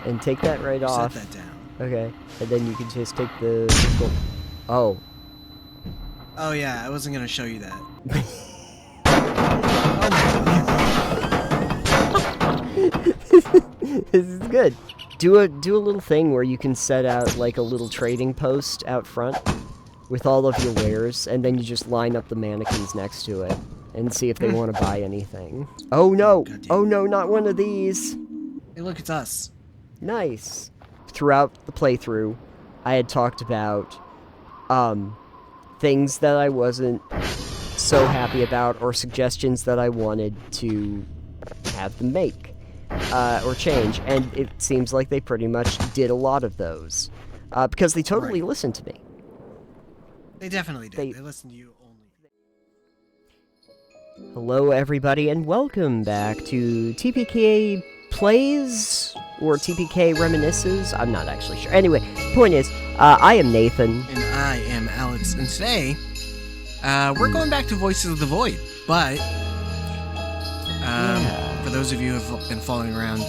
and take that right off. Set that down. Okay, and then you can just take the physical... Oh. Oh yeah, I wasn't gonna show you that. This is good. Do a little thing where you can set out like a little trading post out front with all of your wares, and then you just line up the mannequins next to it and see if they want to buy anything. Oh no! Oh no, not one of these! Hey look, it's us. Nice. Throughout the playthrough, I had talked about things that I wasn't so happy about, or suggestions that I wanted to have them make or change, and it seems like they pretty much did a lot of those because they totally listened to me. They definitely did. They listened to you only. Hello everybody, and welcome back to TPK Plays, or TPK Reminisces. I'm not actually sure. Anyway, point is, I am Nathan. And I am Alex, and today, we're going back to Voices of the Void, but, for those of you who have been following around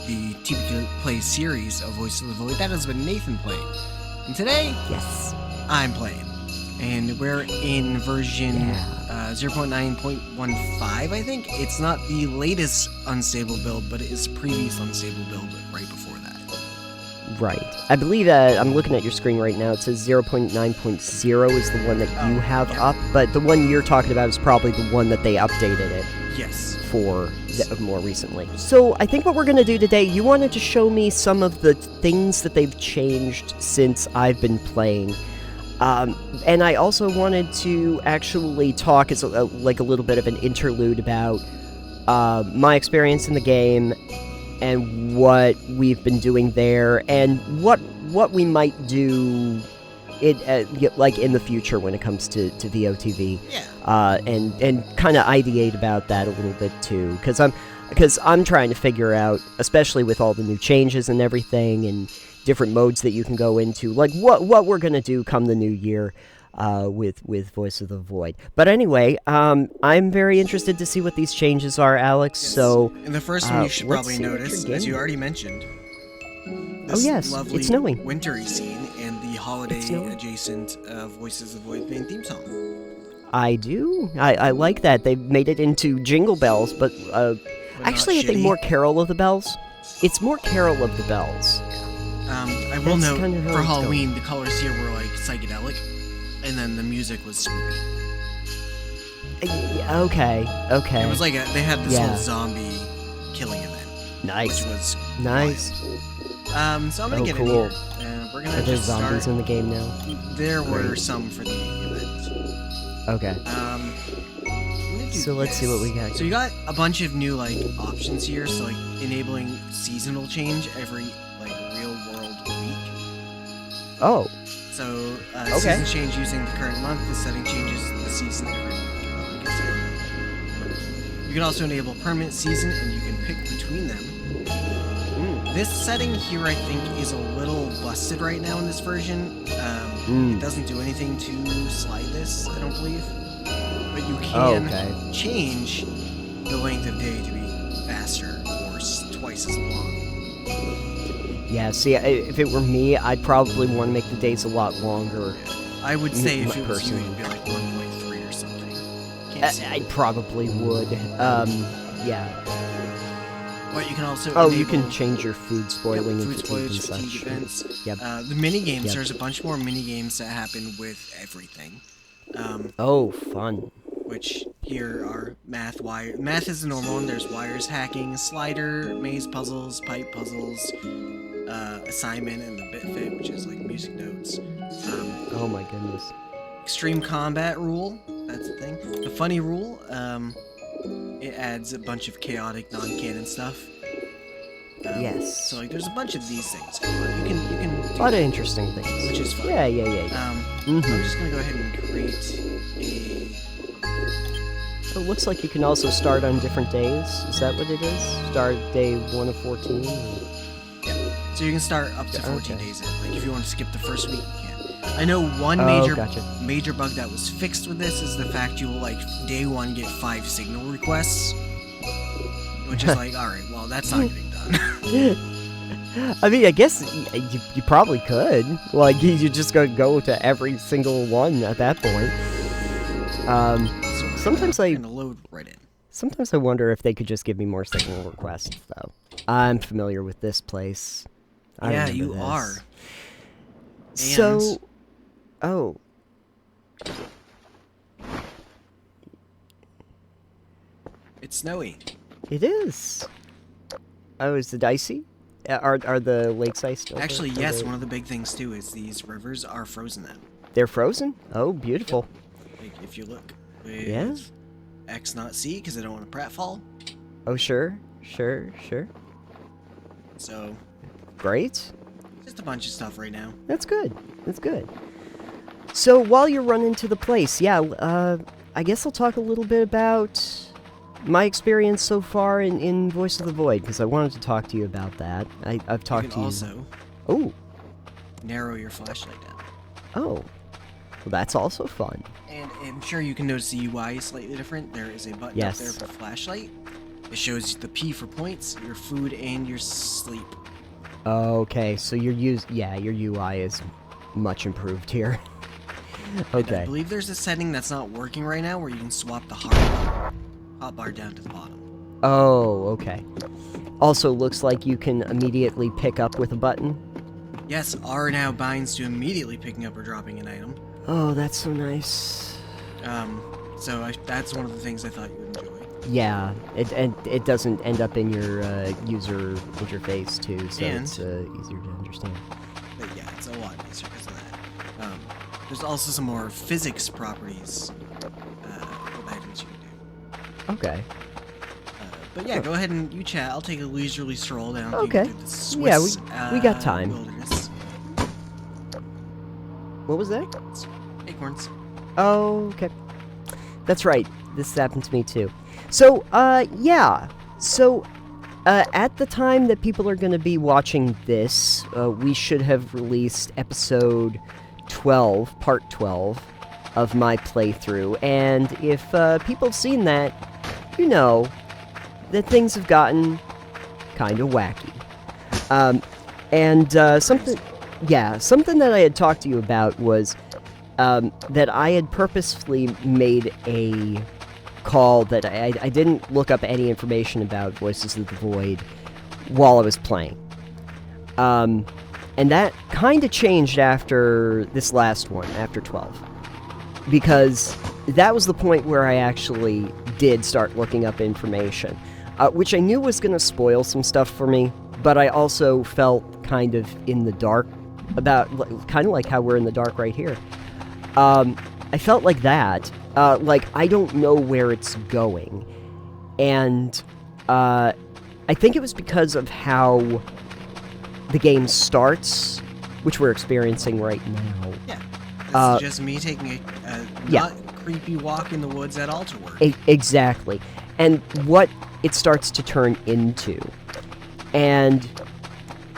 the TPK Plays series of Voices of the Void, that has been Nathan playing. And today, Yes. I'm playing. And we're in version 0.9.15, I think. It's not the latest unstable build, but it is the previous unstable build right before that. Right. I believe I'm looking at your screen right now. It says 0.9.0 is the one that you have up, but the one you're talking about is probably the one that they updated it. Yes. For more recently. So I think what we're going to do today, you wanted to show me some of the things that they've changed since I've been playing. And I also wanted to actually talk as like a little bit of an interlude about my experience in the game and what we've been doing there, and what we might do like in the future when it comes to VOTV. Yeah. And kind of ideate about that a little bit too, because I'm trying to figure out, especially with all the new changes and everything, and different modes that you can go into, like what we're gonna do come the new year with Voice of the Void. But anyway, I'm very interested to see what these changes are, Alex. Yes. So, and the first one you should probably notice, as you already mentioned, this lovely it's snowing. Wintry scene and the holiday adjacent Voices of the Void main theme song. I do. I like that. They made it into Jingle Bells, but actually I think more Carol of the Bells. It's more Carol of the Bells. I will note, for Halloween, the colors here were like psychedelic, and then the music was spooky. Okay. It was like they had this whole zombie killing event. Nice. Which was nice. Wild. So I'm gonna get in here. We're gonna Are there zombies in the game now? There were some for the event. Okay. So let's see what we got. So you got a bunch of new like options here. So like enabling seasonal change every real world week. Oh. So season change using the current month. The setting changes the season every week. You can also enable permanent season, and you can pick between them. This setting here, I think, is a little busted right now in this version. It doesn't do anything to slide this, I don't believe. But you can change the length of day to be faster or twice as long. Yeah, see, if it were me, I'd probably want to make the days a lot longer. I would say if it was you, it'd be like 1.3 or something. I probably would. Yeah. But you can also you can change your food spoiling and fatigue and such. Events. Yep. The mini games. There's a bunch more mini games that happen with everything. Fun. Which here are math wire. Math is the normal one. There's wires hacking, slider, maze puzzles, pipe puzzles, assignment, and the bit fit, which is like music notes. Oh my goodness. Extreme combat rule. That's the thing. The funny rule. It adds a bunch of chaotic non-canon stuff. Yes. So like, there's a bunch of these things going on. You can do a lot of interesting things, which is fun. Yeah. I'm just gonna go ahead and create a. So it looks like you can also start on different days. Is that what it is? Start day 1 of 14. Yeah. So you can start up to 14 days in. Like if you want to skip the first week, you can. I know one major bug that was fixed with this is the fact you will, like, day 1 get 5 signal requests. Which is like, alright, well, that's not getting done. I mean, I guess you probably could. Like, you just go to every single one at that point. Sometimes load right in. Sometimes I wonder if they could just give me more signal requests, though. I'm familiar with this place. Yeah, you are. So, oh. It's snowy. It is. Oh, is it icy? Are the lakes ice still? Actually, yes. One of the big things too is these rivers are frozen now. They're frozen? Oh, beautiful. Like if you look with X not C, because I don't want a pratfall. Oh, sure. So. Great. Just a bunch of stuff right now. That's good. So while you're running to the place, I guess I'll talk a little bit about my experience so far in Voice of the Void, because I wanted to talk to you about that. I've talked to you. Also. Oh. Narrow your flashlight down. Oh. Well, that's also fun. And I'm sure you can notice the UI is slightly different. There is a button up there for flashlight. It shows the P for points, your food, and your sleep. Okay, so your UI is much improved here. Okay. And I believe there's a setting that's not working right now where you can swap the hotbar down to the bottom. Oh, okay. Also, looks like you can immediately pick up with a button. Yes, R now binds to immediately picking up or dropping an item. Oh, that's so nice. So that's one of the things I thought you would enjoy. Yeah, it doesn't end up in your user interface too, so it's easier to understand. But yeah, it's a lot easier because of that. There's also some more physics properties with items you can do. Okay. But yeah, go ahead and you chat. I'll take a leisurely stroll down through the Swiss, we got time. Wilderness. What was that? Acorns. Oh, okay. That's right. This happened to me too. So, yeah. So, at the time that people are going to be watching this, we should have released episode 12, part 12, of my playthrough. And if people have seen that, you know that things have gotten kind of wacky. Something that I had talked to you about was that I had purposefully made a call that I didn't look up any information about Voices of the Void while I was playing. And that kind of changed after this last one, after 12. Because that was the point where I actually did start looking up information, which I knew was going to spoil some stuff for me, but I also felt kind of in the dark about, kind of like how we're in the dark right here. I felt like that. Like, I don't know where it's going. And I think it was because of how the game starts, which we're experiencing right now. Yeah. This is just me taking a not creepy walk in the woods at all to work. Exactly. And what it starts to turn into. And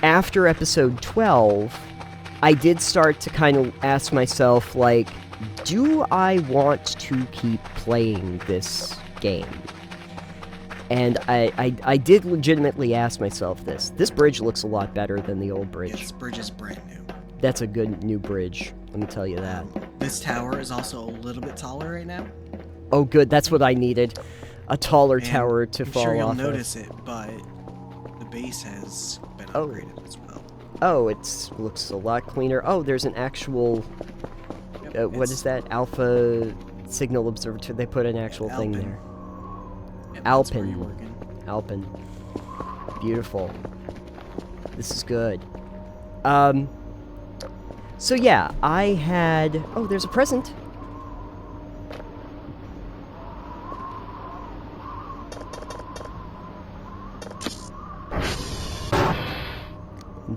after episode 12, I did start to kind of ask myself, like, do I want to keep playing this game? And I did legitimately ask myself this. This bridge looks a lot better than the old bridge. This bridge is brand new. That's a good new bridge, let me tell you that. This tower is also a little bit taller right now. Oh good, that's what I needed. A taller tower to fall off I'm sure you'll of. notice it, but the base has been upgraded as well. Oh, it looks a lot cleaner. Oh, there's an actual... what is that? Alpha Signal Observatory. They put an actual thing there. Yep, Alpin. Beautiful. This is good. So yeah, I had... Oh, there's a present.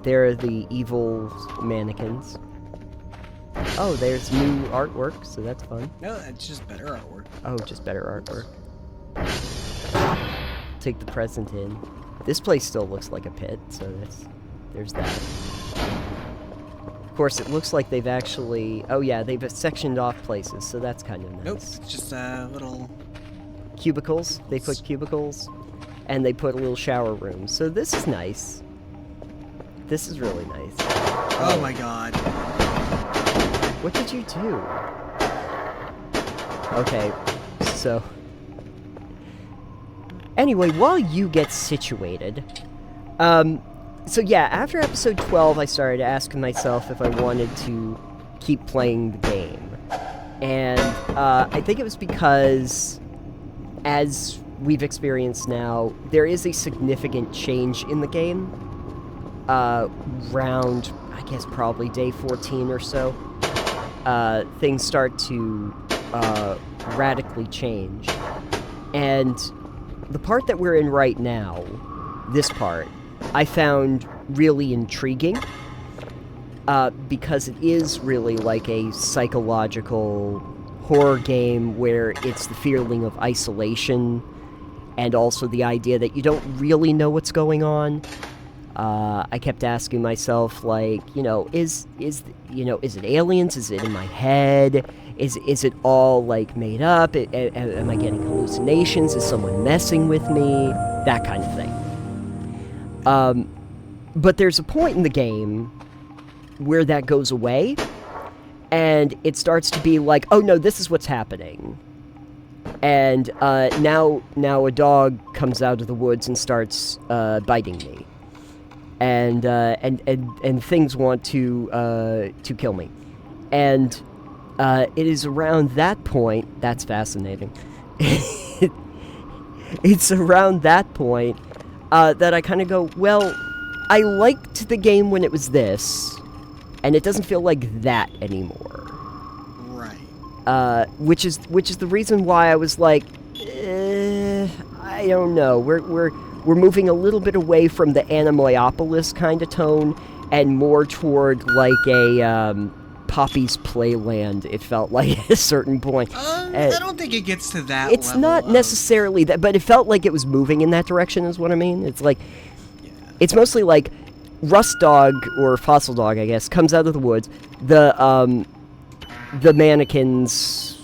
There are the evil mannequins. Oh, there's new artwork, so that's fun. No, it's just better artwork. Oh, just better artwork. Take the present in. This place still looks like a pit, so there's that. Of course, it looks like they've actually... Oh yeah, they've sectioned off places, so that's kind of nice. Nope, it's just little... Cubicles. They put cubicles, and they put a little shower room, so this is nice. This is really nice. Oh my god. What did you do? Okay, so... Anyway, while you get situated... So yeah, after episode 12, I started asking myself if I wanted to keep playing the game. And I think it was because, as we've experienced now, there is a significant change in the game. Around, I guess, probably day 14 or so, things start to radically change. And the part that we're in right now, this part, I found really intriguing, because it is really like a psychological horror game where it's the feeling of isolation and also the idea that you don't really know what's going on. I kept asking myself, like, is it aliens? Is it in my head? Is it all, like, made up? Am I getting hallucinations? Is someone messing with me? That kind of thing. But there's a point in the game where that goes away, and it starts to be like, oh no, this is what's happening. And now a dog comes out of the woods and starts biting me, and things want to kill me, and it is around that point. That's fascinating. It's around that point that I kind of go, well, I liked the game when it was this, and it doesn't feel like that anymore. Right. Which is the reason why I was like, I don't know. We're moving a little bit away from the Animoyopolis kind of tone, and more toward like a Poppy's Playland. It felt like at a certain point. I don't think it gets to that. It's not necessarily that, but it felt like it was moving in that direction. Is what I mean. It's like. It's mostly like Rust Dog, or Fossil Dog, I guess, comes out of the woods. The mannequins,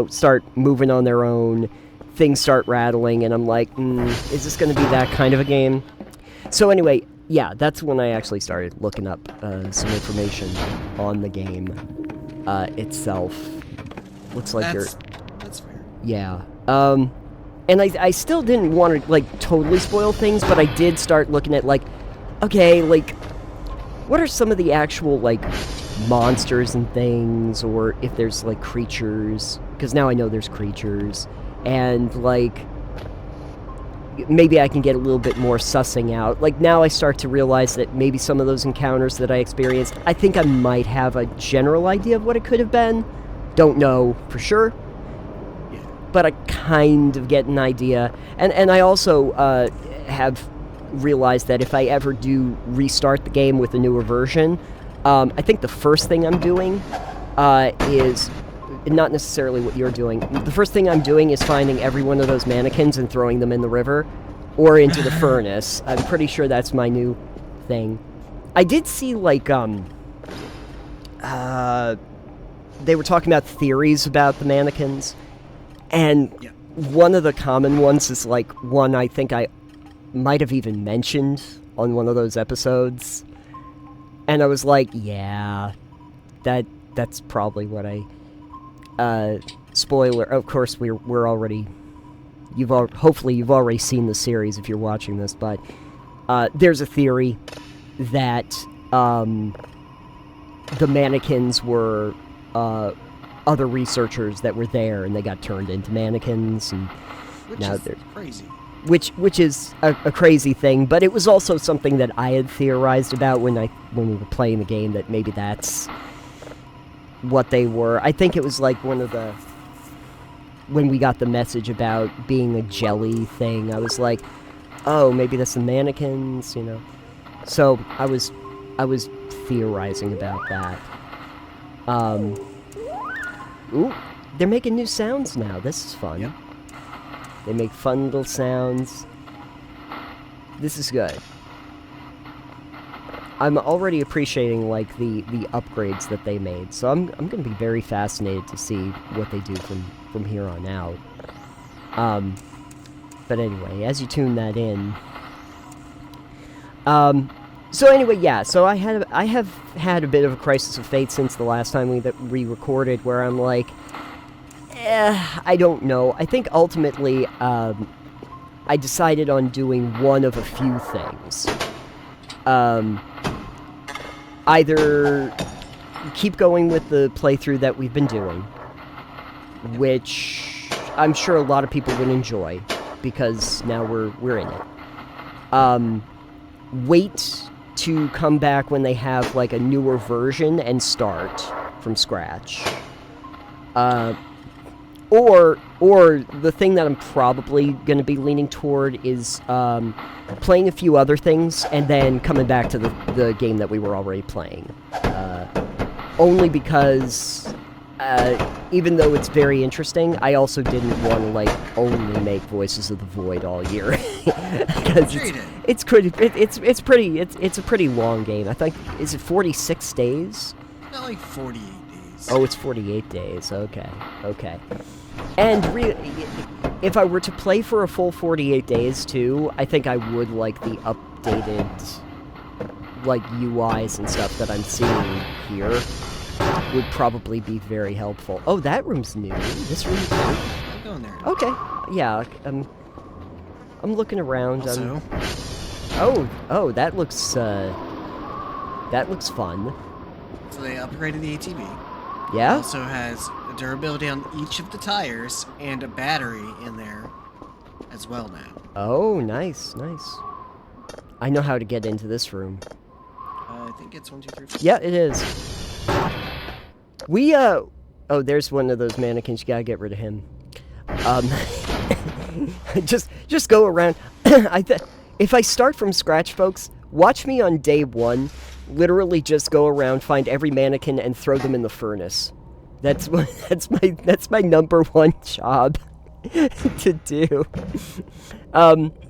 start moving on their own. Things start rattling, and I'm like, is this going to be that kind of a game? So anyway, yeah, that's when I actually started looking up some information on the game itself. Looks like That's fair. Yeah. And I still didn't want to, like, totally spoil things, but I did start looking at, like, okay, like, what are some of the actual, like, monsters and things, or if there's, like, creatures, because now I know there's creatures, and, like, maybe I can get a little bit more sussing out. Like, now I start to realize that maybe some of those encounters that I experienced, I think I might have a general idea of what it could have been. Don't know for sure. But I kind of get an idea. And I also have realized that if I ever do restart the game with a newer version, I think the first thing I'm doing is not necessarily what you're doing. The first thing I'm doing is finding every one of those mannequins and throwing them in the river or into the furnace. I'm pretty sure that's my new thing. I did see, like, they were talking about theories about the mannequins. And one of the common ones is, like, one I think I might have even mentioned on one of those episodes. And I was like, yeah, that's probably what spoiler, of course, we're already, hopefully you've already seen the series if you're watching this, but there's a theory that the mannequins were other researchers that were there, and they got turned into mannequins, and now they're crazy. Which is a crazy thing, but it was also something that I had theorized about when we were playing the game, that maybe that's what they were. I think it was like when we got the message about being a jelly thing, I was like, oh, maybe that's the mannequins, So I was theorizing about that. Ooh, they're making new sounds now. This is fun. Yep. They make fun little sounds. This is good. I'm already appreciating, like, the upgrades that they made, so I'm going to be very fascinated to see what they do from here on out. But anyway, as you tune that in, So anyway, yeah. So I have had a bit of a crisis of faith since the last time we recorded, where I'm like, I don't know. I think ultimately, I decided on doing one of a few things. Either keep going with the playthrough that we've been doing, which I'm sure a lot of people would enjoy, because now we're in it. Wait to come back when they have like a newer version and start from scratch. Or the thing that I'm probably going to be leaning toward is playing a few other things and then coming back to the game that we were already playing. Only because, even though it's very interesting, I also didn't want to, like, only make Voices of the Void all year. Because it's a pretty long game. I think, is it 46 days? Not like 48 days. Oh, it's 48 days. Okay. And if I were to play for a full 48 days, too, I think I would like the updated, like, UIs and stuff that I'm seeing here. Would probably be very helpful. Oh, that room's new. This room's new. I'm going there. Okay. Yeah, I'm looking around. Also. Oh, that looks fun. So they upgraded the ATV. Yeah? It also has a durability on each of the tires and a battery in there as well now. Oh, nice. I know how to get into this room. I think it's 1, 2, 3, 4. Yeah, it is. Oh, there's one of those mannequins. You gotta get rid of him. Just go around. If I start from scratch, folks, watch me on day 1. Literally just go around, find every mannequin, and throw them in the furnace. That's my number 1 job to do. I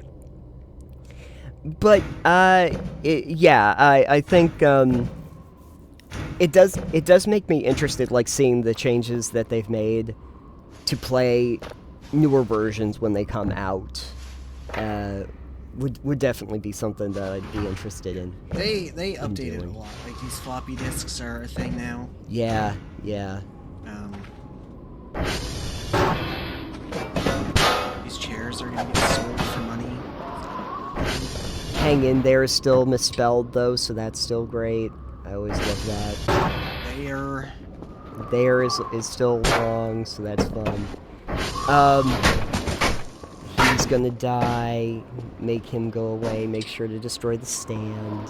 think it does make me interested, like, seeing the changes that they've made to play newer versions when they come out. Would definitely be something that I'd be interested in. They updated a lot. Like, these floppy disks are a thing now. Yeah. These chairs are gonna get sold for money. Hang in there is still misspelled, though, so that's still great. I always love that. There is still wrong, so that's fun. He's gonna die. Make him go away. Make sure to destroy the stand.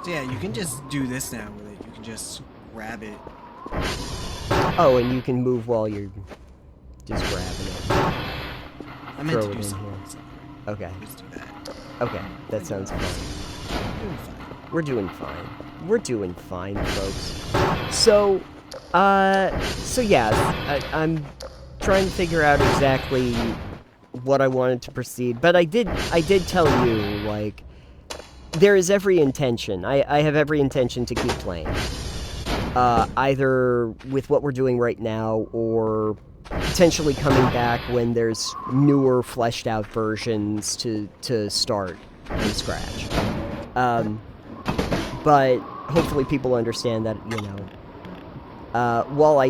So yeah, you can just do this now with it. You can just grab it. Oh, and you can move while you're just grabbing it. I meant to do something. Okay. Just do that. Okay, that sounds fun. We're doing fine, folks. So yeah, I'm trying to figure out exactly what I wanted to proceed, but I did tell you, like, there is every intention. I have every intention to keep playing. Either with what we're doing right now, or potentially coming back when there's newer, fleshed out versions to start from scratch. But hopefully people understand that, while I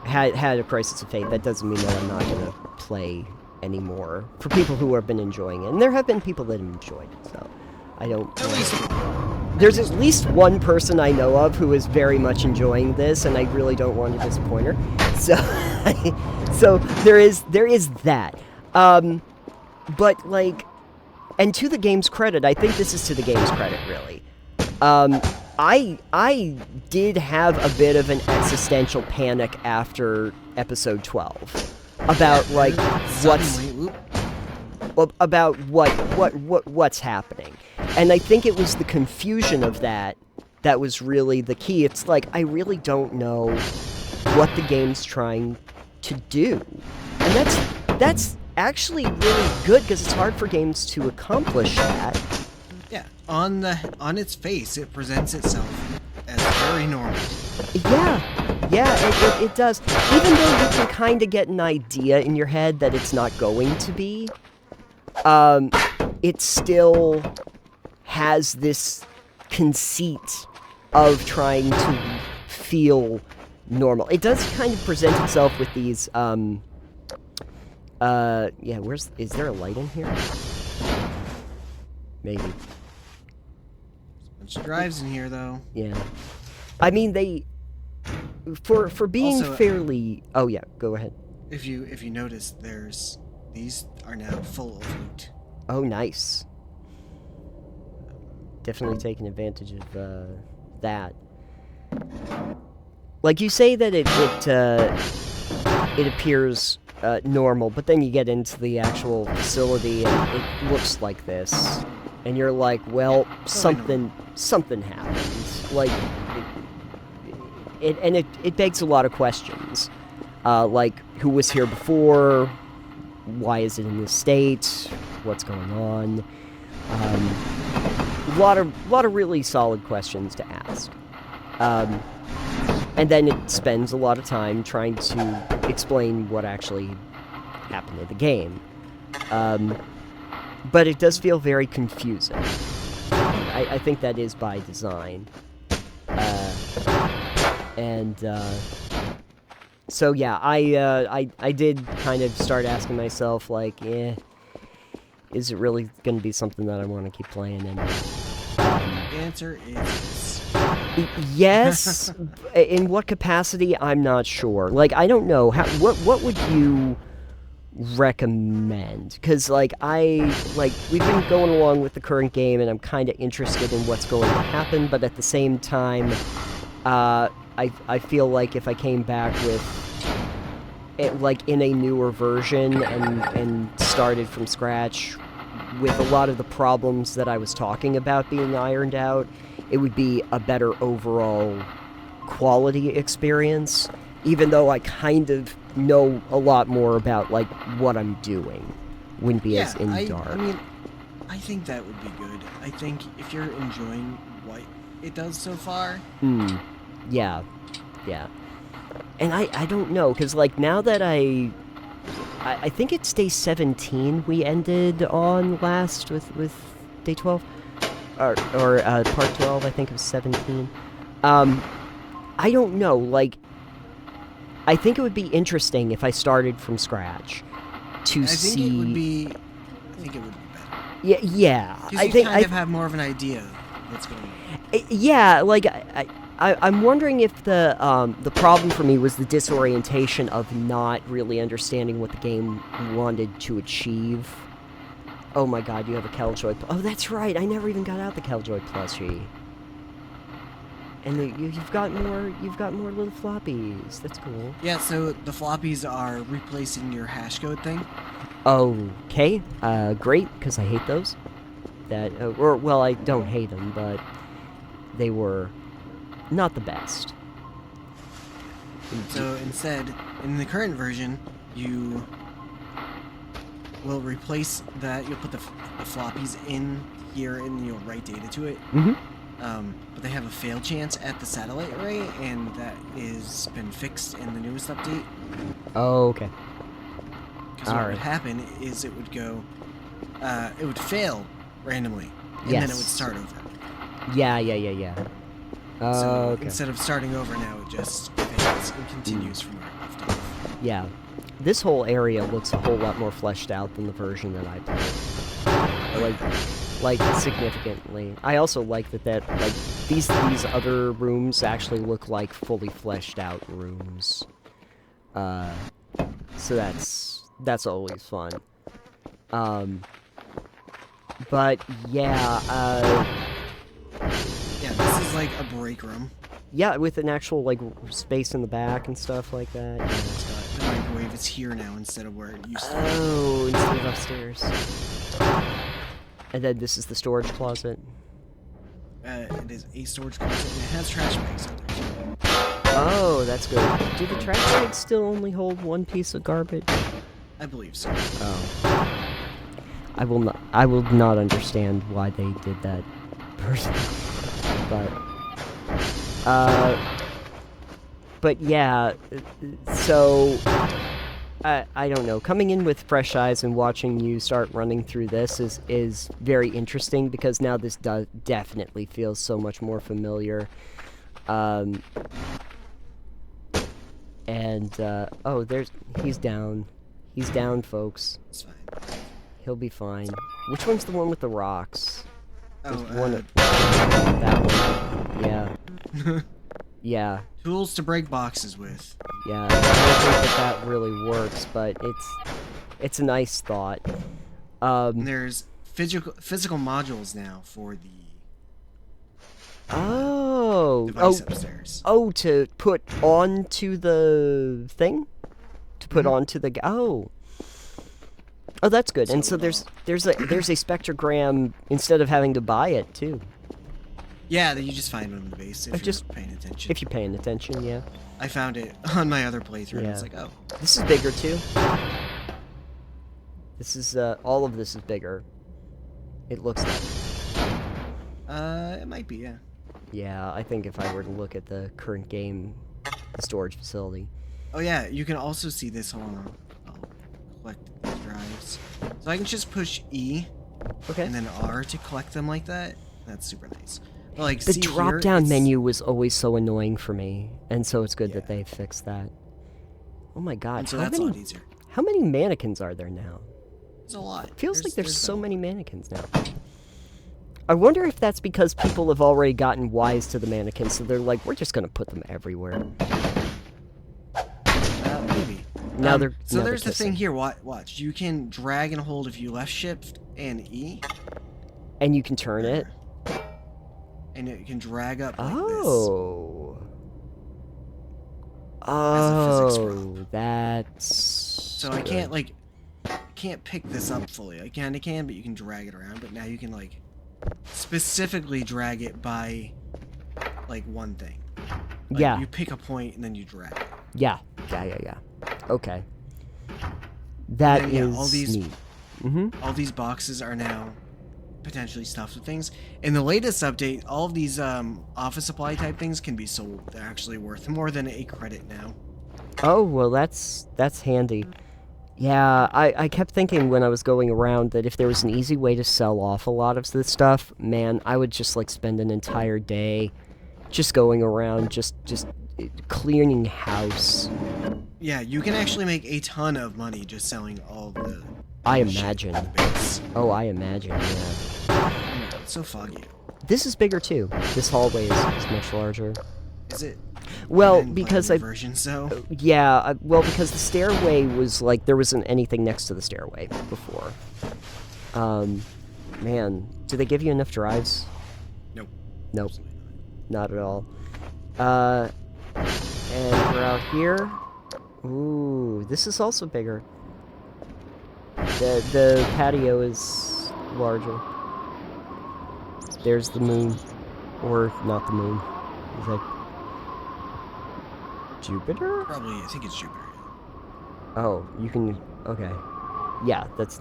had a crisis of faith, that doesn't mean that I'm not going to play anymore. For people who have been enjoying it. And there have been people that have enjoyed it, so I don't... There's at least one person I know of who is very much enjoying this, and I really don't want to disappoint her. So there is that. But, like... And to the game's credit, I think this is to the game's credit, really. I did have a bit of an existential panic after episode 12 about what's happening, and I think it was the confusion of that was really the key. It's like, I really don't know what the game's trying to do, and that's actually really good, because it's hard for games to accomplish that. Yeah, on its face, it presents itself as very normal. Yeah, it does. Even though you can kind of get an idea in your head that it's not going to be, it's still has this conceit of trying to feel normal. It does kind of present itself with these, yeah, is there a light in here? Maybe. There's a bunch of drives in here, though. Yeah. I mean, they, for being Also, fairly, oh yeah, go ahead. If you notice, these are now full of loot. Oh, nice. Definitely taking advantage of, that. Like, you say that it appears normal, but then you get into the actual facility and it looks like this, and you're like, well, something happened. Like, it begs a lot of questions, like who was here before, why is it in this state, what's going on. A lot of really solid questions to ask. And then it spends a lot of time trying to explain what actually happened in the game. But it does feel very confusing. I think that is by design. So yeah, I did kind of start asking myself, like, is it really going to be something that I want to keep playing? And The answer is yes. In what capacity, I'm not sure. Like, I don't know. What would you recommend? Because, we've been going along with the current game, and I'm kind of interested in what's going to happen, but at the same time, I feel like if I came back with it, like, in a newer version and started from scratch with a lot of the problems that I was talking about being ironed out, it would be a better overall quality experience, even though I kind of know a lot more about, like, what I'm doing. Wouldn't be as in dark. I mean, I think that would be good. I think if you're enjoying what it does so far... Yeah. And I don't know, because, like, now that I think it's day 17 we ended on last with day 12, or part 12, I think it was 17. I don't know, like, I think it would be interesting if I started from scratch to see... I think it would be better. Yeah. Because you kind of have more of an idea of what's going on. Yeah, like, I'm wondering if the problem for me was the disorientation of not really understanding what the game wanted to achieve. Oh my god, you have a Killjoy... Oh, that's right, I never even got out the Killjoy plushie. And you've got more little floppies. That's cool. Yeah, so the floppies are replacing your hash code thing. Okay, great, because I hate those. Well, I don't hate them, but they were not the best. So instead, in the current version, you will replace that. You'll put the floppies in here, and you'll write data to it. But they have a fail chance at the satellite array, and that is been fixed in the newest update. Oh, okay. Because what would happen is it would go, it would fail randomly, and then it would start over. Yeah. So Okay. instead of starting over now, it just fails and continues from where it left off. Yeah. This whole area looks a whole lot more fleshed out than the version that I played. Like significantly. I also like that like these other rooms actually look like fully fleshed out rooms. So that's always fun. But yeah, yeah, this is like a break room. Yeah, with an actual like space in the back and stuff like that. Yeah, it's got the microwave is here now instead of where it used to be. Oh, instead of upstairs. And then this is the storage closet. It is a storage closet, and it has trash bags in there too. Oh, that's good. Do the trash bags still only hold one piece of garbage? I believe so. Oh. I will not understand why they did that personally. But yeah, so I don't know. Coming in with fresh eyes and watching you start running through this is very interesting because now this definitely feels so much more familiar. Oh, he's down. He's down, folks. It's fine. He'll be fine. Which one's the one with the rocks? Oh, that one. Yeah. Yeah. Tools to break boxes with. Yeah, I don't think that really works, but it's a nice thought. And there's physical modules now for the device upstairs. Oh, to put onto the thing? To put onto the... Oh, that's good. And so there's a spectrogram instead of having to buy it, too. Yeah, that you just find it on the base if you're paying attention. If you're paying attention, yeah. I found it on my other playthrough, and I was like, oh. This is bigger, too. This is, all of this is bigger. It looks like. It might be, yeah. Yeah, I think if I were to look at the current game, the storage facility. Oh, yeah, you can also see this. Hold on. I'll collect these drives. So I can just push E and then R to collect them like that. That's super nice. But, like, the drop-down menu was always so annoying for me, and so it's good that they fixed that. Oh my god, and so that's a lot easier. How many mannequins are there now? There's a lot. It feels like there's so many mannequins now. I wonder if that's because people have already gotten wise to the mannequins, so they're like, we're just gonna put them everywhere. Maybe. Now so there's the thing here, watch. You can drag and hold if you left shift and E. And you can turn it. And it can drag up like oh. this. As a physics prop. That's... So I can't, like... can't pick this up fully. I kinda can, but you can drag it around. But now you can, like... specifically drag it by... like, one thing. Like, yeah. You pick a point and then you drag it. Yeah. Yeah. Okay. That is all these, neat. All these boxes are now... potentially stuffed with things. In the latest update, all of these office supply type things can be sold. They're actually worth more than a credit now. Oh, well, that's handy. Yeah, I kept thinking when I was going around that if there was an easy way to sell off a lot of this stuff, man, I would just, like, spend an entire day just going around, just cleaning house. Yeah, you can actually make a ton of money just selling all the... I imagine. Oh, I imagine, yeah. Oh, it's so foggy. This is bigger, too. This hallway is much larger. Is it? Well, because well, because the stairway was, like, there wasn't anything next to the stairway before. Man, do they give you enough drives? Nope. Nope. Not at all. And we're out here. Ooh, this is also bigger. The patio is larger. There's the moon. Or not the moon. Is that Jupiter? Probably, I think it's Jupiter. Oh, you can... Okay. Yeah, that's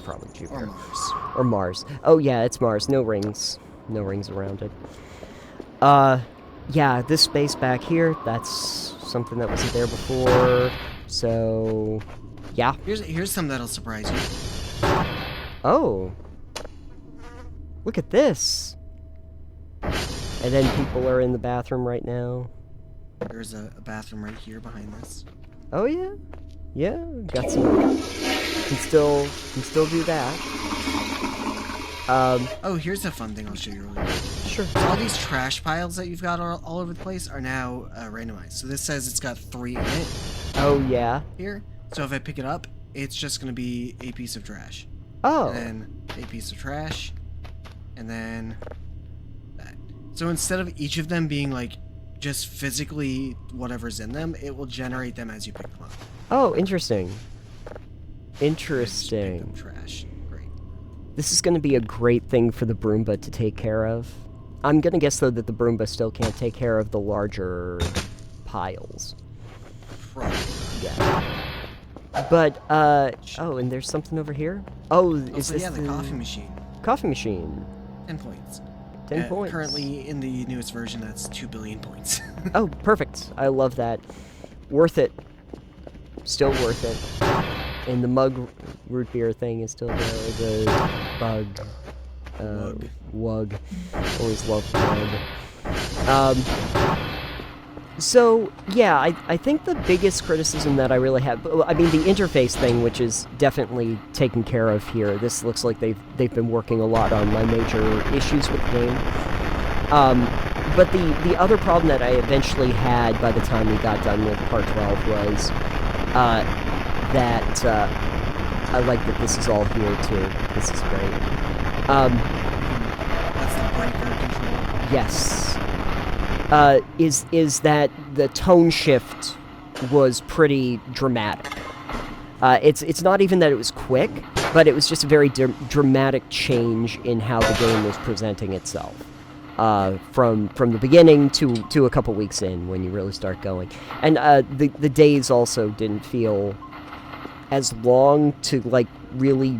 probably Jupiter. Or Mars. Or Mars. Oh, yeah, it's Mars. No rings. No rings around it. Yeah, this space back here, that's something that wasn't there before. So... Yeah. Here's something that'll surprise you. Oh. Look at this. And then people are in the bathroom right now. There's a bathroom right here behind this. Oh yeah? Yeah, got some... Can still do that. Oh, here's a fun thing I'll show you really quick. Sure. So all these trash piles that you've got all over the place are now randomized. So this says it's got 3 in it. Oh yeah? Here. So if I pick it up, it's just going to be a piece of trash. Oh. And then a piece of trash. And then that. So instead of each of them being like just physically whatever's in them, it will generate them as you pick them up. Oh, interesting. Interesting. Pick up trash. Great. This is going to be a great thing for the Broomba to take care of. I'm going to guess, though, that the Broomba still can't take care of the larger piles. Probably. Yeah. But, oh, and there's something over here? Oh, is this the coffee machine. Coffee machine. 10 points. 10 points. Currently, in the newest version, that's 2 billion points. Oh, perfect. I love that. Worth it. still worth it. And the mug root beer thing is still there. The bug, wug. Always loved wug. So, yeah, I think the biggest criticism that I really have, I mean, the interface thing, which is definitely taken care of here. This looks like they've been working a lot on my major issues with the game. But the other problem that I eventually had by the time we got done with Part 12 was that I like that this is all here, too. This is great. That's the breaker control. Yes. Is that the tone shift was pretty dramatic. It's not even that it was quick, but it was just a very dramatic change in how the game was presenting itself. From the beginning to a couple weeks in when you really start going. And the days also didn't feel as long to like really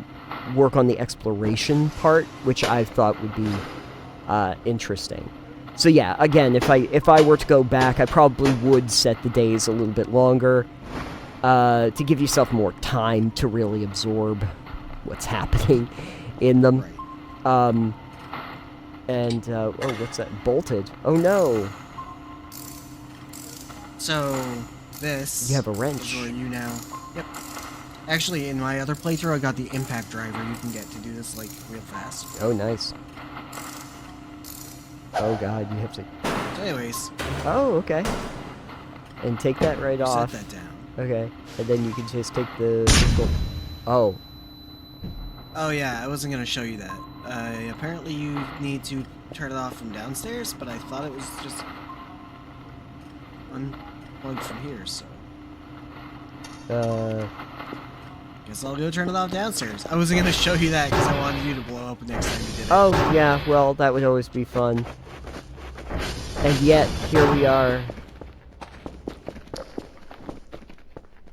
work on the exploration part, which I thought would be interesting. So yeah, again, if I were to go back, I probably would set the days a little bit longer to give yourself more time to really absorb what's happening in them. Right. And oh, what's that? Bolted. Oh no. So this. You have a wrench. Is where you now. Yep. Actually, in my other playthrough, I got the impact driver you can get to do this like real fast. Oh, nice. Oh god, you have to... So anyways. Oh, okay. And take that right off. Set that down. Okay. And then you can just take the... Oh. Oh yeah, I wasn't gonna show you that. Apparently you need to turn it off from downstairs, but I thought it was just unplugged from here, so... Guess I'll go turn it off downstairs. I wasn't gonna show you that because I wanted you to blow up next time you did it. Oh, yeah, well, that would always be fun. And yet, here we are.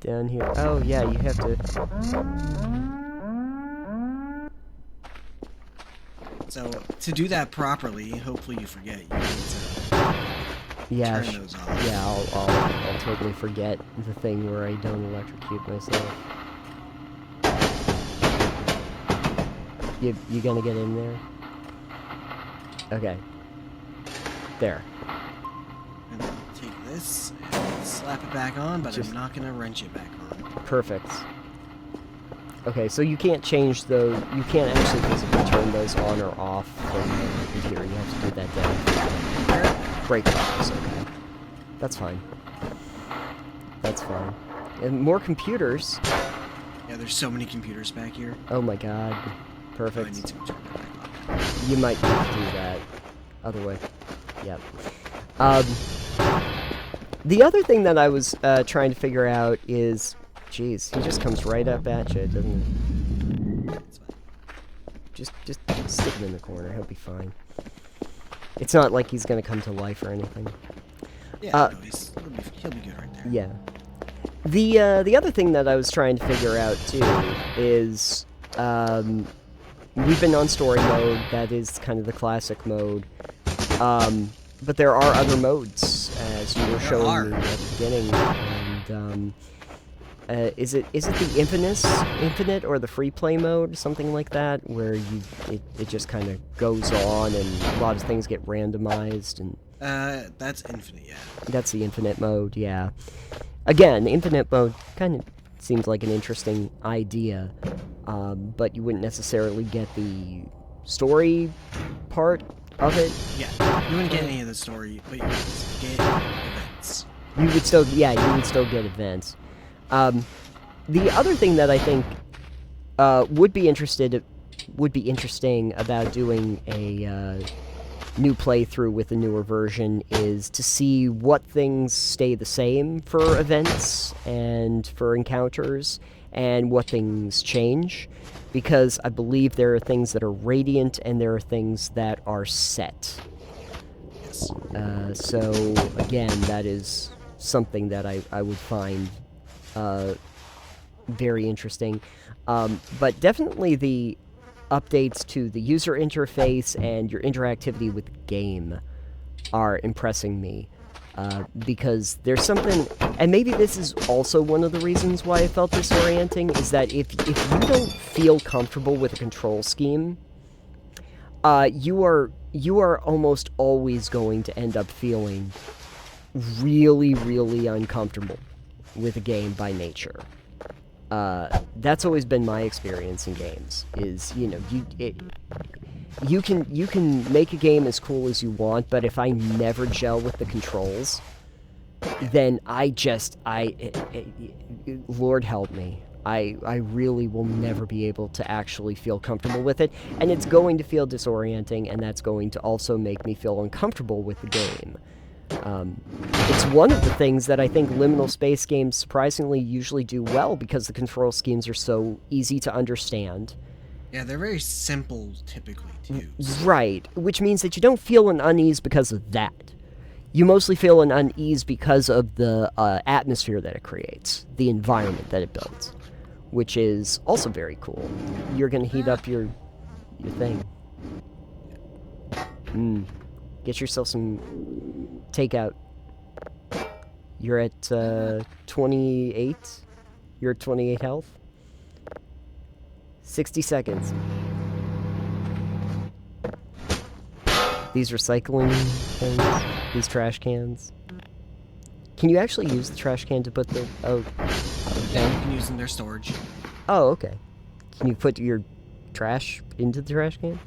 Down here. Oh, yeah, you have to... So, to do that properly, hopefully you forget, you need to turn those off. Yeah, I'll totally forget the thing where I don't electrocute myself. You gonna get in there? Okay. There. And then take this and slap it back on, but I'm not gonna wrench it back on. Perfect. Okay, so you can't change those. You can't actually physically turn those on or off from the computer. You have to do that down. Break box. Okay, that's fine. That's fine. And more computers. Yeah, there's so many computers back here. Oh my god. Perfect. Oh, I need to turn that back on. You might need to do that. Other way. Yep. The other thing that I was trying to figure out is, jeez, he just comes right up at you, doesn't he? That's fine. Just stick him in the corner. He'll be fine. It's not like he's gonna come to life or anything. Yeah, no, he'll be good right there. Yeah. The other thing that I was trying to figure out too is we've been on story mode. That is kind of the classic mode. But there are other modes, as you were showing me at the beginning. And is it the infinite or the free play mode, something like that, where it just kind of goes on and a lot of things get randomized and. That's infinite, yeah. That's the infinite mode, yeah. Again, infinite mode kind of seems like an interesting idea, but you wouldn't necessarily get the story part of it. Yeah, you wouldn't get any of the story, but you would get events. You would still get events. The other thing that I think would be interesting about doing a new playthrough with the newer version is to see what things stay the same for events and for encounters and what things change, because I believe there are things that are radiant and there are things that are set. Yes. So again, that is something that I would find very interesting, but definitely the updates to the user interface and your interactivity with the game are impressing me. because there's something, and maybe this is also one of the reasons why I felt disorienting, is that if you don't feel comfortable with a control scheme, you are almost always going to end up feeling really, really uncomfortable with a game by nature. That's always been my experience in games, is, you know, you can make a game as cool as you want, but if I never gel with the controls, then Lord help me. I really will never be able to actually feel comfortable with it, and it's going to feel disorienting, and that's going to also make me feel uncomfortable with the game. It's one of the things that I think liminal space games surprisingly usually do well, because the control schemes are so easy to understand. Yeah, they're very simple, typically, to use. Right, which means that you don't feel an unease because of that. You mostly feel an unease because of the atmosphere that it creates, the environment that it builds, which is also very cool. You're going to heat up your thing. Get yourself some takeout. You're at 28? You're at 28 health? 60 seconds. These recycling things, these trash cans. Can you actually use the trash can to put the... Oh. Yeah, you can use them in their storage. Oh, okay. Can you put your trash into the trash can?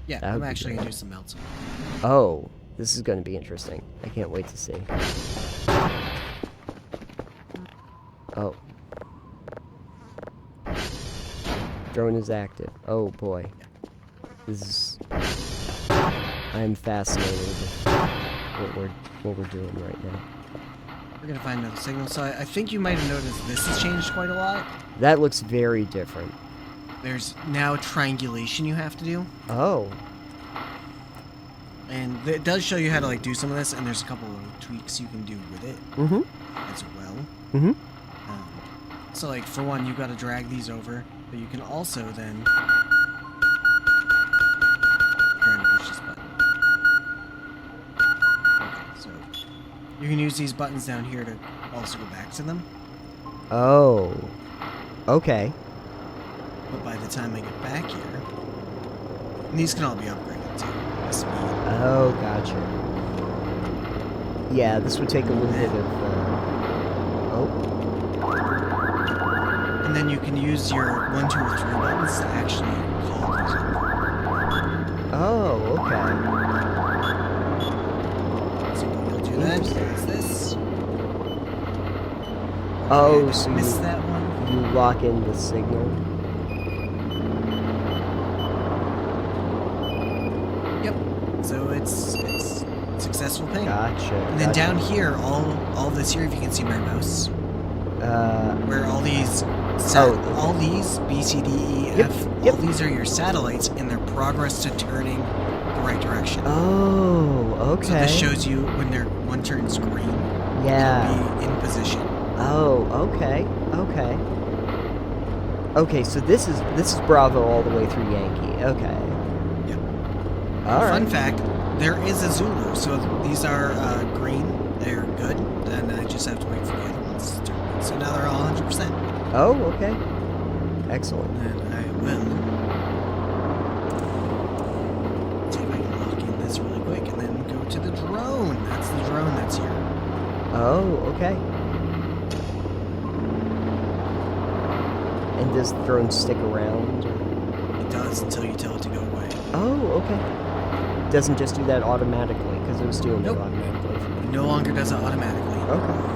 Yeah, I'm actually going to do some melts. Oh, this is going to be interesting. I can't wait to see. Oh. Drone is active. Oh boy. This is... I'm fascinated with what we're doing right now. We're gonna find another signal. So I think you might have noticed this has changed quite a lot. That looks very different. There's now triangulation you have to do. Oh. And it does show you how to like do some of this, and there's a couple of tweaks you can do with it as well. So like for one, you've got to drag these over, but you can also then try to push this button. Okay, so you can use these buttons down here to also go back to them. Oh. Okay. But by the time I get back here, and these can all be upgraded too. The speed. Oh, gotcha. Yeah, this would take a little bit of. Oh. And then you can use your 1, 2, or 3 buttons to actually call these up. Oh, okay. So you'll do that. Use this. Oh, so missed that one. You lock in the signal. Yep. So it's a successful thing. Gotcha. And then down here, all this here, if you can see my mouse, where all these. All these, B, C, D, E, F, all these are your satellites and their progress to turning the right direction. Oh, okay. So this shows you when one turns green, it'll be in position. Oh, okay, okay. Okay, so this is Bravo all the way through Yankee. Okay. Yep. All right. Fun fact, there is a Zulu, so these are green, they're good, and I just have to wait for the other ones to turn. So now they're all 100%. Oh, okay. Excellent. And I will see if I can lock in this really quick and then go to the drone. That's the drone that's here. Oh, okay. And does the drone stick around? Or? It does until you tell it to go away. Oh, okay. Doesn't just do that automatically, because it was doing it automatically. It no longer does it automatically. Okay.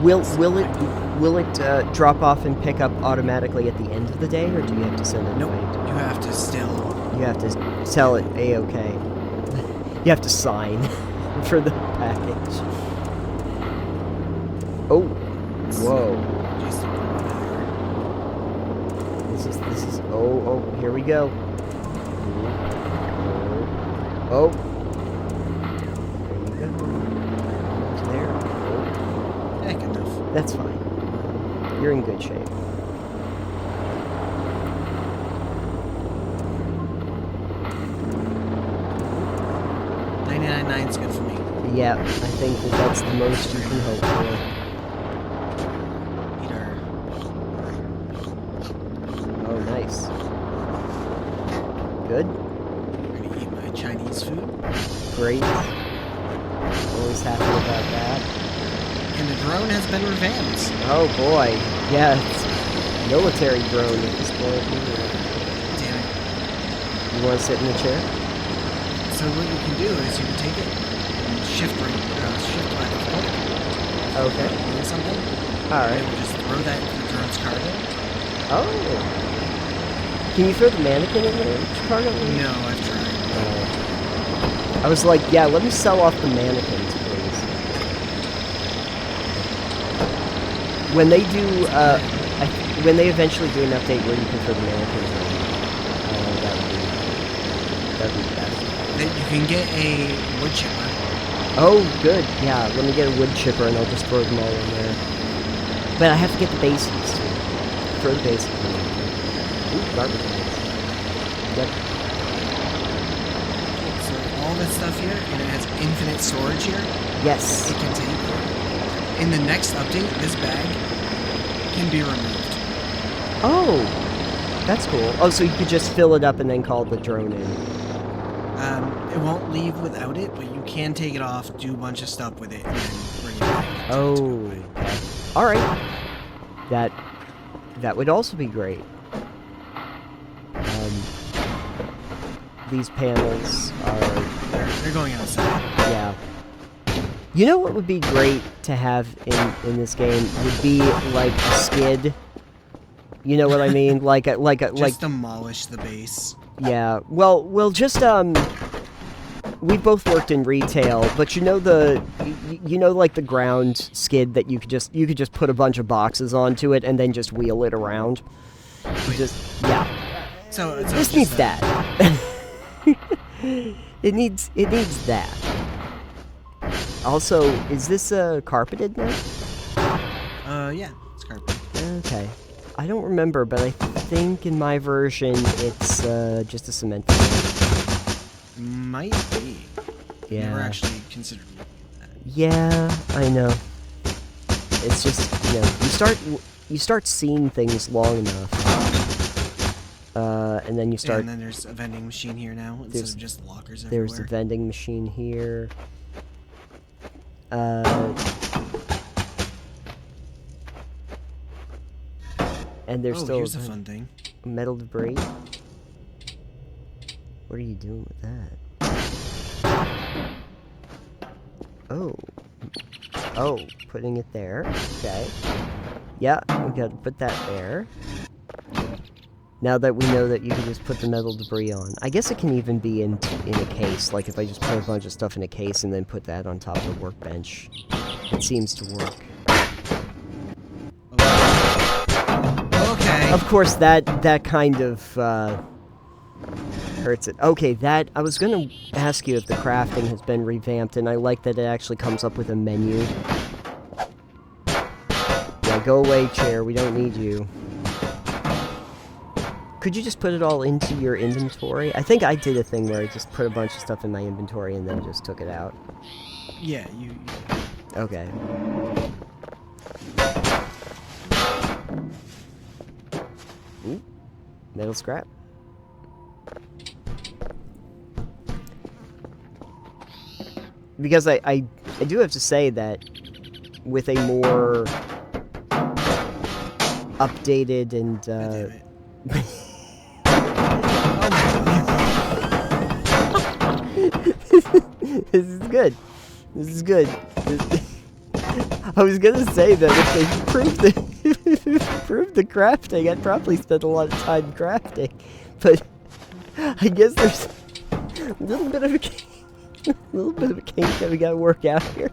Will it drop off and pick up automatically at the end of the day, or do you have to send it? Nope. You have to still. You have to tell it A-OK. You have to sign for the package. Oh. Whoa. This is. Oh. Here we go. Oh. There you go. Almost there. Heck enough. That's fine. You're in good shape. $29.99 is good for me. Yeah, I think that's the most you can hope for. Eat our... Oh, nice. Good. I'm gonna eat my Chinese food. Great. Always happy about that. And the drone has been revamped. Oh boy. Yeah, it's a military drone at this point. Damn it. You want to sit in the chair? So what you can do is you can take it and shift left. Okay. Doing something. Alright. And just throw that in the drone's cargo. Oh. Can you throw the mannequin in the cargo? No, I've tried. I was like, yeah, let me sell off the mannequins, please. When they do, when they eventually do an update where you can throw the mannequins in, that'd be the best. Then you can get a wood chipper. Oh, good. Yeah, let me get a wood chipper and I'll just throw them all in there. But I have to get the basics too. Throw the basics in there. Ooh, garbage bags. Yep. So all this stuff here, and it has infinite storage here. Yes. It can take. In the next update, this bag can be removed. Oh, that's cool. Oh, so you could just fill it up and then call the drone in. It won't leave without it, but you can take it off, do a bunch of stuff with it, and then bring it back. Oh, okay. All right. That would also be great. These panels are... They're going outside. Yeah. You know what would be great to have in this game would be like a skid. You know what I mean? Just demolish the base. Yeah. Well, just we both worked in retail, but you know like the ground skid that you could just put a bunch of boxes onto it and then just wheel it around. Yeah. So this needs that. It needs that. Also, is this carpeted now? Yeah, it's carpeted. Okay. I don't remember, but I think in my version it's just a cement floor. Might be. Yeah. Never actually considered that. Yeah, I know. It's just, you know, you start seeing things long enough. And then you start... And then there's a vending machine here now, instead of just lockers everywhere. There's a vending machine here. And there's still here's a fun thing. Metal debris. What are you doing with that? Oh, putting it there. Okay. Yeah, we gotta put that there. Now that we know that you can just put the metal debris on. I guess it can even be in a case, like if I just put a bunch of stuff in a case and then put that on top of the workbench. It seems to work. Okay. Of course, that kind of hurts it. Okay, I was gonna ask you if the crafting has been revamped, and I like that it actually comes up with a menu. Yeah, go away, chair. We don't need you. Could you just put it all into your inventory? I think I did a thing where I just put a bunch of stuff in my inventory and then just took it out. Yeah, you... Okay. Ooh, metal scrap. Because I do have to say that with a more updated and This is good. This is good. I was gonna say that if they improved the crafting, I'd probably spend a lot of time crafting. But I guess there's a little bit of a kink that we gotta work out here.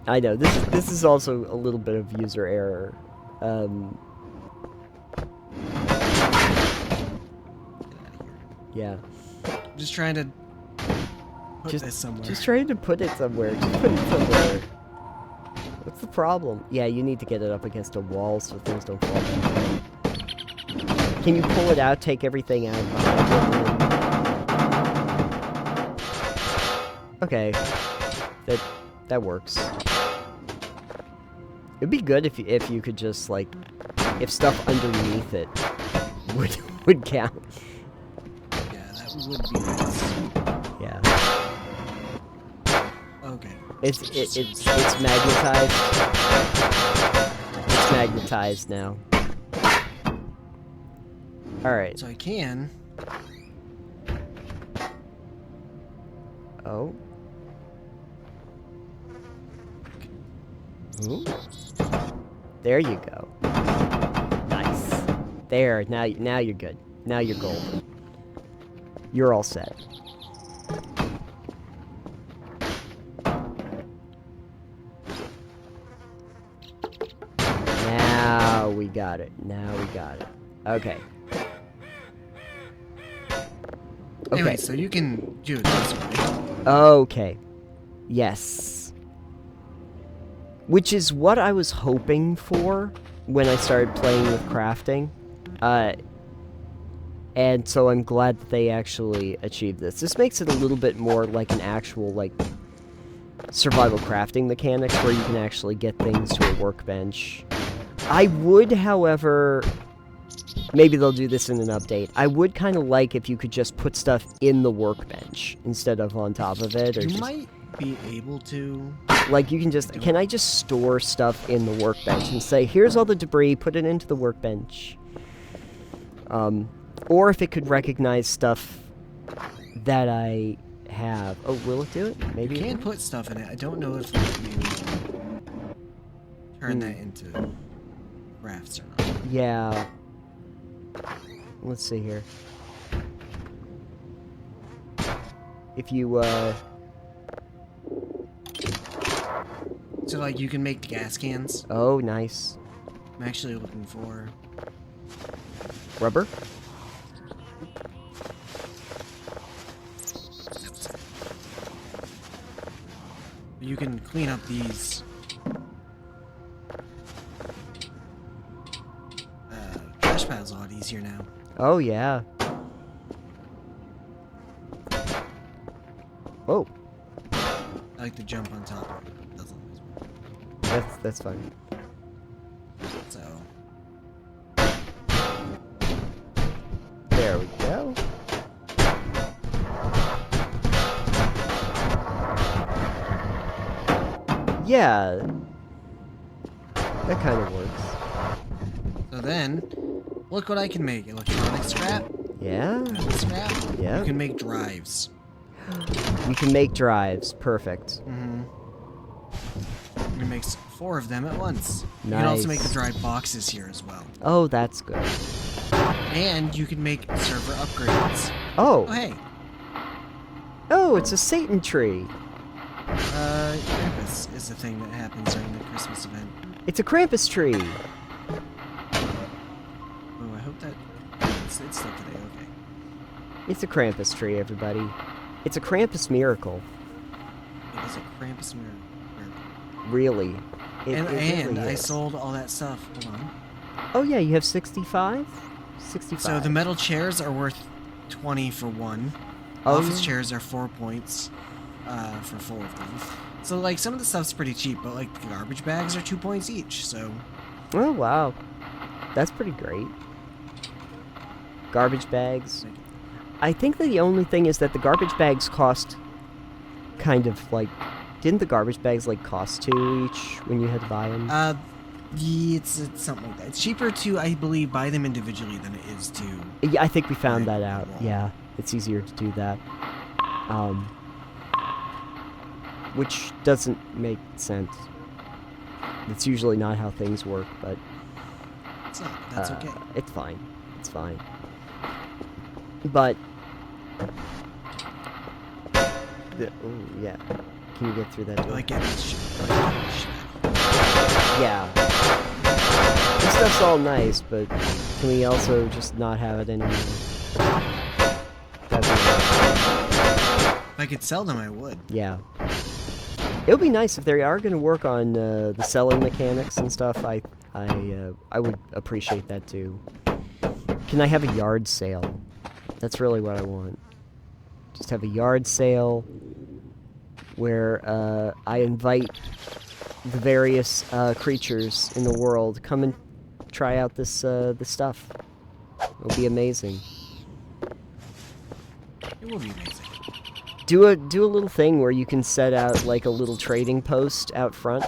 I know this is also a little bit of user error. Yeah. I'm just trying to put this somewhere. Just trying to put it somewhere. Just put it somewhere. What's the problem? Yeah, you need to get it up against a wall so things don't fall down. Can you pull it out, take everything out? Okay. That works. It'd be good if you could just, like, if stuff underneath it would count. Yeah, that would be nice. Yeah. Okay. It's magnetized. It's magnetized now. Alright. So I can... Oh. Ooh. There you go. Nice. There, now you're good. Now you're golden. You're all set. Now we got it. Now we got it. Okay. Anyway, so you can do it this way. Okay. Yes. Which is what I was hoping for when I started playing with crafting. And so I'm glad that they actually achieved this. This makes it a little bit more like an actual, like, survival crafting mechanics where you can actually get things to a workbench. I would, however... Maybe they'll do this in an update. I would kind of like if you could just put stuff in the workbench instead of on top of it. Or you might be able to... Like, you can just... Can I just store stuff in the workbench and say, here's all the debris, put it into the workbench? Or if it could recognize stuff that I have. Oh, will it do it? Maybe you can put stuff in it. I don't know if you turn that into crafts or not. Yeah. Let's see here. If you, So, like, you can make gas cans. Oh, nice. I'm actually looking for... Rubber? You can clean up these... trash piles a lot easier now. Oh, yeah. Whoa. I like to jump on top of it. It doesn't always work. That's fine. So... There we go. Yeah. That kind of works. So then, look what I can make. Electronic scrap. Yeah. Metal scrap. Yeah. You can make drives. You can make drives. Perfect. Mm-hmm. You can make 4 of them at once. You Nice. can also make the drive boxes here as well. Oh, that's good. And you can make server upgrades. Oh. Oh, hey. Oh, it's a Satan tree. Krampus is the thing that happens during the Christmas event. It's a Krampus tree. Oh, I hope that... It's still today, okay. It's a Krampus tree, everybody. It's a Krampus miracle. It is a Krampus miracle. Really. And really I is. sold all that stuff. Hold on. Oh, yeah, you have 65? 65. So the metal chairs are worth 20 for one. Oh, Office yeah. chairs are 4 points for 4 of them. So, like, some of the stuff's pretty cheap, but, like, the garbage bags are 2 points each, so... Oh, wow. That's pretty great. Garbage bags. I think that the only thing is that the garbage bags cost kind of, like... Didn't the garbage bags, like, cost 2 each when you had to buy them? Yeah, it's something like that. It's cheaper to, I believe, buy them individually than it is to... Yeah, I think we found buy that out. them all. Yeah, it's easier to do that. Which doesn't make sense. It's usually not how things work, but... It's not, but that's okay. It's fine. It's fine. But... Oh, yeah. Can you get through that I door? like getting this shit. I like getting this shit. Yeah. This stuff's all nice, but can we also just not have it anymore? That'd be nice. If I could sell them, I would. Yeah. It would be nice if they are going to work on the selling mechanics and stuff. I would appreciate that too. Can I have a yard sale? That's really what I want. Just have a yard sale. where I invite the various creatures in the world come and try out this stuff. It'll be amazing. It will be amazing. Do a little thing where you can set out like a little trading post out front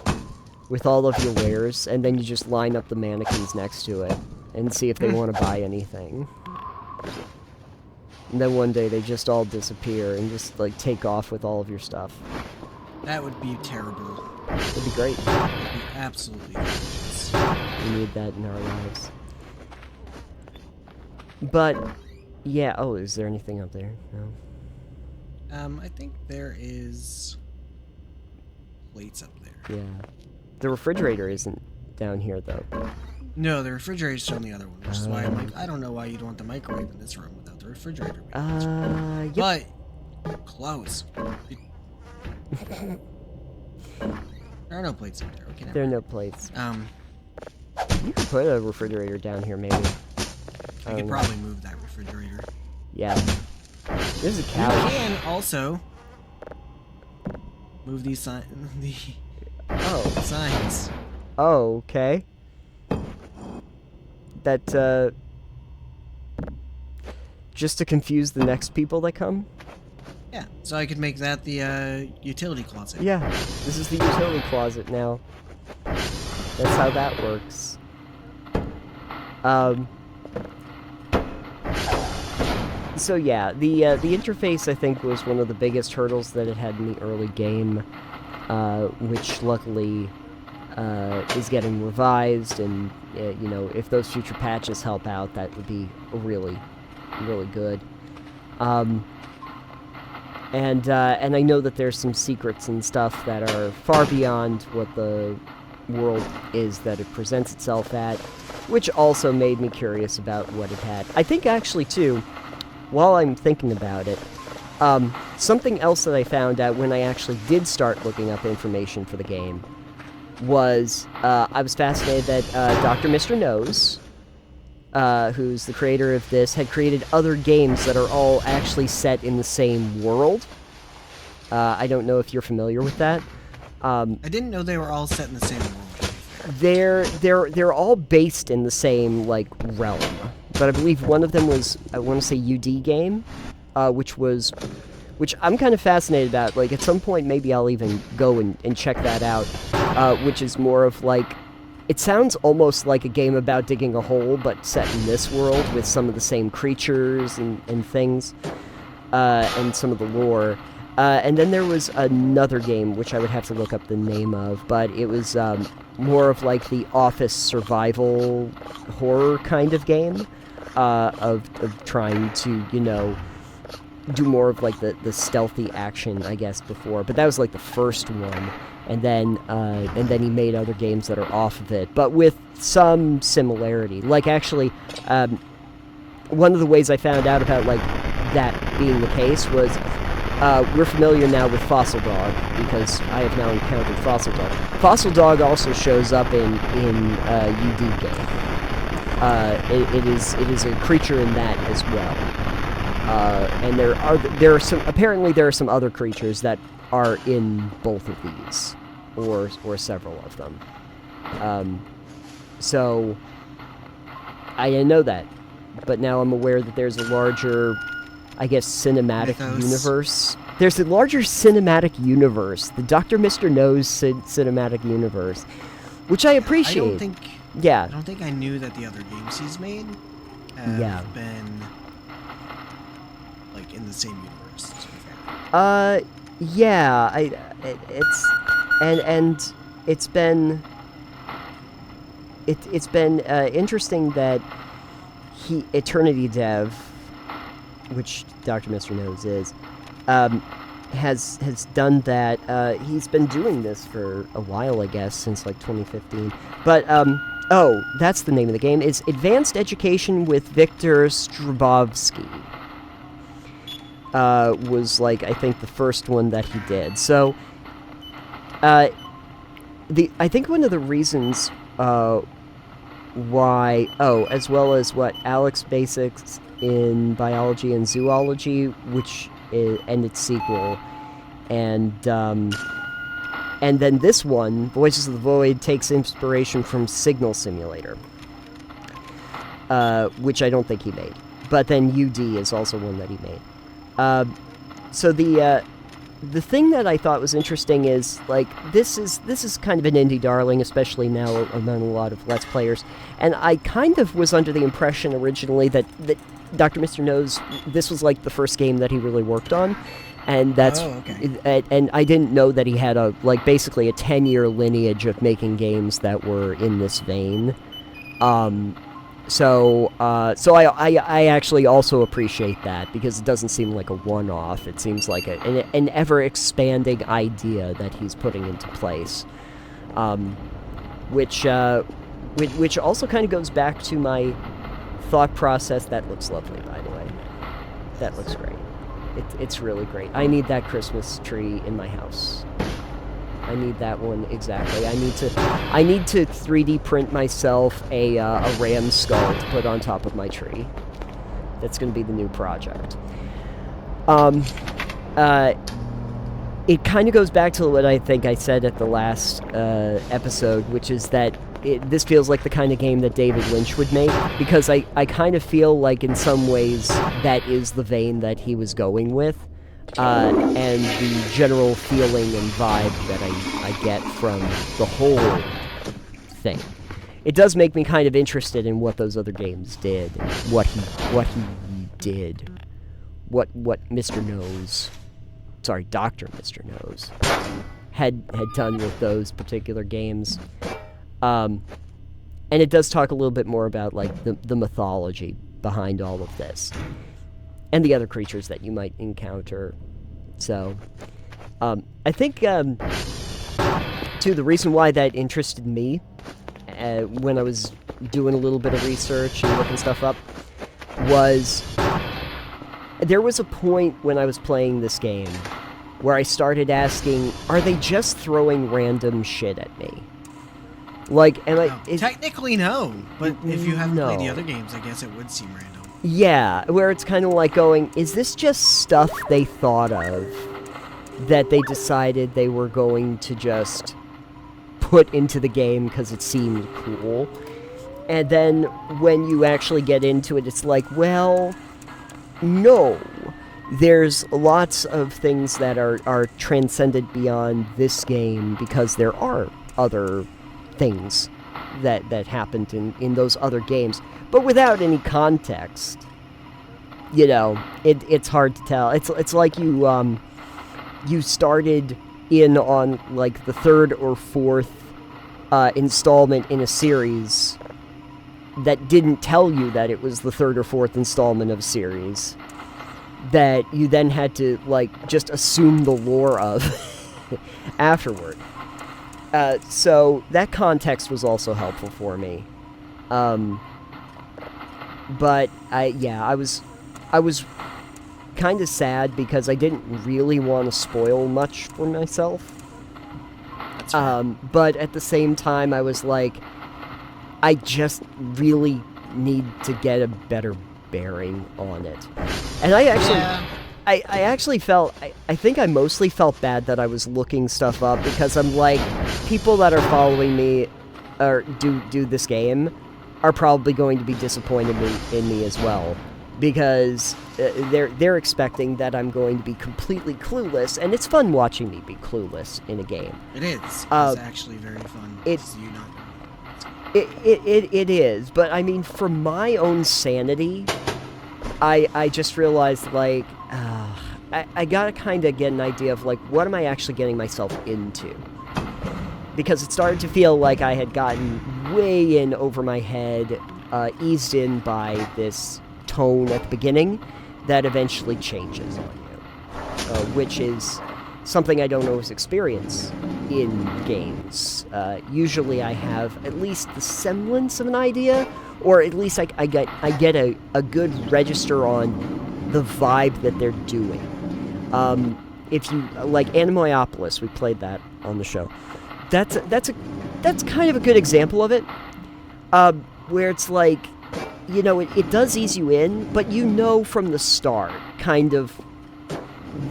with all of your wares, and then you just line up the mannequins next to it and see if they want to buy anything. And then one day they just all disappear and just like take off with all of your stuff. That would be terrible. It'd be great. It would be absolutely delicious. We need that in our lives. But yeah, oh, is there anything up there? No. I think there is plates up there. Yeah. The refrigerator isn't down here, though. No, the refrigerator's on the other one, which is why I'm like, I don't know why you'd want the microwave in this room without the refrigerator. Yep. But, close. There are no plates up there. Okay, there are no plates. You could put a refrigerator down here, maybe. I could probably move that refrigerator. Yeah. There's a couch. You can also move these signs. Signs. Oh, okay. That, just to confuse the next people that come? Yeah, so I could make that the, utility closet. Yeah, this is the utility closet now. That's how that works. So yeah, the interface, I think, was one of the biggest hurdles that it had in the early game, which luckily is getting revised, and you know, if those future patches help out, that would be really, really good. And I know that there's some secrets and stuff that are far beyond what the world is that it presents itself at, which also made me curious about what it had. I think actually too, while I'm thinking about it, something else that I found out when I actually did start looking up information for the game was I was fascinated that Dr. Mr. Nose, who's the creator of this, had created other games that are all actually set in the same world. I don't know if you're familiar with that. I didn't know they were all set in the same world. They're all based in the same like realm, but I believe one of them was, I want to say, UD game, which I'm kind of fascinated about. Like, at some point maybe I'll even go and check that out, which is more of like, it sounds almost like a game about digging a hole, but set in this world with some of the same creatures and things, and some of the lore. And then there was another game, which I would have to look up the name of, but it was more of like the office survival horror kind of game, of trying to, you know, do more of like the stealthy action, I guess, before. But that was like the first one, and then he made other games that are off of it, but with some similarity. Like, actually, one of the ways I found out about like that being the case was, we're familiar now with Fossil Dog, because I have now encountered Fossil Dog. Fossil Dog also shows up in UD game. It is a creature in that as well. And there are some other creatures that are in both of these, or several of them. So I didn't know that, but now I'm aware that there's a larger, I guess, cinematic universe. There's a larger cinematic universe, the Dr. Mr. Nose cinematic universe, which I appreciate. I don't think I knew that the other games he's made have been like in the same universe. To be fair. Yeah, it's been interesting that Eternity Dev, which Dr. Mr. Nose is, has done that. He's been doing this for a while, I guess, since like 2015. But that's the name of the game. It's Advanced Education with Victor Strabovsky. Was like, I think, the first one that he did. So I think one of the reasons why, as well as what Alex Basics in Biology and Zoology, which is, and its sequel, And then this one, Voices of the Void, takes inspiration from Signal Simulator, which I don't think he made. But then UD is also one that he made. So the thing that I thought was interesting is, like, this is kind of an indie darling, especially now among a lot of Let's Players. And I kind of was under the impression originally that Dr. Mr. Nose, this was like the first game that he really worked on. And that's, and I didn't know that he had basically a 10-year lineage of making games that were in this vein. So I actually also appreciate that, because it doesn't seem like a one-off. It seems like an ever-expanding idea that he's putting into place, which also kind of goes back to my thought process. That looks lovely, by the way. That looks great. It's really great. I need that Christmas tree in my house. I need that one exactly. I need to 3D print myself a ram skull to put on top of my tree. That's going to be the new project. It kind of goes back to what I think I said at the last episode, which is that this feels like the kind of game that David Lynch would make, because I kind of feel like in some ways that is the vein that he was going with. And the general feeling and vibe that I get from the whole thing. It does make me kind of interested in what those other games did, what he did, what Mr. Nose, sorry, Dr. Mr. Nose, had done with those particular games. And it does talk a little bit more about, like, the mythology behind all of this, and the other creatures that you might encounter. So, I think, too, the reason why that interested me, when I was doing a little bit of research and looking stuff up, was there was a point when I was playing this game where I started asking, are they just throwing random shit at me? Like, am I... Technically, no. But if you haven't played the other games, I guess it would seem random. Yeah, where it's kind of like going, is this just stuff they thought of that they decided they were going to just put into the game because it seemed cool? And then when you actually get into it, it's like, well, no. There's lots of things that are transcended beyond this game, because there are other things that happened in those other games, but without any context. You know, it's hard to tell. It's like you started in on, like, the third or fourth installment in a series that didn't tell you that it was the third or fourth installment of a series, that you then had to, like, just assume the lore of afterward. So that context was also helpful for me. But I was kind of sad because I didn't really want to spoil much for myself. That's right. But at the same time, I was like, I just really need to get a better bearing on it. And I actually... Yeah. I actually felt, I think I mostly felt bad that I was looking stuff up, because I'm like, people that are following me or do this game are probably going to be disappointed in me as well, because they're expecting that I'm going to be completely clueless, and it's fun watching me be clueless in a game. It is. It's actually very fun. It is, but I mean, for my own sanity, I just realized, like, I gotta kind of get an idea of, like, what am I actually getting myself into? Because it started to feel like I had gotten way in over my head, eased in by this tone at the beginning that eventually changes on you, which is something I don't always experience in games. Usually I have at least the semblance of an idea, or at least I get a good register on the vibe that they're doing. If you like Anemoiopolis, we played that on the show. That's kind of a good example of it, where it's like, you know, it does ease you in, but you know from the start kind of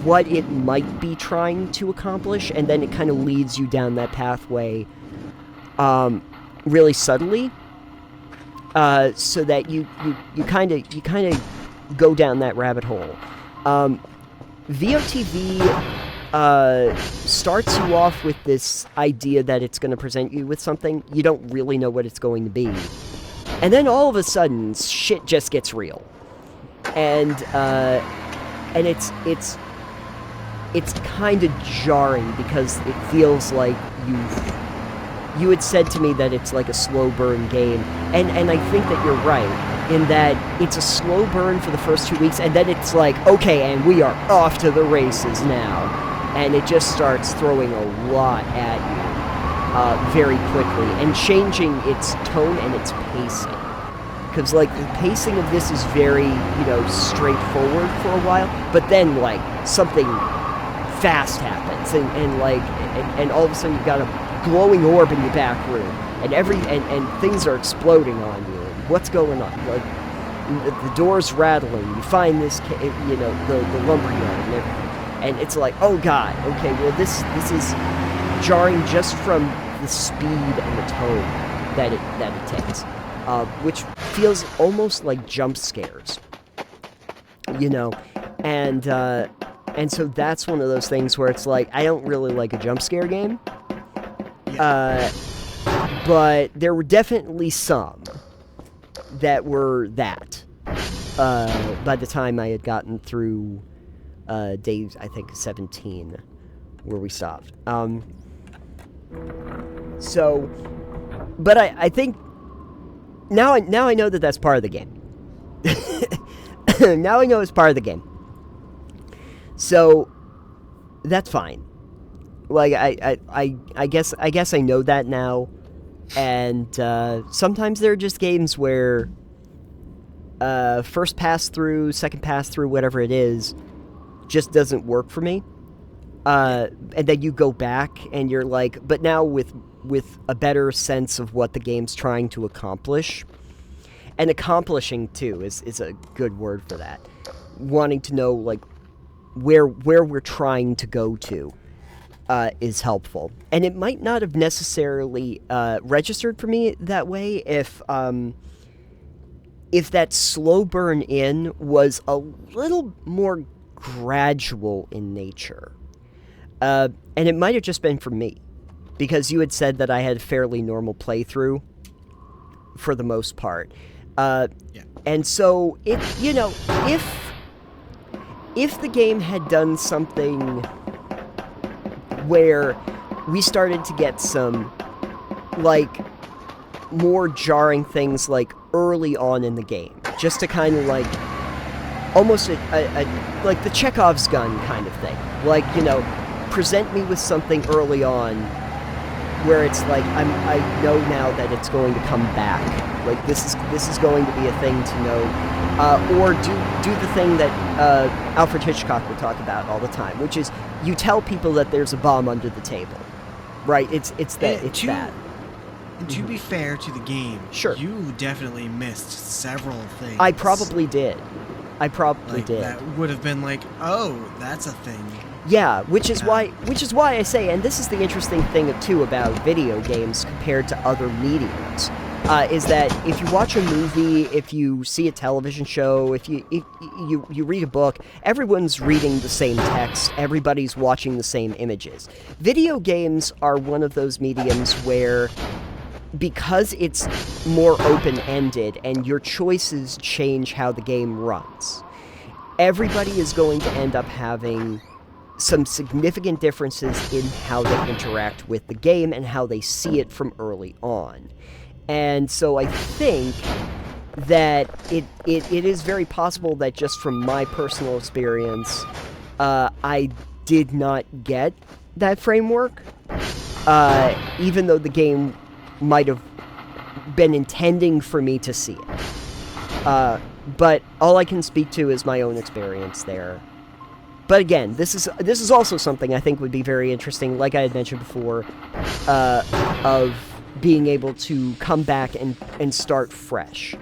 what it might be trying to accomplish, and then it kind of leads you down that pathway really subtly, so that you kind of go down that rabbit hole. VOTV starts you off with this idea that it's going to present you with something. You don't really know what it's going to be. And then all of a sudden, shit just gets real. And it's kind of jarring, because it feels like you had said to me that it's like a slow burn game. And I think that you're right, in that it's a slow burn for the first 2 weeks, and then it's like, okay, and we are off to the races now. And it just starts throwing a lot at you very quickly, and changing its tone and its pacing. Because, like, the pacing of this is very, straightforward for a while, but then, like, something fast happens, and all of a sudden you've got a glowing orb in your back room, and things are exploding on you. What's going on? Like, the door's rattling. You find this, the lumberyard and everything, and it's like, oh god, okay, well this is jarring just from the speed and the tone that it takes, which feels almost like jump scares, and so that's one of those things where it's like, I don't really like a jump scare game, but there were definitely some that were that, by the time I had gotten through day, I think, 17, where we stopped. So, but I think, now I know that that's part of the game. Now I know it's part of the game. So, that's fine. Like, I guess I know that now. And sometimes there are just games where first pass through, second pass through, whatever it is, just doesn't work for me. And then you go back and you're like, but now with a better sense of what the game's trying to accomplish. And accomplishing, too, is a good word for that. Wanting to know, like, where we're trying to go to is helpful. And it might not have necessarily registered for me that way if that slow burn in was a little more gradual in nature. And it might have just been for me, because you had said that I had a fairly normal playthrough for the most part. And so, if the game had done something where we started to get some, like, more jarring things, like, early on in the game, just to kind of, like, almost like the Chekhov's gun kind of thing. Like, present me with something early on where it's like, I know now that it's going to come back. Like, this is going to be a thing to know. Or do the thing that Alfred Hitchcock would talk about all the time, which is you tell people that there's a bomb under the table, right? It's that. And to be fair to the game, sure, you definitely missed several things. I probably did. Did. That would have been like, oh, that's a thing. Yeah, which is why I say, and this is the interesting thing too about video games compared to other mediums. Is that if you watch a movie, if you see a television show, if you read a book, everyone's reading the same text, everybody's watching the same images. Video games are one of those mediums where, because it's more open-ended and your choices change how the game runs, everybody is going to end up having some significant differences in how they interact with the game and how they see it from early on. And so I think that it is very possible that just from my personal experience, I did not get that framework, even though the game might have been intending for me to see it. But all I can speak to is my own experience there. But again, this is also something I think would be very interesting, like I had mentioned before, of being able to come back and start fresh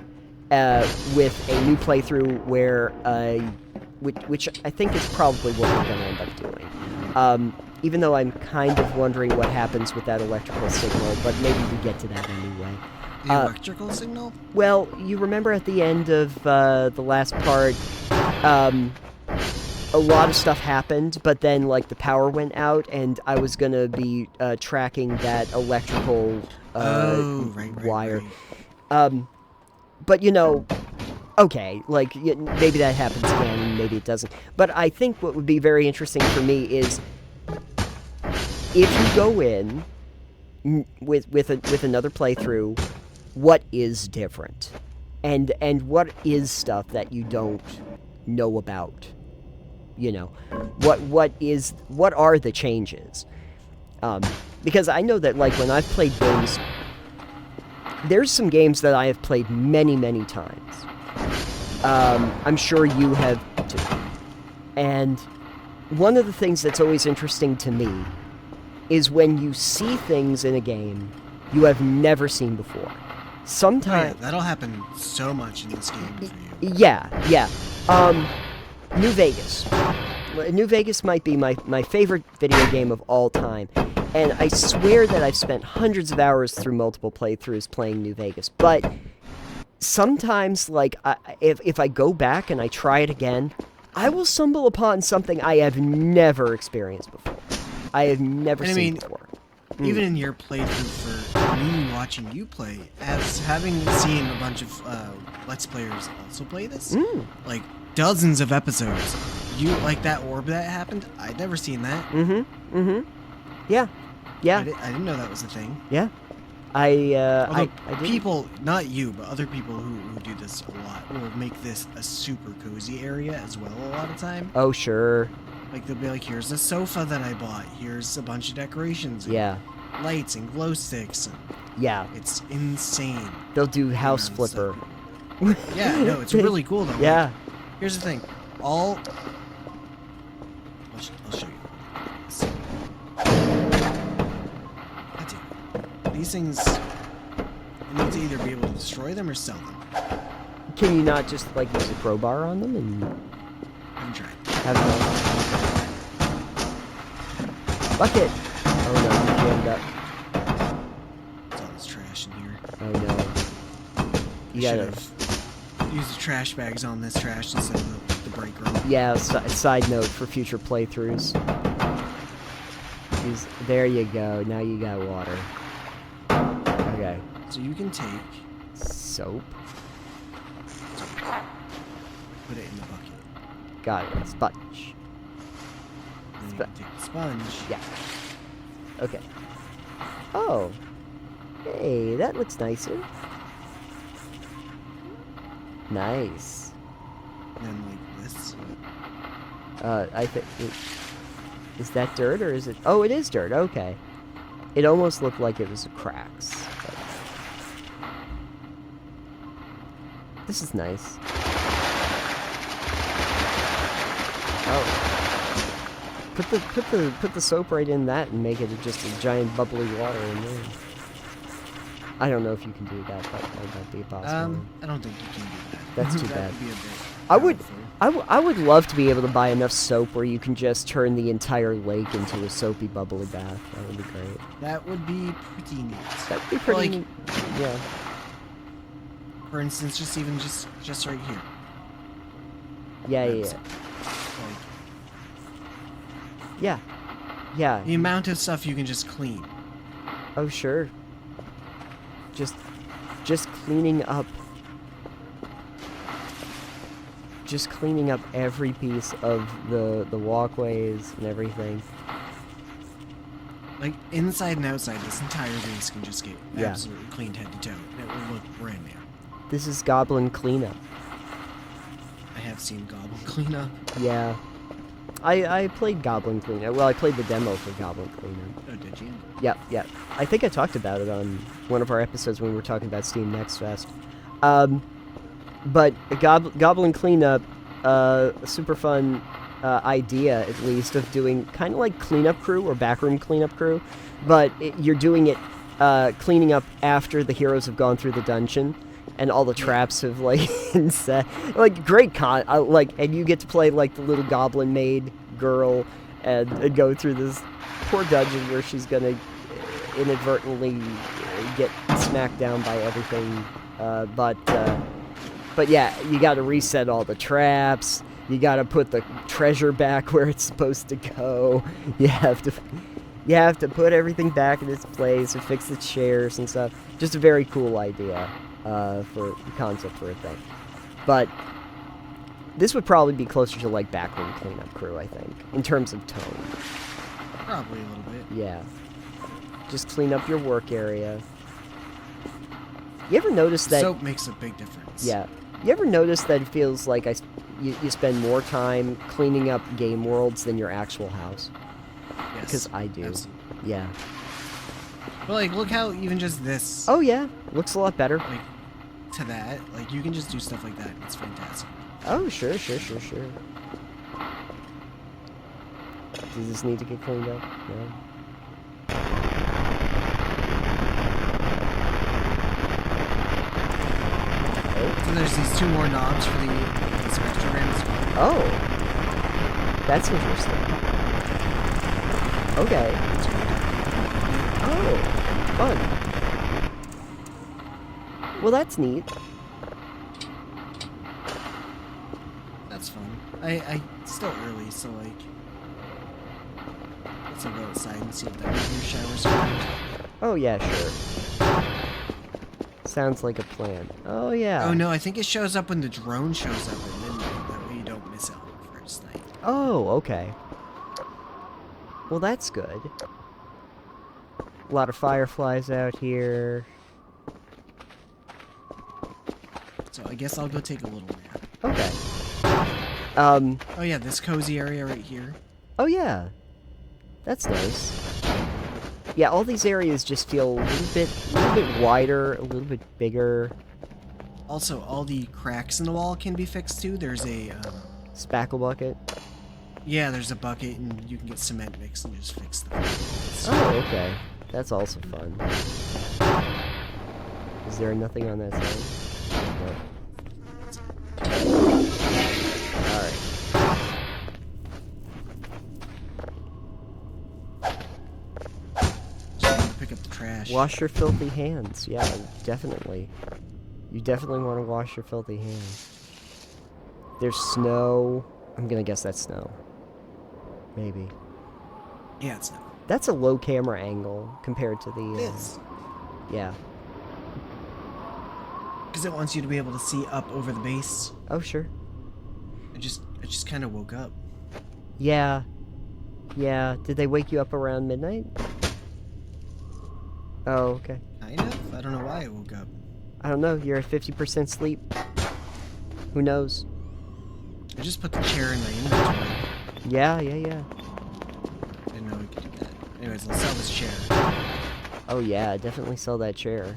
with a new playthrough where which I think is probably what we're going to end up doing. Even though I'm kind of wondering what happens with that electrical signal, but maybe we get to that anyway. The electrical signal? Well, you remember at the end of the last part, a lot of stuff happened, but then, like, the power went out, and I was gonna be tracking that electrical wire. Right. But, you know, okay, like, maybe that happens again, and maybe it doesn't. But I think what would be very interesting for me is if you go in with another playthrough, what is different? And what is stuff that you don't know about? You know, what are the changes? Because I know that, like, when I've played games, there's some games that I have played many, many times. I'm sure you have too. And one of the things that's always interesting to me is when you see things in a game you have never seen before. Sometimes... Oh, yeah, that'll happen so much in this game for you. Yeah. New Vegas. New Vegas might be my favorite video game of all time. And I swear that I've spent hundreds of hours through multiple playthroughs playing New Vegas. But sometimes, like, if I go back and I try it again, I will stumble upon something I have never experienced before. I have never seen before. Even in your playthrough for me watching you play, as having seen a bunch of Let's Players also play this, like dozens of episodes, you like that orb that happened? I'd never seen that. Yeah. I didn't know that was a thing. Yeah. I people, not you, but other people who do this a lot will make this a super cozy area as well a lot of time. Oh, sure. Like, they'll be like, here's a sofa that I bought, here's a bunch of decorations, and lights and glow sticks. And it's insane. They'll do house flipper. Yeah, no, it's really cool though. Yeah. Like, here's the thing. I'll show you. That's it. These things, you need to either be able to destroy them or sell them. Can you not just, like, use a crowbar on them and... I'm trying. Have them... Bucket! Oh no, you jammed up. There's all this trash in here. Oh no. You should gotta... have used the trash bags on this trash instead of the break room. Yeah, side note for future playthroughs. There you go, now you got water. Okay. So you can take... soap. Put it in the bucket. Got it, sponge. Then you can take the sponge. Yeah. Okay. Oh. Hey, that looks nicer. Nice. And then like this. I think... Is that dirt or is it... Oh, it is dirt, okay. It almost looked like it was cracks. But... This is nice. Oh. Put the soap right in that and make it just a giant bubbly water in there. I don't know if you can do that, but that might be possible. I don't think you can do that. That's too that bad. Would be a bit I would love to be able to buy enough soap where you can just turn the entire lake into a soapy bubbly bath. That would be great. That would be pretty neat. That'd be pretty neat. Yeah. For instance, just right here. Yeah. Yeah. The amount of stuff you can just clean. Oh, sure. Just cleaning up. Just cleaning up every piece of the walkways and everything. Like, inside and outside, this entire base can just get absolutely cleaned head to toe. And it will look brand new. This is Goblin Cleanup. I have seen Goblin Cleanup. Yeah. I played Goblin Cleanup. Well, I played the demo for Goblin Cleanup. Oh, did you? Yeah. I think I talked about it on one of our episodes when we were talking about Steam Next Fest. But Goblin Cleanup, a super fun idea, at least, of doing kind of like cleanup crew or backroom cleanup crew, but you're doing it cleaning up after the heroes have gone through the dungeon, and all the traps have like been set. Like great like, and you get to play like the little goblin maid girl and go through this poor dungeon where she's gonna inadvertently get smacked down by everything. But yeah, you got to reset all the traps. You got to put the treasure back where it's supposed to go. You have to put everything back in its place and fix the chairs and stuff. Just a very cool idea for concept for a thing. But this would probably be closer to like backroom cleanup crew, I think, in terms of tone. Probably a little bit. Yeah. Just clean up your work area. You ever notice that... Soap makes a big difference. Yeah. You ever notice that it feels like you spend more time cleaning up game worlds than your actual house? Yes. Because I do. Absolutely. Yeah. But like, look how even just this... Oh yeah. Looks a lot better. Like, to that, like, you can just do stuff like that. It's fantastic. Oh, sure. Does this need to get cleaned up? No. So there's these 2 more knobs for the spectrograms. Oh. That's interesting. Okay. Oh. Fun. Well, that's neat. That's fun. I still early, so like, let's go outside and see if that meteor shower's around. Oh yeah, sure. Sounds like a plan. Oh yeah. Oh no, I think it shows up when the drone shows up at midnight. That way you don't miss out on the first night. Oh, okay. Well, that's good. A lot of fireflies out here. So I guess I'll go take a little nap. Okay. Oh yeah, this cozy area right here. Oh yeah. That's nice. Yeah, all these areas just feel a little bit wider, a little bit bigger. Also, all the cracks in the wall can be fixed too. There's a Spackle bucket. yeah, there's a bucket, and you can get cement mix and just fix them. Oh, okay. That's also fun. Is there nothing on that side? No. Alright. Pick up the trash. Wash your filthy hands. Yeah, definitely. You definitely want to wash your filthy hands. There's snow. I'm gonna guess that's snow. Maybe. Yeah, it's not. That's a low camera angle compared to the... It is. Yeah. Because it wants you to be able to see up over the base. Oh, sure. I just kind of woke up. Yeah. Yeah. Did they wake you up around midnight? Oh, okay. Kind of. I don't know why I woke up. I don't know. You're at 50% sleep. Who knows? I just put the chair in my inventory. Yeah. I didn't know we could do that. Anyways, let's sell this chair. Oh, yeah. Definitely sell that chair.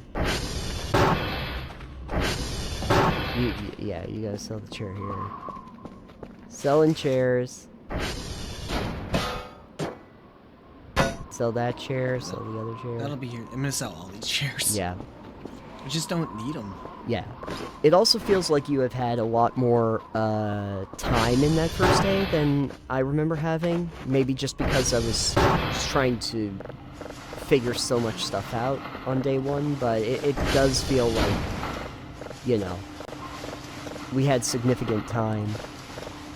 Yeah, you gotta sell the chair here. Selling chairs. Sell that chair, sell the other chair. That'll be here. I'm gonna sell all these chairs. Yeah. I just don't need them. Yeah. It also feels like you have had a lot more time in that first day than I remember having. Maybe just because I was just trying to figure so much stuff out on day one, but it does feel like, you know, we had significant time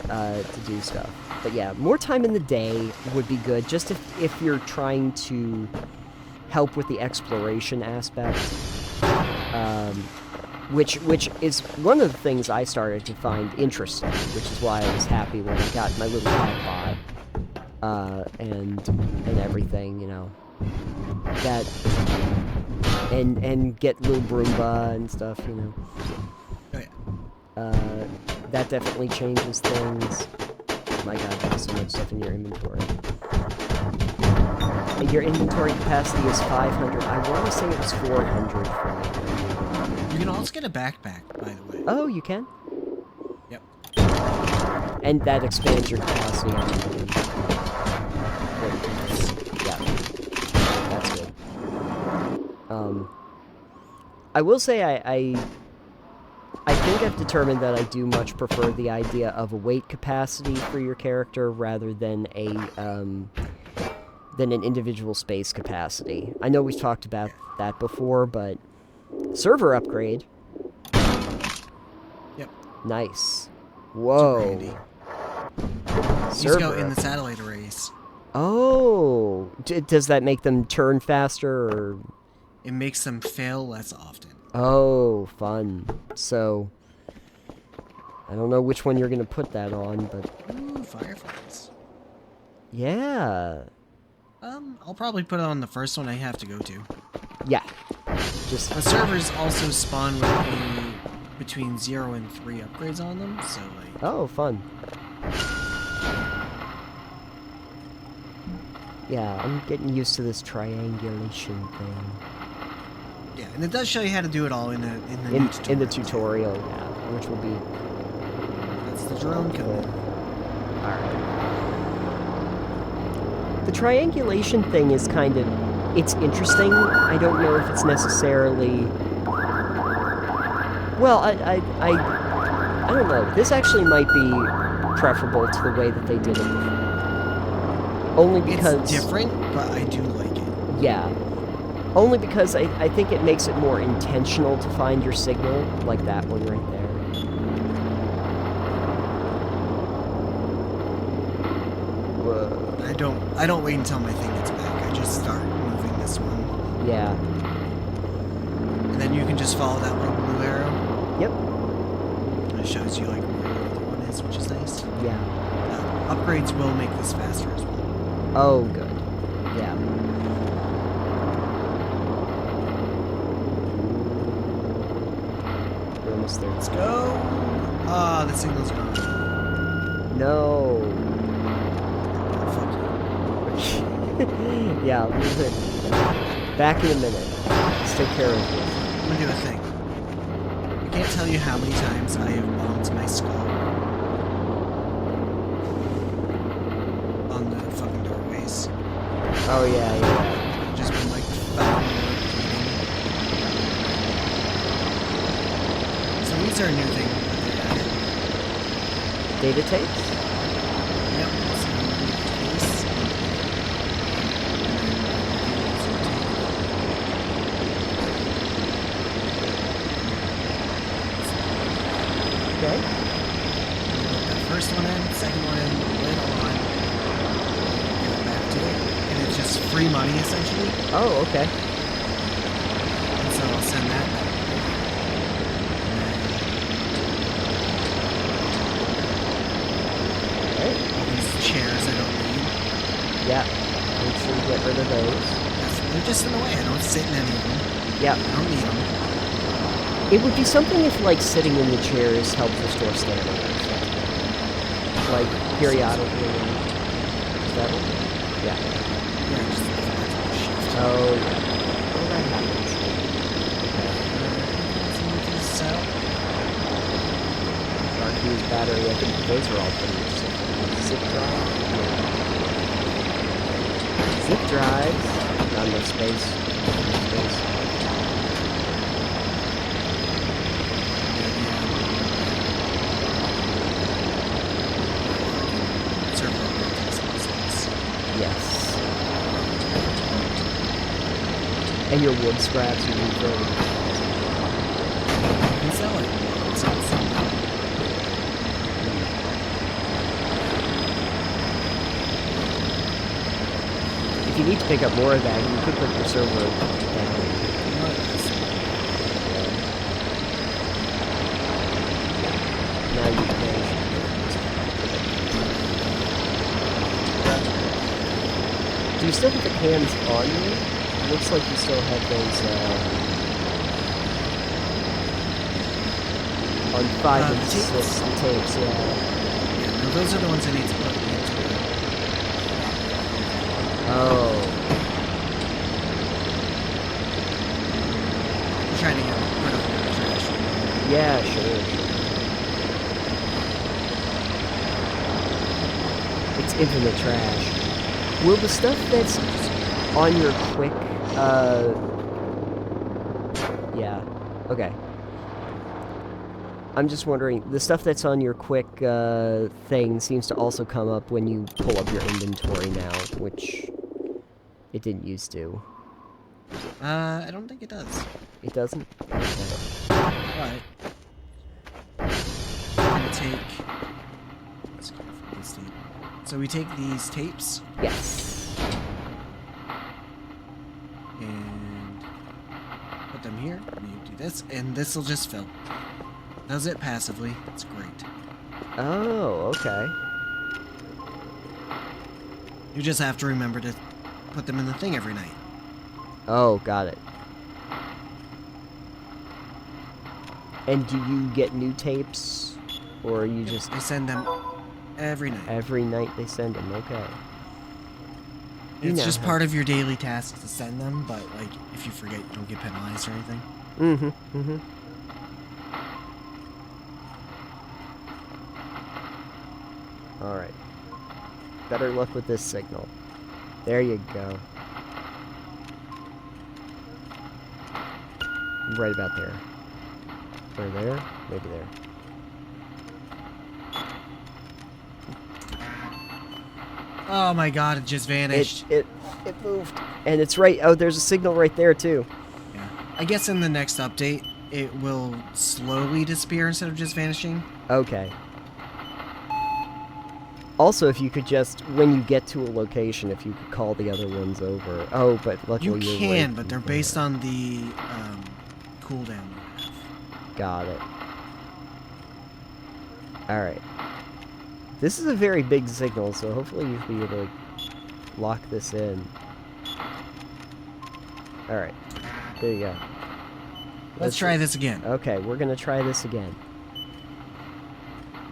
to do stuff. But yeah, more time in the day would be good, just if you're trying to help with the exploration aspect. Which is one of the things I started to find interesting, which is why I was happy when I got my little cat bot, and everything, you know. That, and get little Broomba and stuff, you know. Oh yeah. That definitely changes things. My god, there's so much stuff in your inventory. Your inventory capacity is 500. I want to say it was 400 for me. You can also get a backpack, by the way. Oh, you can? Yep. And that expands your capacity on yeah. That's good. I will say I I think I've determined that I do much prefer the idea of a weight capacity for your character rather than an individual space capacity. I know we've talked about that before, but server upgrade. Yep. Nice. Whoa. These go in the satellite arrays. Oh, does that make them turn faster, or? It makes them fail less often. Oh, fun. So, I don't know which one you're going to put that on, but... Ooh, fireflies. Yeah. I'll probably put it on the first one I have to go to. Yeah. But servers also spawn with between 0 and 3 upgrades on them, so like... Oh, fun. Yeah, I'm getting used to this triangulation thing. Yeah, and it does show you how to do it all in the tutorial, yeah, which will be... That's the drone code. Alright. The triangulation thing is kind of... It's interesting. I don't know if it's necessarily... Well, I don't know. This actually might be preferable to the way that they did it before. Only because... It's different, but I do like it. Yeah. Only because I think it makes it more intentional to find your signal, like that one right there. Whoa. I don't wait until my thing gets back. I just start moving this one. Yeah. And then you can just follow that little blue arrow. Yep. And it shows you like where the other one is, which is nice. Yeah. Upgrades will make this faster as well. Oh, good. Yeah. We're almost there. Let's go. Ah, the signal's gone. No. Fuck you. Yeah, leave it. Back in a minute. Let's take care of this. I'm gonna do a thing. I can't tell you how many times I have bombed my skull on the fucking doorways. Oh, yeah, yeah. Just been like foul. So these are a new thing that they added. Data tapes? Yep. So case. Okay. The first one in, second one in, lid on. Give it back to it. And it's just free money essentially. Oh, okay. And so I'll send that back. Okay. All these chairs I don't need. Yeah. Make sure you get rid of those. They're just in the way. I don't sit in any of them. Yeah. I don't need them. It would be something if, like, sitting in the chairs helped restore stamina or something. Like, periodically. Is that it? Yeah. Yeah, just shift. Oh, yeah. Well, that happens. So, Dark fuse battery, I think those are all pretty simple. Zip drive? Yeah. Zip drives. Not enough space. Yes. And your wood scraps you need for... you can sell it. Sell it sometime. If you need to pick up more of that, you could put your server down. Now you can. Do you still have the cans on you? It looks like you still have those, on 5 and 6, the tapes, yeah. Yeah, no, those are the ones I need to put into it. Oh. I'm trying to get rid of the trash. Yeah, sure. It's infinite trash. Will the stuff that's on your quick, yeah, okay. I'm just wondering, the stuff that's on your quick thing seems to also come up when you pull up your inventory now, which it didn't used to. I don't think it does. It doesn't? Okay. But we're gonna take. Let's go from this tape. So we take these tapes Yes. and put them here. We do this, and this will just fill. Does it passively? It's great. Oh, okay. You just have to remember to put them in the thing every night. Oh, got it. And do you get new tapes? Or you just... I send them every night. Every night they send them, okay. It's just part of your daily task to send them, but like if you forget, you don't get penalized or anything. Mm-hmm, mm-hmm. Alright. Better luck with this signal. There you go. Right about there. Or there? Maybe there. Oh my god, it just vanished. It moved. And it's right... Oh, there's a signal right there, too. Yeah. I guess in the next update, it will slowly disappear instead of just vanishing. Okay. Also, if you could just, when you get to a location, if you could call the other ones over. Oh, but luckily You you're can, right but they're there. based on the cooldown you have. Got it. Alright. This is a very big signal, so hopefully you'll be able to lock this in. Alright. There you go. Let's try this again. Okay, we're gonna try this again.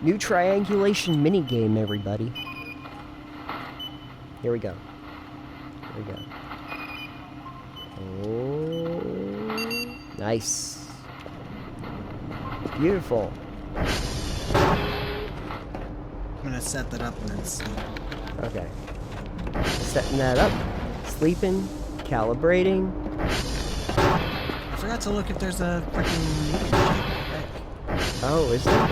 New triangulation minigame, everybody. Here we go. Here we go. Oh, nice. Beautiful. I'm gonna set that up and then sleep. Okay. Setting that up. Sleeping. Calibrating. I forgot to look if there's a freaking medium shape. Oh, is there?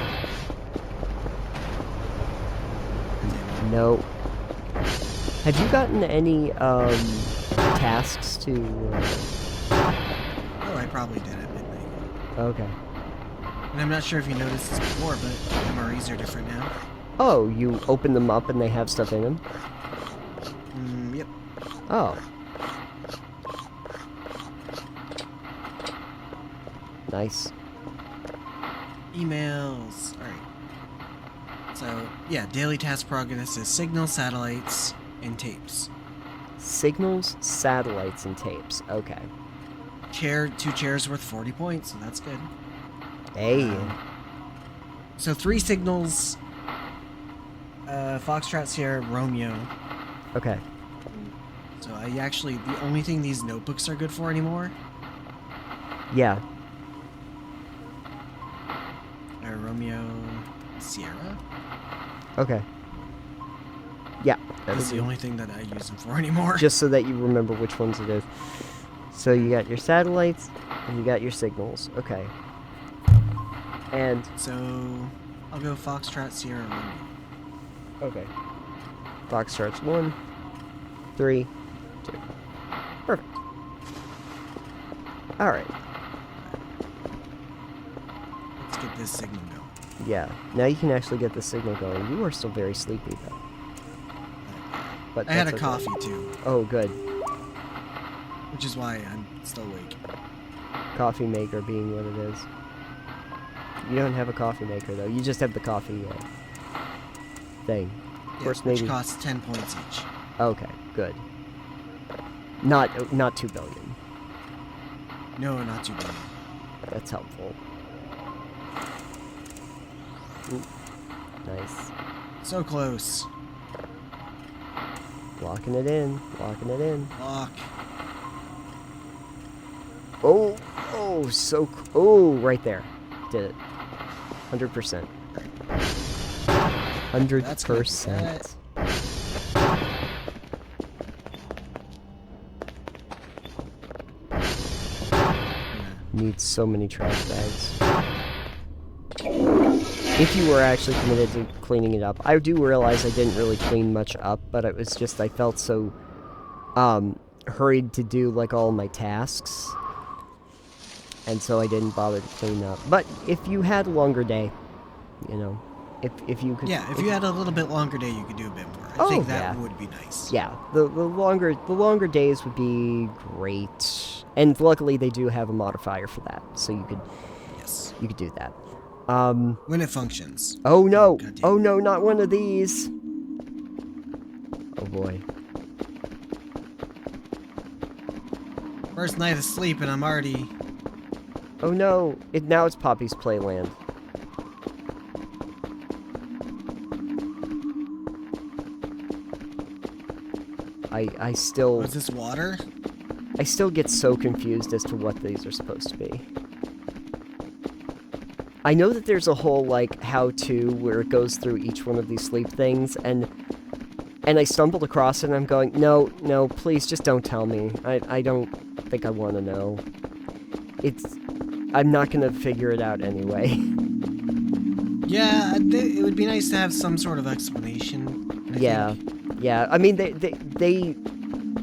No. Have you gotten any tasks to? Oh, I probably did at midnight. Okay. And I'm not sure if you noticed this before, but MREs are different now. Oh, you open them up and they have stuff in them. Yep. Oh. Nice. Emails. Alright. So, yeah, daily task progress is signals, satellites, and tapes. Signals, satellites, and tapes. Okay. 2 chairs worth 40 points, so that's good. Hey. So 3 signals, Foxtrot, Sierra, Romeo. Okay. So I actually, the only thing these notebooks are good for anymore. Yeah. Romeo, Sierra. Okay. Yeah. That's the only thing that I use them for anymore. Just so that you remember which ones it is. So you got your satellites and you got your signals. Okay. And so I'll go Foxtrot, Sierra, Romeo. okay. Foxtrot's 1, 3, 2. Perfect. All right. Let's get this signal going. Yeah. Now you can actually get the signal going. You are still very sleepy though. But I had a that's okay. coffee too, Oh, good. which is why I'm still awake. Coffee maker being what it is. You don't have a coffee maker though. You just have the coffee thing. Of Yeah, course, which maybe. costs 10 points each. Okay, good. Not 2 billion. No, not too bad. That's helpful. Ooh, nice. So close. Locking it in. Locking it in. Lock. Oh, oh, so. Oh, right there. Did it. 100%. 100%. Need so many trash bags. if you were actually committed to cleaning it up. I do realize I didn't really clean much up, but it was just I felt so hurried to do like all my tasks, and so I didn't bother to clean up. But if you had a longer day, you know, if you could, if you had a little bit longer day, you could do a bit more. I think that would be nice. Yeah, the longer days would be great, and luckily they do have a modifier for that, so you could do that. When it functions. Oh no! Oh no! Not one of these! Oh boy. First night of sleep and I'm already... Oh no! Now it's Poppy's Playland. I still... Was this water? I still get so confused as to what these are supposed to be. I know that there's a whole, like, how-to where it goes through each one of these sleep things, and I stumbled across it and I'm going, no, please, just don't tell me. I don't think I want to know. I'm not gonna figure it out anyway. Yeah, it would be nice to have some sort of explanation. I think. Yeah. I mean, they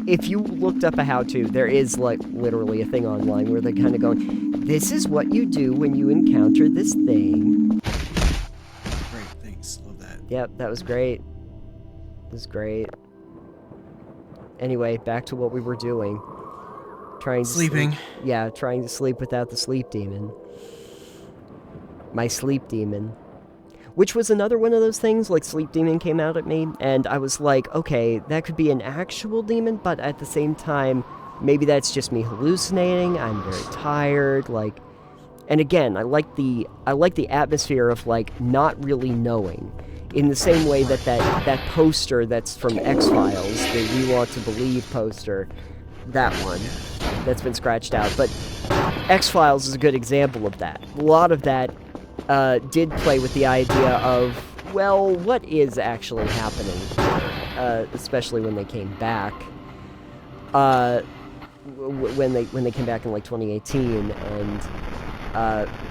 if you looked up a how-to, there is, like, literally a thing online where they're kind of going, this is what you do when you encounter this thing. Great, thanks. Love that. Yep, that was great. It was great. Anyway, back to what we were doing. Sleeping. Trying to sleep without the sleep demon. My sleep demon. Which was another one of those things, like Sleep Demon came out at me, and I was like, okay, that could be an actual demon, but at the same time, maybe that's just me hallucinating, I'm very tired, like... And again, I like the atmosphere of, like, not really knowing. In the same way that poster that's from X-Files, the We Want to Believe poster, that one, that's been scratched out, but X-Files is a good example of that. A lot of that did play with the idea of, well, what is actually happening here? Especially when they came back. When they came back in, like, 2018, and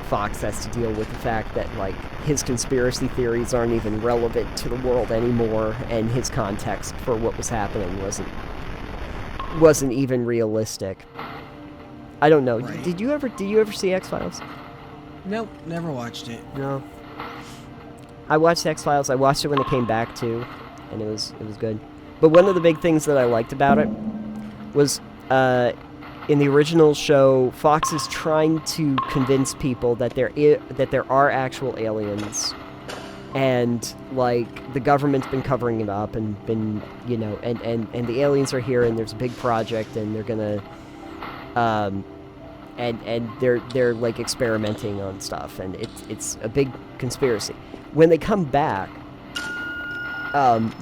Fox has to deal with the fact that, like, his conspiracy theories aren't even relevant to the world anymore, and his context for what was happening wasn't even realistic. I don't know. Right. Did you ever see X-Files? Nope, never watched it. No. I watched X-Files. I watched it when it came back too, and it was good. But one of the big things that I liked about it was in the original show, Fox is trying to convince people that there are actual aliens, and like the government's been covering it up and been, you know, and the aliens are here and there's a big project and they're gonna and they're like experimenting on stuff, and it's a big conspiracy. When they come back,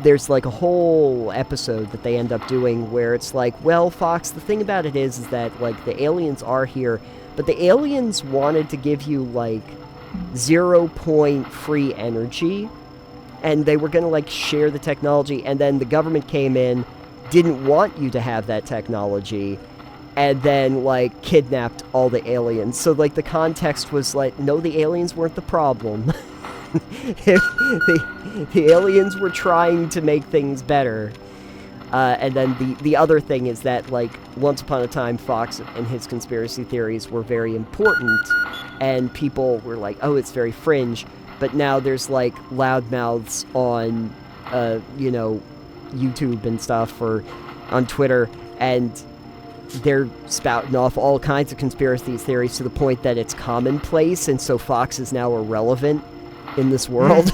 there's like a whole episode that they end up doing where it's like, well, Fox, the thing about it is that like the aliens are here, but the aliens wanted to give you like 0-point free energy, and they were gonna like share the technology, and then the government came in, didn't want you to have that technology, and then, like, kidnapped all the aliens. So, like, the context was like, no, the aliens weren't the problem. the aliens were trying to make things better. And then the other thing is that, like, once upon a time, Fox and his conspiracy theories were very important, and people were like, oh, it's very fringe. But now there's, like, loudmouths on, you know, YouTube and stuff, or on Twitter, and they're spouting off all kinds of conspiracy theories to the point that it's commonplace, and so Fox is now irrelevant in this world,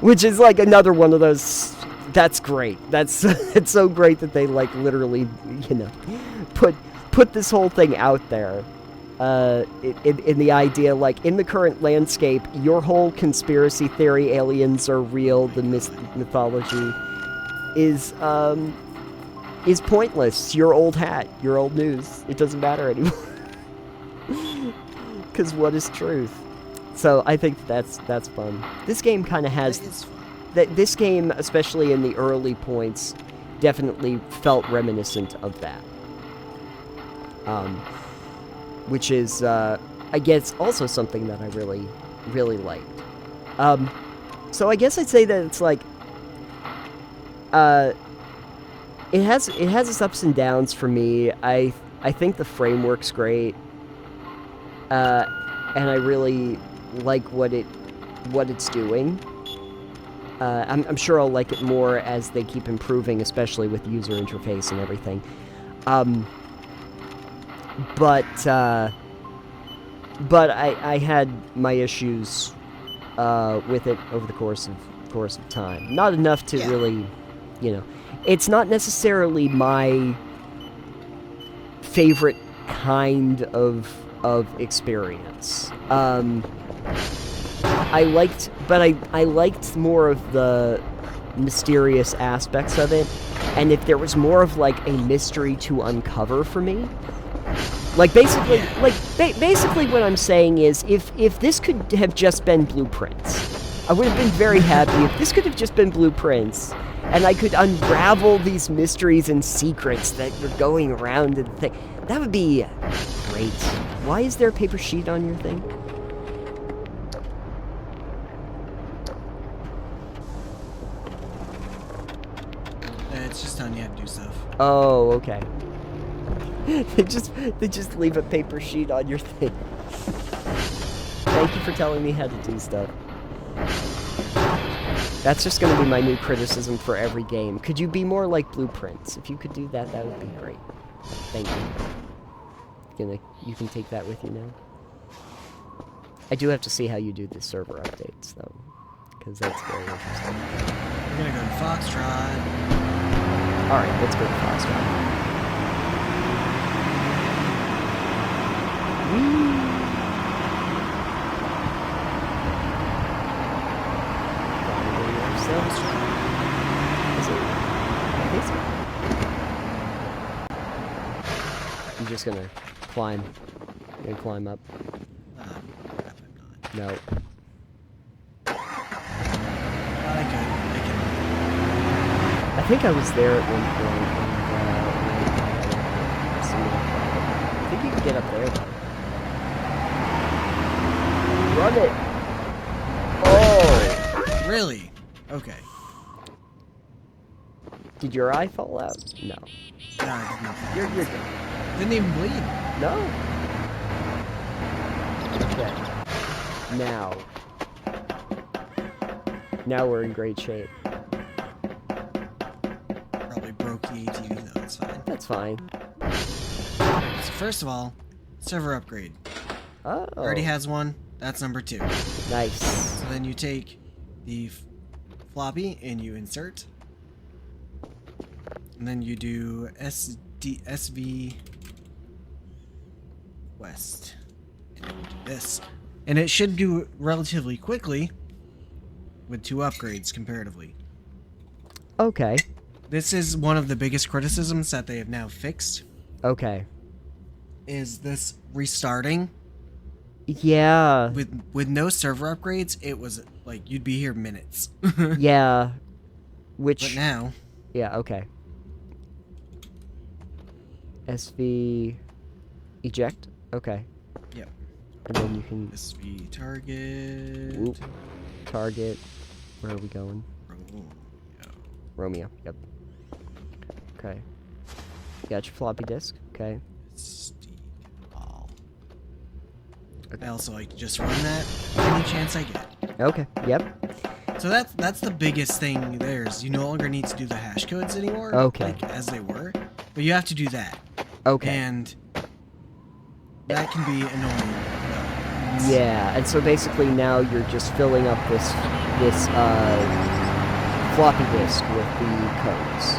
which is like another one of those. That's great. It's so great that they like literally, you know, put this whole thing out there. In the idea, like, in the current landscape, your whole conspiracy theory, aliens are real, the mythology is pointless. Your old hat, your old news. It doesn't matter anymore. Because what is truth? So I think that's fun. This game kind of has... This game, especially in the early points, definitely felt reminiscent of that. Which is, I guess, also something that I really, really liked. So I guess I'd say that it's like, it has its ups and downs for me. I think the framework's great, and I really like what it's doing. I'm sure I'll like it more as they keep improving, especially with the user interface and everything. But I had my issues with it over the course of time. Not enough to really, it's not necessarily my favorite kind of experience. I liked more of the mysterious aspects of it, and if there was more of like a mystery to uncover for me, like basically what I'm saying is if this could have just been blueprints, I would have been very happy. If this could have just been blueprints, and I could unravel these mysteries and secrets that were going around in the thing, that would be great. Why is there a paper sheet on your thing? It's just telling you how to do stuff. Oh, okay. They just leave a paper sheet on your thing. Thank you for telling me how to do stuff. That's just going to be my new criticism for every game. Could you be more like Blueprints? If you could do that, that would be great. Thank you. You can take that with you now. I do have to see how you do the server updates, though, because that's very interesting. We're gonna go to Foxtrot. All right, let's go to Foxtrot. I'm just gonna climb. Gonna climb up. Crap, I'm not. No. I think I was there at one point, and I think you can get up there. Run it! Oh! Really? Okay. Did your eye fall out? No. No, I didn't. You're good. Didn't even bleed. No. Okay. Now we're in great shape. Probably broke the ATV, though. That's fine. That's fine. So first of all, server upgrade. Oh. Already has one. That's number 2. Nice. So then you take the floppy and you insert. And then you do SV West. And then you do this. And it should do relatively quickly with 2 upgrades comparatively. Okay. This is one of the biggest criticisms that they have now fixed. Okay. Is this restarting? Yeah. With no server upgrades, it was like you'd be here minutes. Yeah. Which. But now. Yeah. Okay. SV eject. Okay. Yep. And then you can. SV target. Oop. Target. Where are we going? Romeo. Yep. Okay. Got your floppy disk. Okay. I also like to just run that any chance I get. Okay. Yep. So that's the biggest thing there is you no longer need to do the hash codes anymore. Okay. Like as they were, but you have to do that. Okay. And that can be annoying. Yeah, and so basically now you're just filling up this floppy disk with the codes.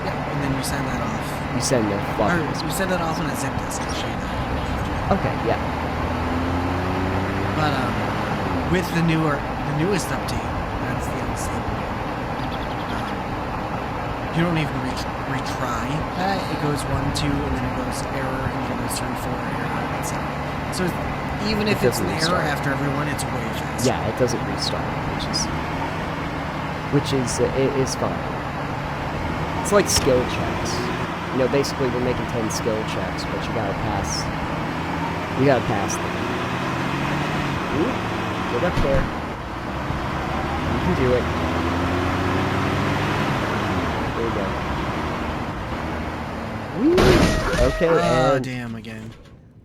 Yep. And then you send that off. You send the floppy disk. You send it off on a zip disk. I'll show you that. Okay. Yeah. But with the newest update, that's the unstable. You don't even retry that. It goes 1, 2, and then it goes error, and then it goes 3, 4, error, etc. So even if it's an error after everyone, it's way faster. Yeah, it doesn't restart, which is fine. It's like skill checks. You know, basically we're making 10 skill checks, but you gotta pass. You gotta pass them. Ooh, get up there. can do it. There you go. Woo! Okay, Oh, and... damn, again.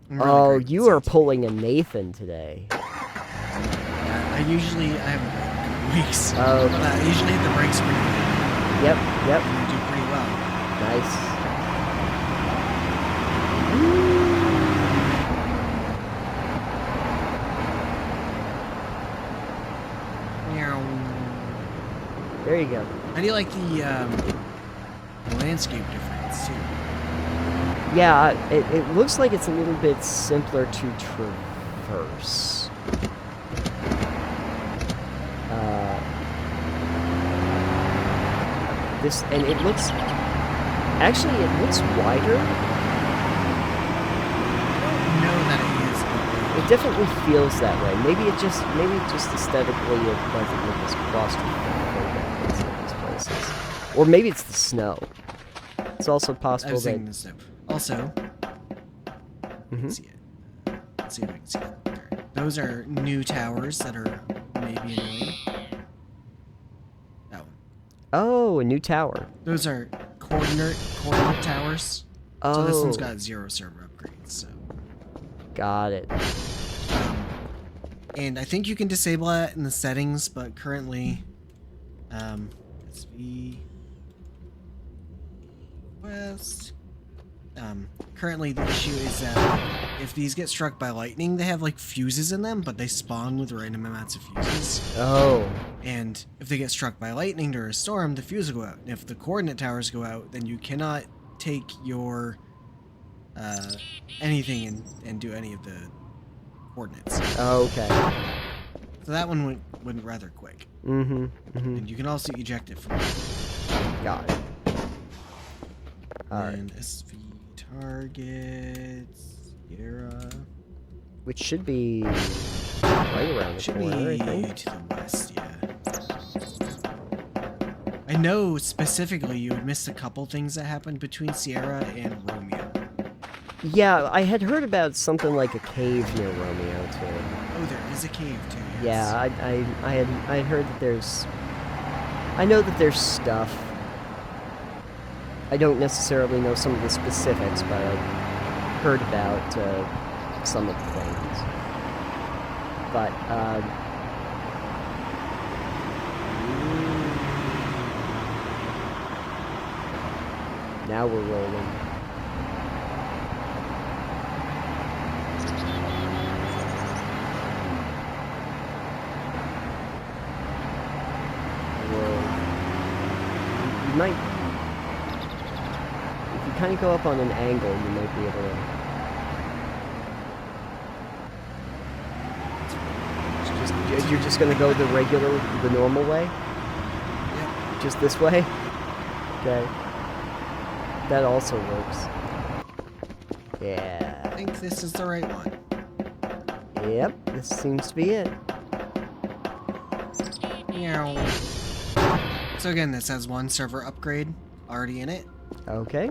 I'm really Oh, great at you this. are pulling a Nathan today. Yeah, I haven't played in a couple weeks. Oh. But I usually hit the brakes pretty good. Yep. And I do pretty well. Nice. There you go. How do you like the landscape difference, too? Yeah, it looks like it's a little bit simpler to traverse. And it looks... Actually, it looks wider. I don't know that it is. It definitely feels that way. Maybe it just aesthetically it doesn't look as claustrophobic as in these places. Or maybe it's the snow. It's also possible I was that... thinking the snow. Also, let's see it. Let's see if I can see it. There. Those are new towers that are maybe annoying. That one. Oh, a new tower. Those are coordinate towers. Oh. So this one's got 0 server upgrades. So. Got it. And I think you can disable that in the settings, but currently, SV West. Currently the issue is that if these get struck by lightning, they have like fuses in them, but they spawn with random amounts of fuses. Oh. And if they get struck by lightning during a storm, the fuse will go out. And if the coordinate towers go out, then you cannot take your anything and do any of the coordinates. Oh, okay. So that one went rather quick. Mm-hmm. And you can also eject it from it. Got it. Alright. And SV targets, Sierra. Which should be right around the Should corner, I be think. to the west, yeah. I know specifically you had missed a couple things that happened between Sierra and Romeo. Yeah, I had heard about something like a cave near Romeo, too. Oh, there is a cave, too, yes. Yeah, I had heard that there's... I know that there's stuff. I don't necessarily know some of the specifics, but I've heard about some of the things. But, now we're rolling. You might... If you kind of go up on an angle, you might be able to... You're just going to go the normal way? Yep. Just this way? Okay. That also works. Yeah. I think this is the right one. Yep, this seems to be it. Meow. So again, this has 1 server upgrade already in it. Okay.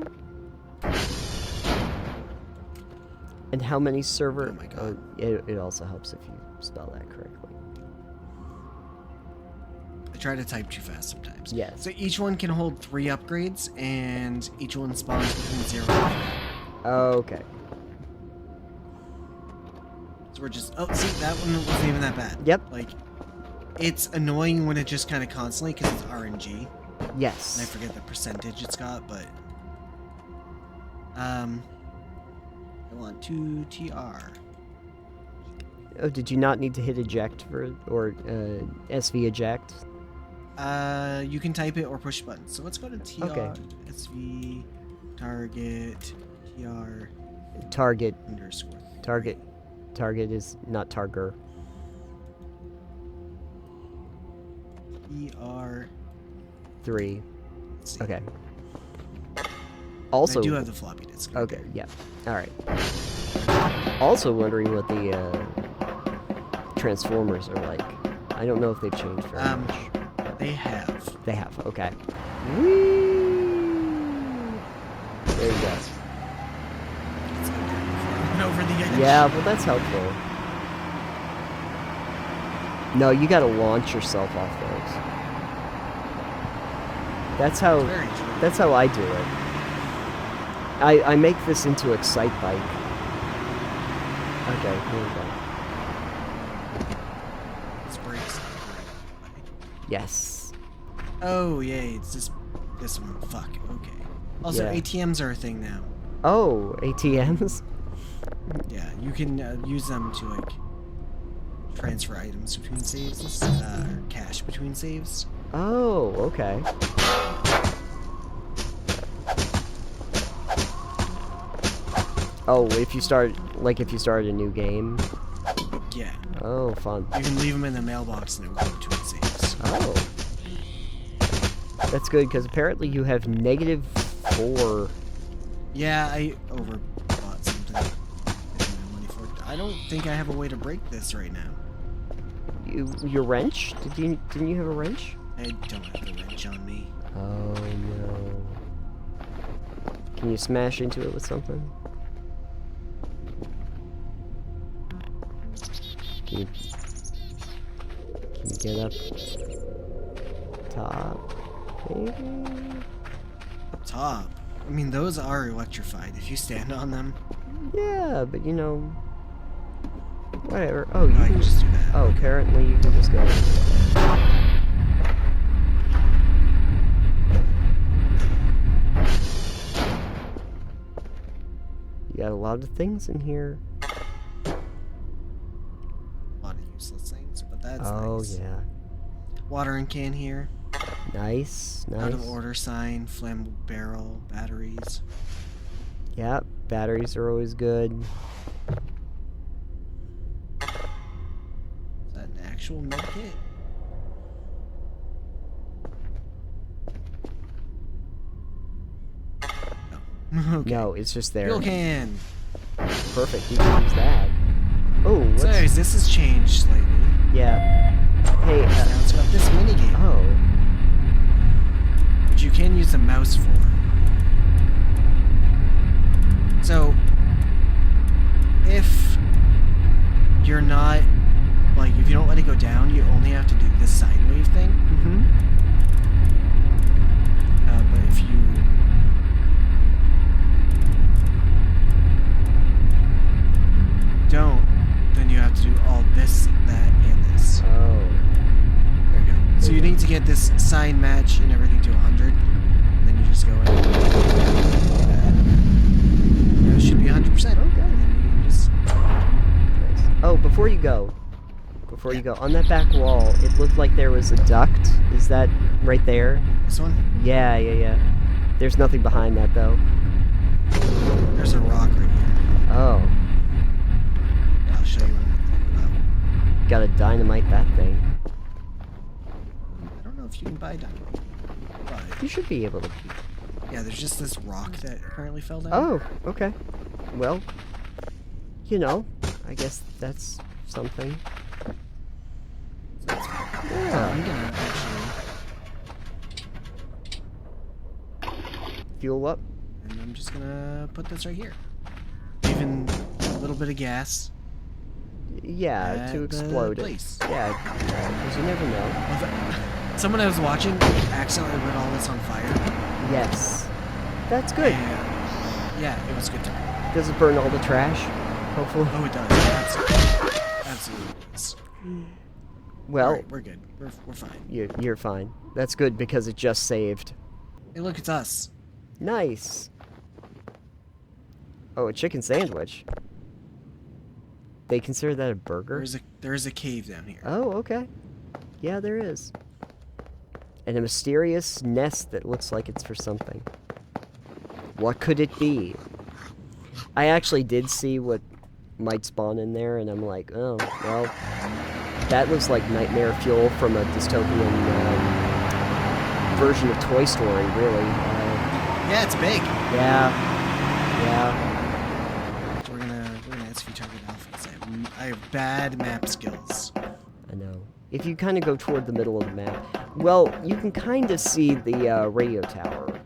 And how many server... Oh my god. It also helps if you spell that correctly. I try to type too fast sometimes. Yes. So each one can hold 3 upgrades, and each one spawns between 0 and 3. Okay. So we're just... Oh, see, that one wasn't even that bad. Yep. Like, it's annoying when it just kind of constantly, because it's RNG. Yes. And I forget the percentage it's got, but... I want to TR. Oh, did you not need to hit eject or SV eject? You can type it or push buttons. So let's go to TR, Okay. SV, target, TR, Target. underscore. Target. Target is not Targer. ER. 3. Let's see. Okay. Also... I do have the floppy disk. Okay, yeah. Alright. Also wondering what the Transformers are like. I don't know if they've changed very much. They have. They have, okay. Whee! There you go. Let's go down before I run over the edge. Yeah, well that's helpful. No, you gotta launch yourself off those. That's how I do it. I make this into Excite Bike. Okay, here we go. This breaks. Yes. Oh, yay, it's this one. Fuck, okay. Also, Yeah. ATMs are a thing now. Oh, ATMs? Yeah, you can use them to, like, transfer items between saves, or cash between saves. Oh, okay. Oh, if you start a new game? Yeah. Oh, fun. You can leave them in the mailbox and it will go between saves. Oh. That's good, because apparently you have -4. Yeah, I overbought something. I didn't have money for it. I don't think I have a way to break this right now. Your wrench? Didn't you have a wrench? I don't have the wrench on me. Oh, no. Can you smash into it with something? Can you get up top? Maybe? Up top? I mean, those are electrified. If you stand on them... Yeah, but you know... Whatever. Oh, you I can can just do that. Oh, apparently you can just go... You got a lot of things in here. A lot of useless things, but that's nice. Oh, yeah. Watering can here. Nice, nice. Out of order sign, flammable barrel, batteries. Yeah, batteries are always good. Is that an actual med kit? No. Okay. No, it's just there. Fuel can! Perfect, you can use that. Oh, what's... So anyways, this has changed slightly. Yeah. Hey, Now it's got this minigame. oh. Which you can use the mouse for. So, if you're not, like, if you don't let it go down, you only have to do this sine wave thing. Mm-hmm. But if you don't, then you have to do all this, that, and this. Oh. There you go. So you need to get this sine match and everything to 100, and then you just go in. It should be 100%. Okay. And then you can just... Nice. Oh, before you go, on that back wall, it looked like there was a duct. Is that right there? This one? Yeah. There's nothing behind that, though. There's a rock right here. Oh. Yeah, I'll show you what Gotta dynamite that thing. I don't know if you can buy dynamite, but You should be able to... yeah, there's just this rock that apparently fell down. Oh, okay. Well, you know, I guess that's something. So that's fine. Yeah. I'm gonna actually, Fuel up. and I'm just gonna put this right here. Even a little bit of gas. Yeah, at to the explode it. place. Yeah, because you never know. Someone I was watching accidentally lit all this on fire. Yes. That's good. And, yeah, it was good time. Does it burn all the trash? Hopefully. Oh, it does. Absolutely does. Well, Alright, we're good. We're fine. you're fine. That's good because it just saved. Hey, look, it's us. Nice. Oh, a chicken sandwich. They consider that a burger? There is a cave down here. Oh, okay. Yeah, there is. And a mysterious nest that looks like it's for something. What could it be? I actually did see what might spawn in there, and I'm like, oh, well, that looks like nightmare fuel from a dystopian version of Toy Story, really. Yeah, it's big. Yeah. We're gonna SV target alphas. I have bad map skills. I know. If you kind of go toward the middle of the map, well, you can kind of see the radio tower.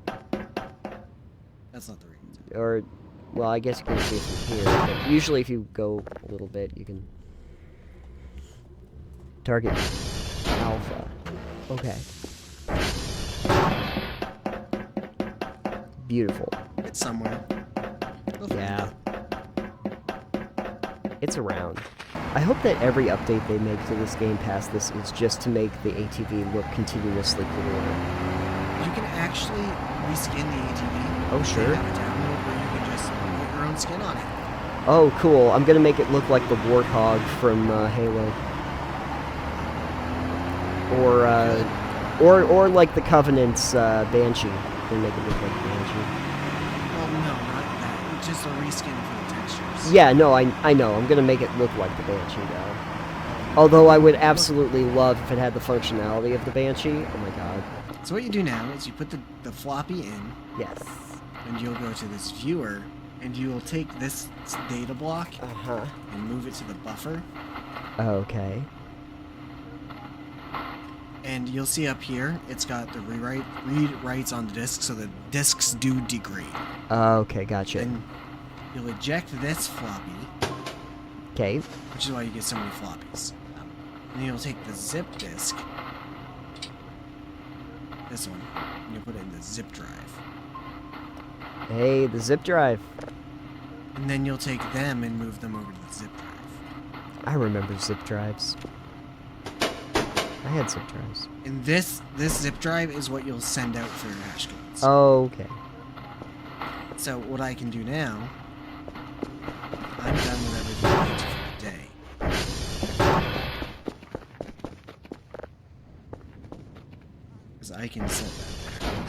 That's not the radio tower. Or, well, I guess you can see it from here. But usually if you go a little bit, you can... Target Alpha. Okay. Beautiful. It's somewhere. We'll find Yeah. it. It's around. I hope that every update they make to this game past this is just to make the ATV look continuously cooler. You can actually reskin the ATV. Oh, sure. They have a download where you can just put your own skin on it. Oh, cool. I'm gonna make it look like the Warthog from Halo. Or like the Covenant's Banshee. They make it look like Banshee. Well, no, not that. It's just a reskin for the textures. Yeah, no, I know. I'm gonna make it look like the Banshee, though. Although I would absolutely love if it had the functionality of the Banshee. Oh my god. So what you do now is you put the floppy in, Yes. and you'll go to this viewer, and you will take this data block Uh-huh. and move it to the buffer. Okay. And you'll see up here, it's got the read-writes on the disk, so the disks do degrade. Okay, gotcha. And you'll eject this floppy, Okay. which is why you get so many floppies. And you'll take the zip disk, this one, and you'll put it in the zip drive. Hey, the zip drive. And then you'll take them and move them over to the zip drive. I remember zip drives. I had zip drives. And this zip drive is what you'll send out for your hash codes. Okay. So what I can do now, I'm done with everything I need to for the day. Because I can set that there.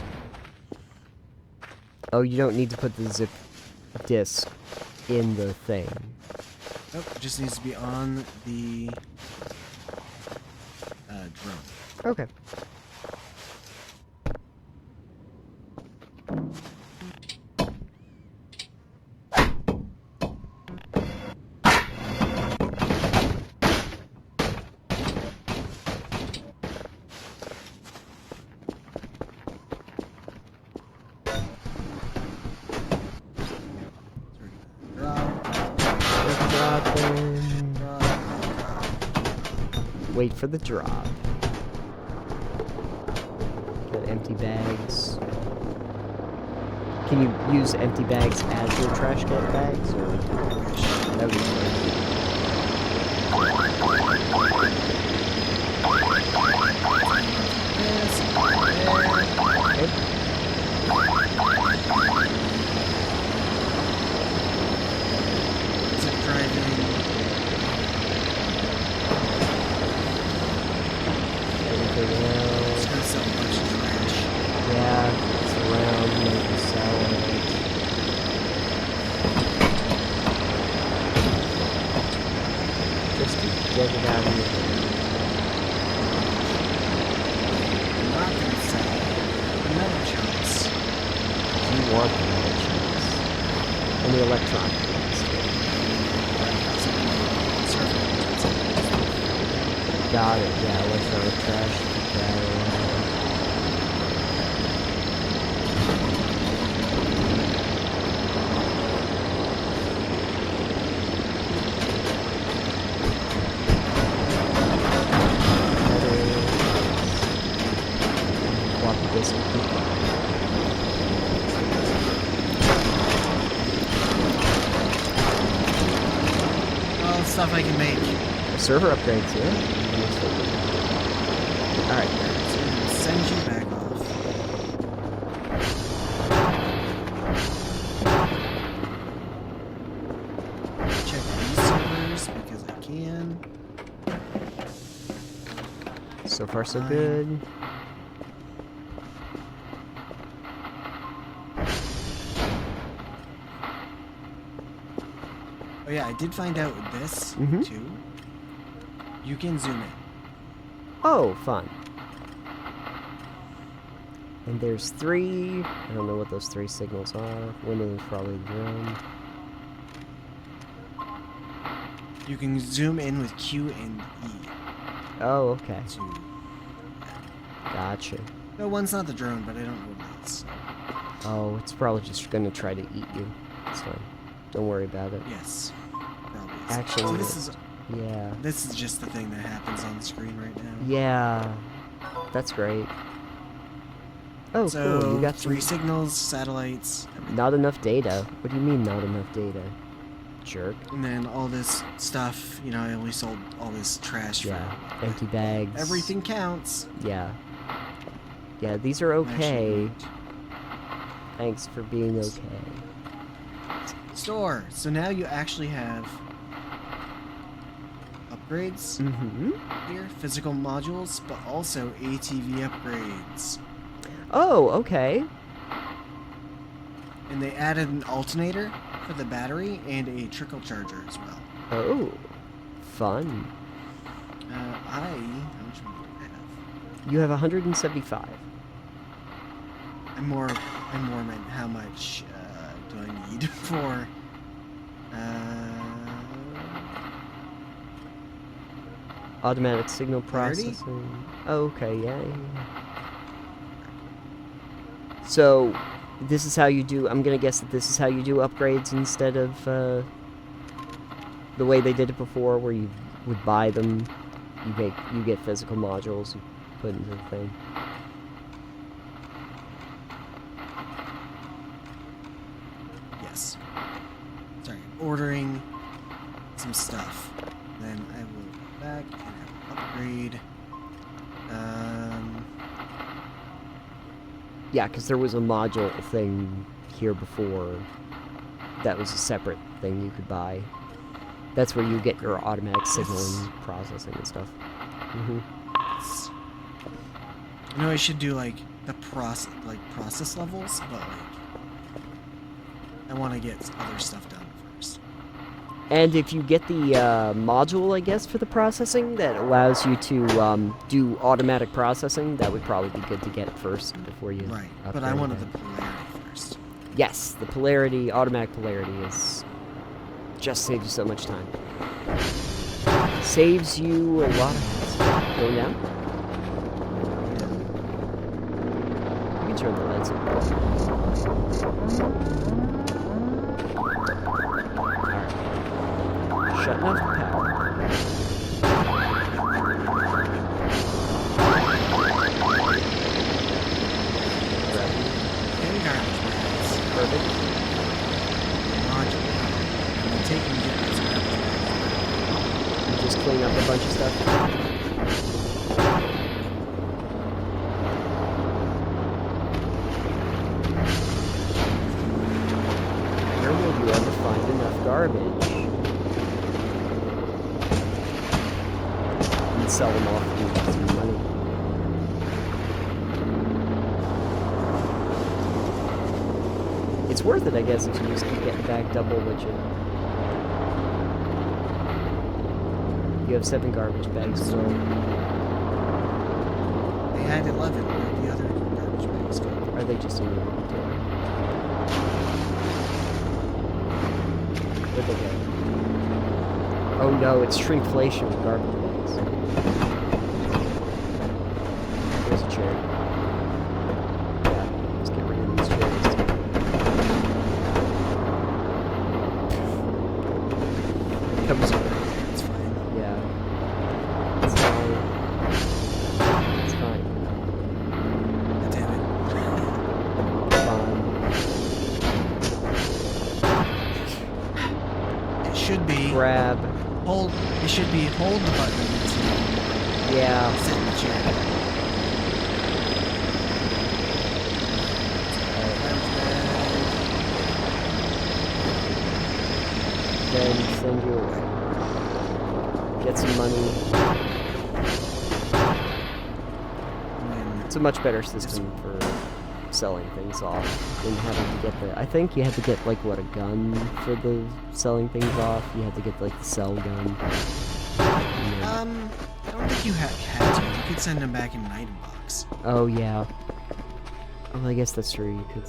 Oh, you don't need to put the zip disk in the thing. Nope, it just needs to be on the drone. Okay. Wait for the drop. Got empty bags. Can you use empty bags as your trash can bags? Or that would be great. Zip driving. Everything else. It's gonna sell a bunch of trash. Yeah, it's around, maybe sell it. Just to get it out of your hair. I'm not gonna sell the metal chunks. You want the metal chips. And the electronic ones. Got it, yeah, electronic trash. Got it. Floppy disk. All the stuff I can make. Server upgrades, yeah. Alright. So I'm gonna send you back off. Check these servers because I can. So far, so Fine. good. Oh yeah, I did find out with this Mhm. too. You can zoom in. Oh, fun. And there's 3. I don't know what those 3 signals are. One of them's probably the drone. You can zoom in with Q and E Oh, okay. to. Gotcha. No, one's not the drone, but I don't know what it is. Oh, it's probably just gonna try to eat you. It's fine. Don't worry about it. Yes, probably. Is. Actually, so this is Yeah. This is just the thing that happens on the screen right now. Yeah. That's great. Oh, So, cool. You got 3 some... signals, satellites, everything. Not enough data. What do you mean, not enough data? Jerk. And then all this stuff, you know, I only sold all this trash Yeah. for... Empty bags. Everything counts. Yeah. Yeah, these are okay. Thanks for being okay. Store. So now you actually have upgrades here, physical modules, but also ATV upgrades. Oh, okay. And they added an alternator for the battery and a trickle charger as well. Oh, fun. How much money do I have? You have 175. I'm more meant how much do I need for Automatic signal 30? processing. Oh, okay, yeah. So, this is how you do... I'm gonna guess that this is how you do upgrades instead of the way they did it before, where you would buy them, you get physical modules, you put into the thing. Yes. Sorry, ordering some stuff. Then I will go back and have an upgrade. Yeah, because there was a module thing here before that was a separate thing you could buy. That's where you get your automatic signaling processing and stuff. I know I should do like the process levels, but like I want to get other stuff done first. And if you get the module, I guess, for the processing that allows you to do automatic processing, that would probably be good to get first before you. Right, but I wanted the polarity first. Yes, the polarity, automatic polarity is just saves you so much time. Saves you a lot of stuff. Go down. You can turn the lights on. Shutting off the power. And garbage bags. Perfect. Module. I'm taking those garbage bags. You just clean up a bunch of stuff. Where will you ever find enough garbage? And sell them off and get some money. It's worth it, I guess, if you just keep getting back double what you have 7 garbage bags still. They had 11. Where the other garbage bags go? Are they just in the inventory? Where'd they go? Oh no, it's shrinkflation with garbage bags. There's a chair. Yeah, let's get rid of these chairs. Comes It's fine. yeah. It's fine. It's fine. God damn Fine. it. It should be Grab. hold. It should be hold the button to Yeah. sit in the chair. Then send you away. Get some money. It's a much better system for selling things off than having to get the... I think you had to get, like, what, a gun for the selling things off? You had to get, like, the cell gun. I don't think you had to. You could send them back in an item box. Oh, yeah. Oh, I guess that's true. You could...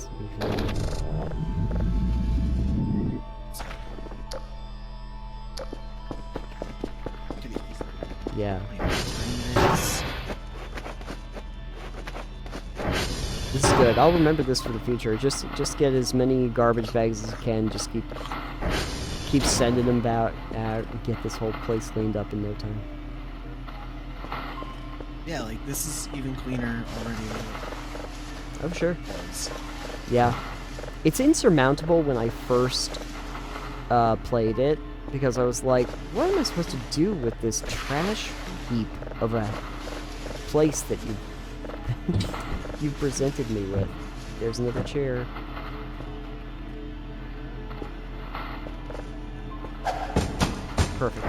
Yeah. This is good. I'll remember this for the future. Just get as many garbage bags as you can. Just keep sending them out and get this whole place cleaned up in no time. Yeah, like, this is even cleaner already than Oh, sure. it was. Yeah. It's insurmountable when I first played it, because I was like, what am I supposed to do with this trash heap of a place that you've presented me with? There's another chair. Perfect.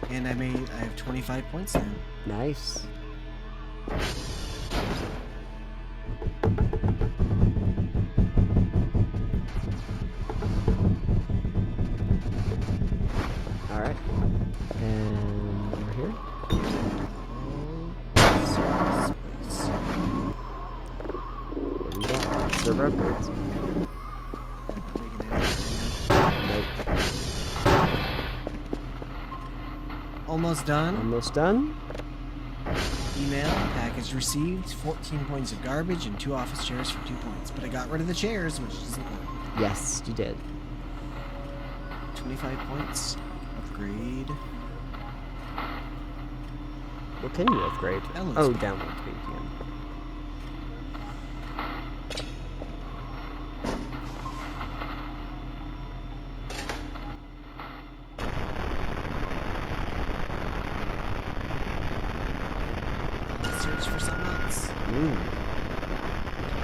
And I have 25 points now. Nice. Alright. And over here. What do we got? Server upgrades. Nope. Almost done. Almost done. Email, package received, 14 points of garbage, and 2 office chairs for 2 points. But I got rid of the chairs, which is important. Yes, you did. 25 points. Upgrade. What can you upgrade? Download Oh, speed. download speed, yeah. Search for something else.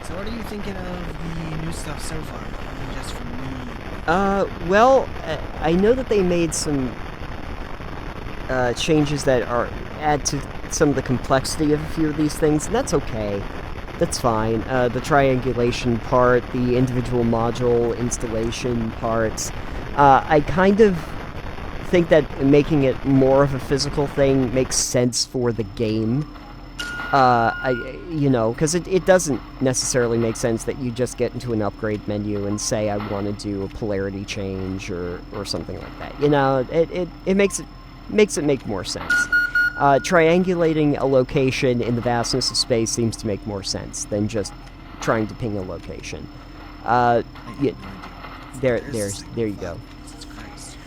So what are you thinking of the new stuff so far? I mean, just from me. Well, I know that they made some changes that add to some of the complexity of a few of these things, and that's okay. That's fine. The triangulation part, the individual module installation parts, I kind of think that making it more of a physical thing makes sense for the game. Because it doesn't necessarily make sense that you just get into an upgrade menu and say, I want to do a polarity change or something like that. It makes it make more sense. Triangulating a location in the vastness of space seems to make more sense than just trying to ping a location. There you go. Jesus Christ.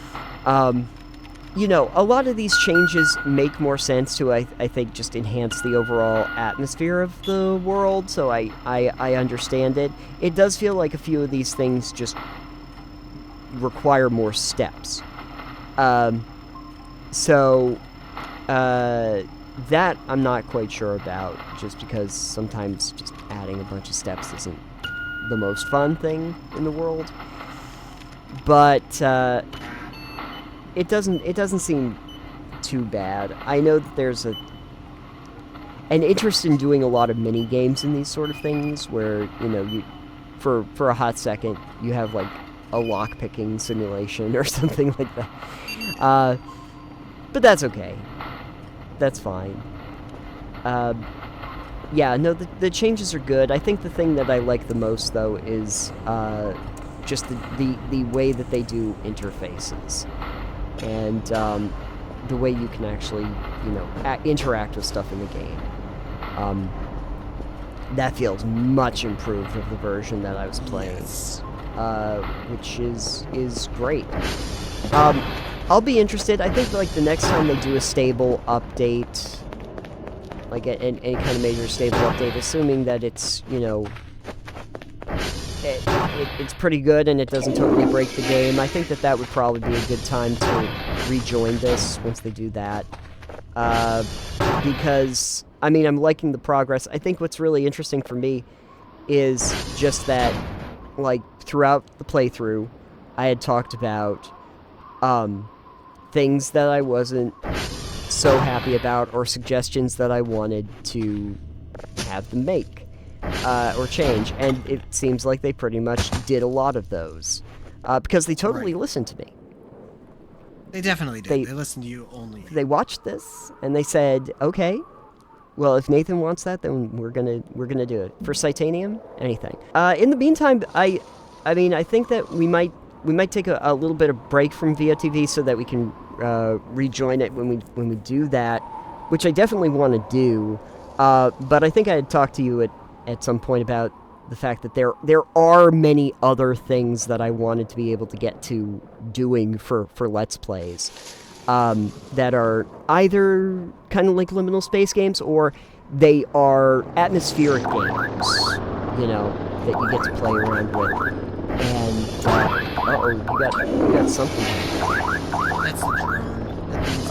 A lot of these changes make more sense to, I think, just enhance the overall atmosphere of the world, so I understand it. It does feel like a few of these things just require more steps. That I'm not quite sure about, just because sometimes just adding a bunch of steps isn't the most fun thing in the world. But, it doesn't seem too bad. I know that there's an interest in doing a lot of mini games in these sort of things, where you for a hot second you have like a lock picking simulation or something like that. But that's okay. That's fine. Yeah, no, the changes are good. I think the thing that I like the most though is just the way that they do interfaces. And the way you can actually, interact with stuff in the game. That feels much improved of the version that I was playing, which is great. I'll be interested. I think like the next time they do a stable update, like any kind of major stable update, assuming that it's it's pretty good and it doesn't totally break the game, I think that would probably be a good time to rejoin this once they do that. Because, I'm liking the progress. I think what's really interesting for me is just that, like, throughout the playthrough, I had talked about things that I wasn't so happy about, or suggestions that I wanted to have them make. Or change, and it seems like they pretty much did a lot of those, because they totally listened to me. They definitely did. They listened to you only. They watched this, and they said, okay, well, if Nathan wants that, then we're gonna do it. For Titanium, anything. In the meantime, I think that we might take a little bit of break from VOTV so that we can rejoin it when we do that, which I definitely want to do. But I think I had talked to you at some point about the fact that there are many other things that I wanted to be able to get to doing for Let's Plays that are either kind of like liminal space games or they are atmospheric games, you know, that you get to play around with. And, uh-oh, you got something. That's the drone. That means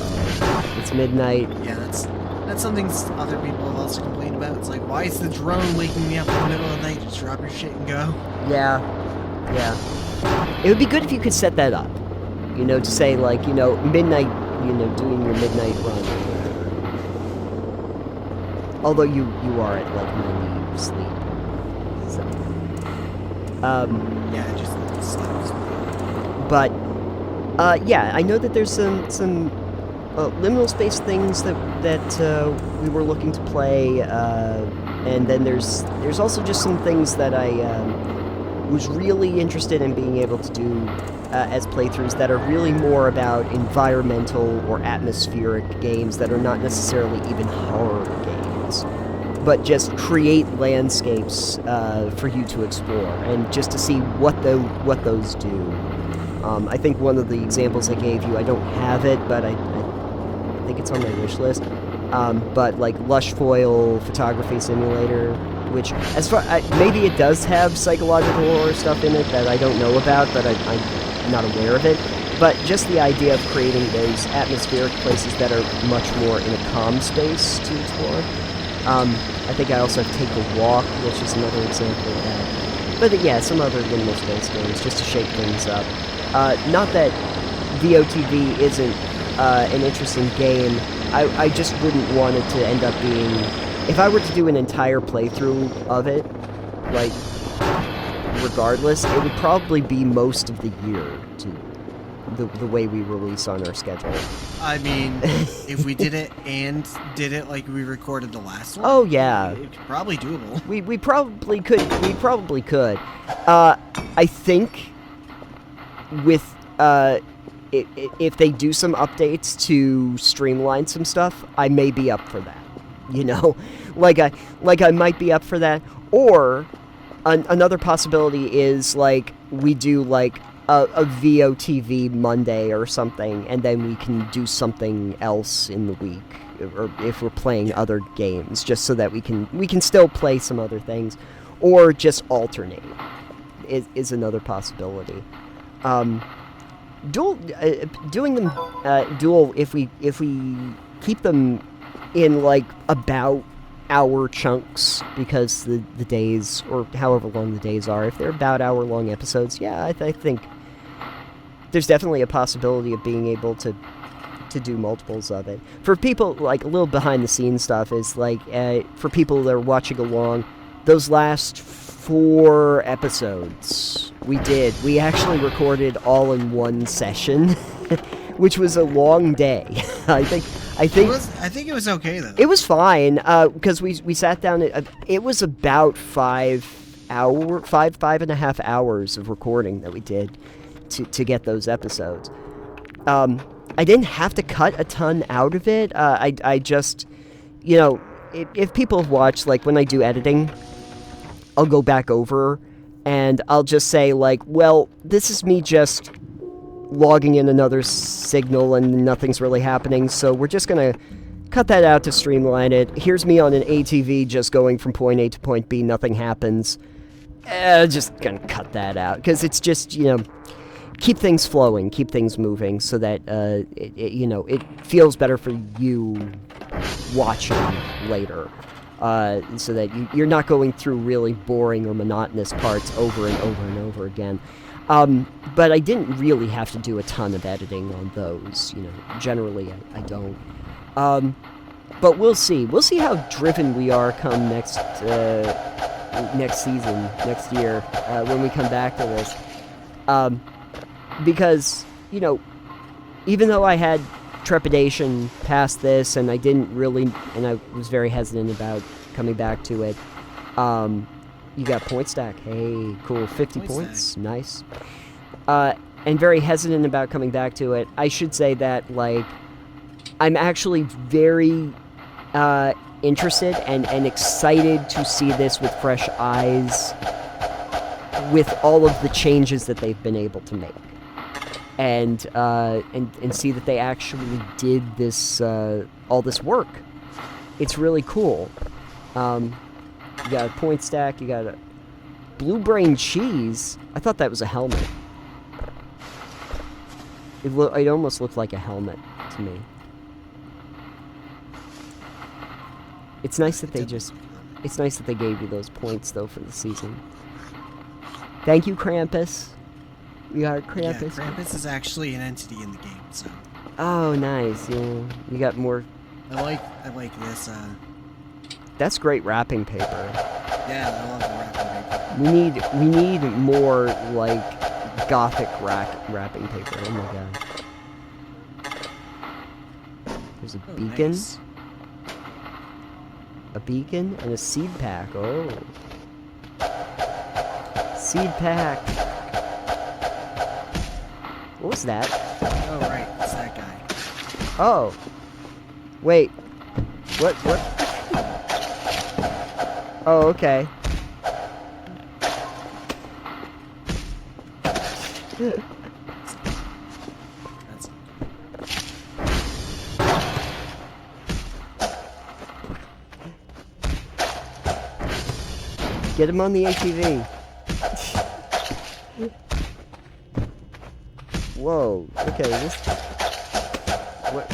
It's midnight. yeah, that's something other people have also complained about. It's like, why is the drone waking me up in the middle of the night? Just drop your shit and go. Yeah. It would be good if you could set that up. You know, to say, like, you know, midnight, you know, doing your midnight run. Although you are at, like, 90 sleep. So, Yeah, it just stops. but, yeah, I know that there's some liminal space things that we were looking to play, and then there's also just some things that I was really interested in being able to do as playthroughs that are really more about environmental or atmospheric games that are not necessarily even horror games, but just create landscapes for you to explore and just to see what those do. I think one of the examples I gave you, I don't have it, but I think it's on my wish list. But like Lush Foil Photography Simulator, which as far maybe it does have psychological horror stuff in it that I don't know about, but I'm not aware of it. But just the idea of creating those atmospheric places that are much more in a calm space to explore. I think I also have Take a Walk, which is another example of that. But yeah, some other liminal space games just to shake things up. Not that VOTV isn't an interesting game. I just wouldn't want it to end up being... If I were to do an entire playthrough of it, like, regardless, it would probably be most of the year, to the way we release on our schedule. I mean, if we did it and did it like we recorded the last one... Oh, yeah. It's probably doable. We probably could. We probably could. I think with... if they do some updates to streamline some stuff, I may be up for that. You know, like I might be up for that. Or another possibility is like we do like a VOTV Monday or something, and then we can do something else in the week, or if we're playing other games, just so that we can still play some other things, or just alternate is another possibility. Doing them dual if we keep them in like about hour chunks, because the days, or however long the days are, if they're about hour long episodes, yeah, I think there's definitely a possibility of being able to do multiples of it. For people, like, a little behind the scenes stuff is like, for people that are watching along, those last 4 episodes we actually recorded all in one session, which was a long day. I think it was okay though. It was fine, because we sat down. It was about 5.5 hours of recording that we did to get those episodes. I didn't have to cut a ton out of it. I just, you know, if people have watched, like, when I do editing, I'll go back over and I'll just say, like, well, this is me just logging in another signal and nothing's really happening, so we're just gonna cut that out to streamline it. Here's me on an ATV just going from point A to point B, nothing happens. Just gonna cut that out, because it's just, you know, keep things flowing, keep things moving, so that, you know, it feels better for you watching later. So that you're not going through really boring or monotonous parts over and over and over again. But I didn't really have to do a ton of editing on those, you know. Generally, I don't. But we'll see. We'll see how driven we are come next season, next year, when we come back to this. Because, you know, even though I had trepidation past this, and I was very hesitant about coming back to it, you got point stack. Hey, cool, 50 points, nice. And very hesitant about coming back to it. I should say that, like, I'm actually very interested and excited to see this with fresh eyes, with all of the changes that they've been able to make, and see that they actually did this all this work. It's really cool. You got a point stack. You got a blue brain cheese. I thought that was a helmet. It almost looked like a helmet to me. It's nice that it's nice that they gave you those points though for the season. Thank you, Krampus. We got Krampus. Yeah, Krampus is actually an entity in the game, so. Oh, nice. Yeah, you got more. I like this. That's great wrapping paper. Yeah, I love the wrapping paper. We need more like gothic wrapping paper. Oh my god. There's a beacon. Nice. A beacon and a seed pack. Oh. Seed pack. What was that? Oh, right. It's that guy. Oh. Wait. What? Oh, okay. That's Get him on the ATV. Whoa. Okay, this... What?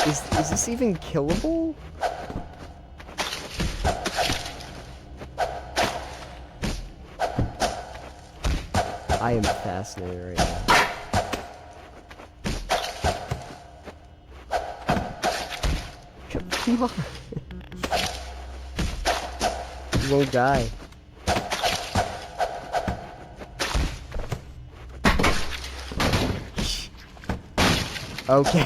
Is this even killable? I am fascinated right now. Come on. You won't die. Okay.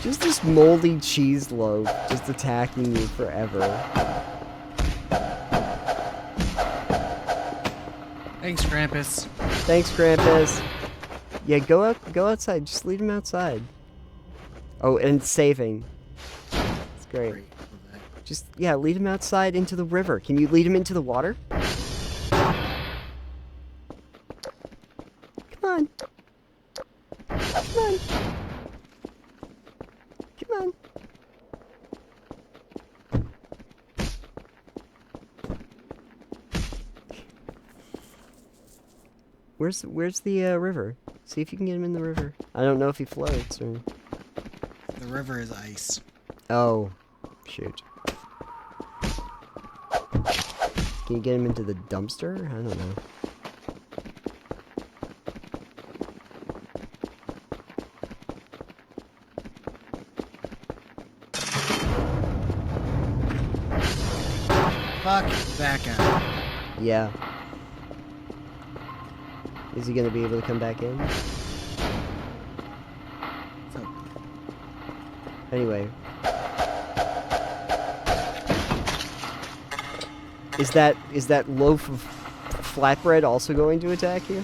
Just this moldy cheese loaf just attacking you forever. Thanks, Krampus. Thanks, Krampus. Yeah, go outside. Just leave him outside. Oh, and saving. It's great. Just, yeah, lead him outside into the river. Can you lead him into the water? Come on. Come on. Come on. Where's the river? See if you can get him in the river. I don't know if he floats or... The river is ice. Oh, shoot. Can you get him into the dumpster? I don't know. Fuck that guy. Yeah. Is he gonna be able to come back in? So, Anyway. Is that loaf of flatbread also going to attack you?